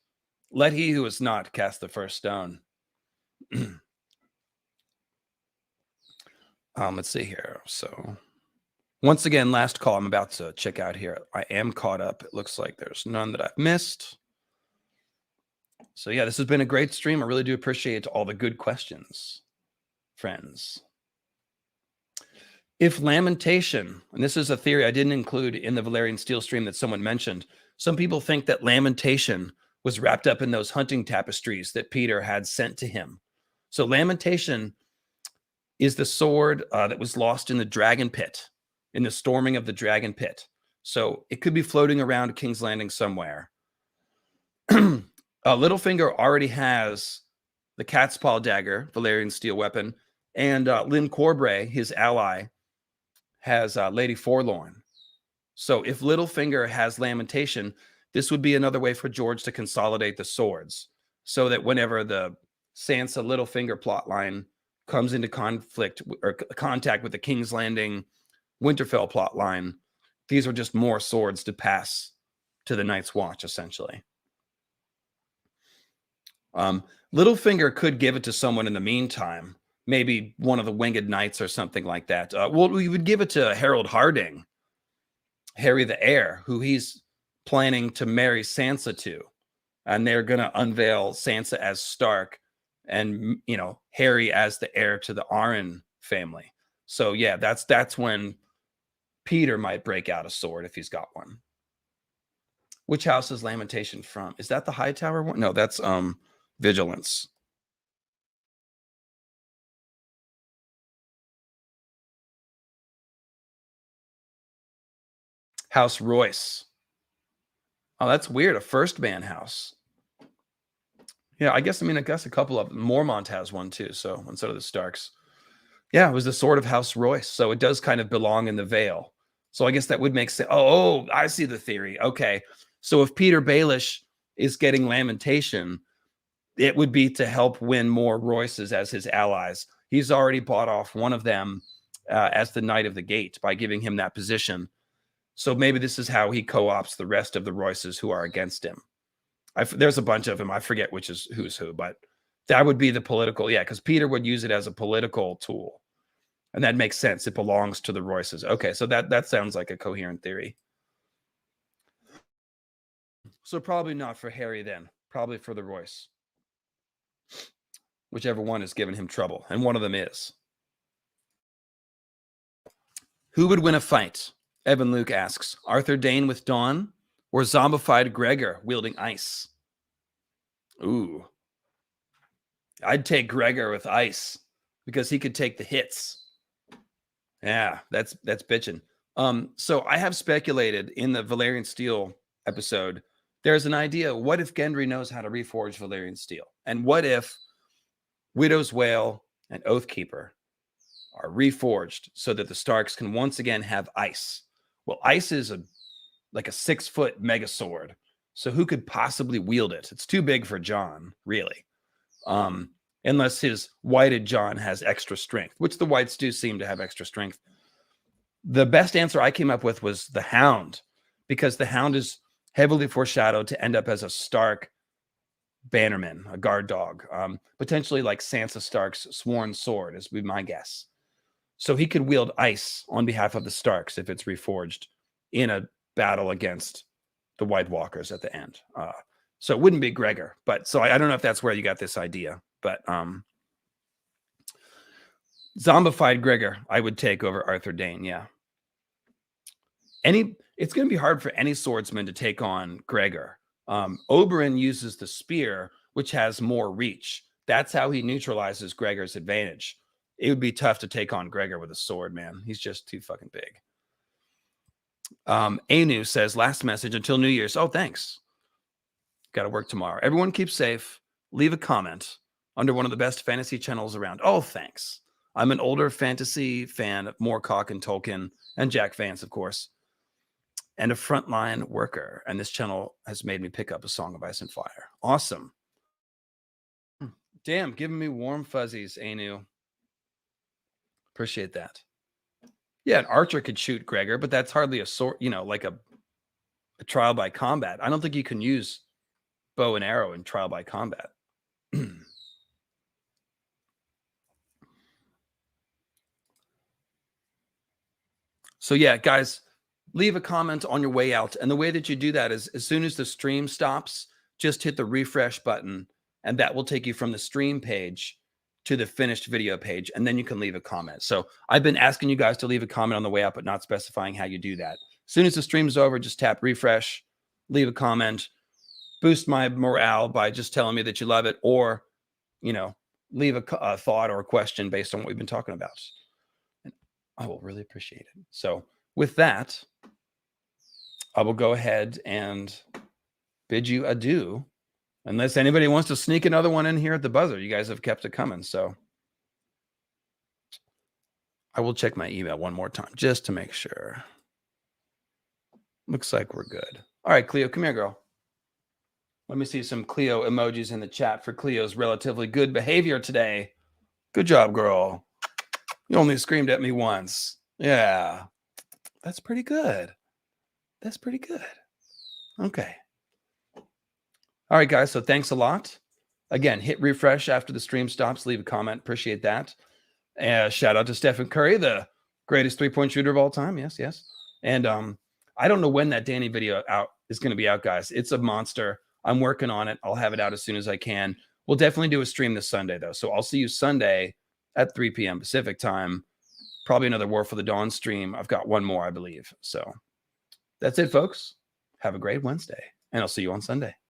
Let he who is not cast the first stone. Let's see here. So once again, last call. I'm about to check out here. I am caught up. It looks like there's none that I've missed. So yeah, this has been a great stream. I really do appreciate all the good questions, friends. If Lamentation, and this is a theory I didn't include in the Valyrian Steel stream that someone mentioned, some people think that Lamentation was wrapped up in those hunting tapestries that Peter had sent to him. So Lamentation is the sword that was lost in the Dragon Pit, in the storming of the Dragon Pit. So it could be floating around King's Landing somewhere. Littlefinger already has the Cat's Paw dagger, Valyrian steel weapon, and Lyn Corbray, his ally, has Lady Forlorn. So if Littlefinger has Lamentation, this would be another way for George to consolidate the swords, so that whenever the Sansa Littlefinger plotline comes into conflict or contact with the King's Landing Winterfell plotline, these are just more swords to pass to the Night's Watch, essentially. Littlefinger could give it to someone in the meantime, maybe one of the Winged Knights or something like that. Well, we would give it to Harold Harding, Harry the Heir, who he's planning to marry Sansa to. And they're going to unveil Sansa as Stark and, you know, Harry as the heir to the Arryn family. So, yeah, that's when Peter might break out a sword if he's got one. Which house is Lamentation from? Is that the Hightower one? No, that's Vigilance. House Royce. Oh, that's weird. A first man house. Yeah, I guess a couple of them. Mormont has one too, so instead of the Starks. Yeah, it was the sword of House Royce, so it does kind of belong in the Vale. So I guess that would make sense. Oh, I see the theory. Okay, so if Peter Baelish is getting Lamentation, it would be to help win more Royces as his allies. He's already bought off one of them as the Knight of the Gate by giving him that position. So maybe this is how he co-ops the rest of the Royces who are against him. There's a bunch of them. I forget which is who's who, but that would be the political. Yeah, because Peter would use it as a political tool. And that makes sense. It belongs to the Royces. Okay, so that sounds like a coherent theory. So probably not for Harry then. Probably for the Royce. Whichever one is giving him trouble. And one of them is. Who would win a fight? Evan Luke asks. Arthur Dayne with Dawn or zombified Gregor wielding ice? Ooh. I'd take Gregor with ice because he could take the hits. Yeah, that's bitching. So I have speculated in the Valyrian Steel episode, there's an idea. What if Gendry knows how to reforge Valyrian Steel? And what if Widow's Wail and Oathkeeper are reforged so that the Starks can once again have ice? Well, ice is like a 6-foot mega sword So who could possibly wield it? It's too big for Jon, really. Unless his whited Jon has extra strength, which the whites do seem to have extra strength. The best answer I came up with was the Hound, because the Hound is heavily foreshadowed to end up as a Stark bannerman, a guard dog, potentially like Sansa Stark's sworn sword, is my guess. So he could wield ice on behalf of the Starks if it's reforged in a battle against the White Walkers at the end. So it wouldn't be Gregor, but so I don't know if that's where you got this idea, but zombified Gregor I would take over Arthur Dayne. Yeah. It's going to be hard for any swordsman to take on Gregor. Oberyn uses the spear, which has more reach. That's how he neutralizes Gregor's advantage. It would be tough to take on Gregor with a sword, man. He's just too fucking big. Anu says, last message until New Year's. Oh, thanks. Got to work tomorrow. Everyone keep safe. Leave a comment under one of the best fantasy channels around. Oh, thanks. I'm an older fantasy fan of Moorcock and Tolkien and Jack Vance, of course, and a frontline worker. And this channel has made me pick up A Song of Ice and Fire. Awesome. Damn, giving me warm fuzzies, Anu. Appreciate that. Yeah, an archer could shoot Gregor, but that's hardly a sword, like a trial by combat. I don't think you can use bow and arrow in trial by combat. So yeah, guys, leave a comment on your way out. And the way that you do that is as soon as the stream stops, just hit the refresh button, and that will take you from the stream page to the finished video page, and then you can leave a comment. So I've been asking you guys to leave a comment on the way out, but not specifying how you do that. As soon as the stream's over, just tap refresh, leave a comment, boost my morale by just telling me that you love it, or, leave a thought or a question based on what we've been talking about. And I will really appreciate it. So with that, I will go ahead and bid you adieu. Unless anybody wants to sneak another one in here at the buzzer. You guys have kept it coming. So I will check my email one more time just to make sure. Looks like we're good. All right, Cleo, come here, girl. Let me see some Cleo emojis in the chat for Cleo's relatively good behavior today. Good job, girl. You only screamed at me once. Yeah. That's pretty good. That's pretty good. Okay. All right, guys. So thanks a lot. Again, hit refresh after the stream stops. Leave a comment. Appreciate that. Shout out to Stephen Curry, the greatest three-point shooter of all time. Yes, yes. And I don't know when that Dany video is going to be out, guys. It's a monster. I'm working on it. I'll have it out as soon as I can. We'll definitely do a stream this Sunday, though. So I'll see you Sunday at 3 p.m. Pacific time. Probably another War for the Dawn stream. I've got one more, I believe. So that's it, folks. Have a great Wednesday, and I'll see you on Sunday.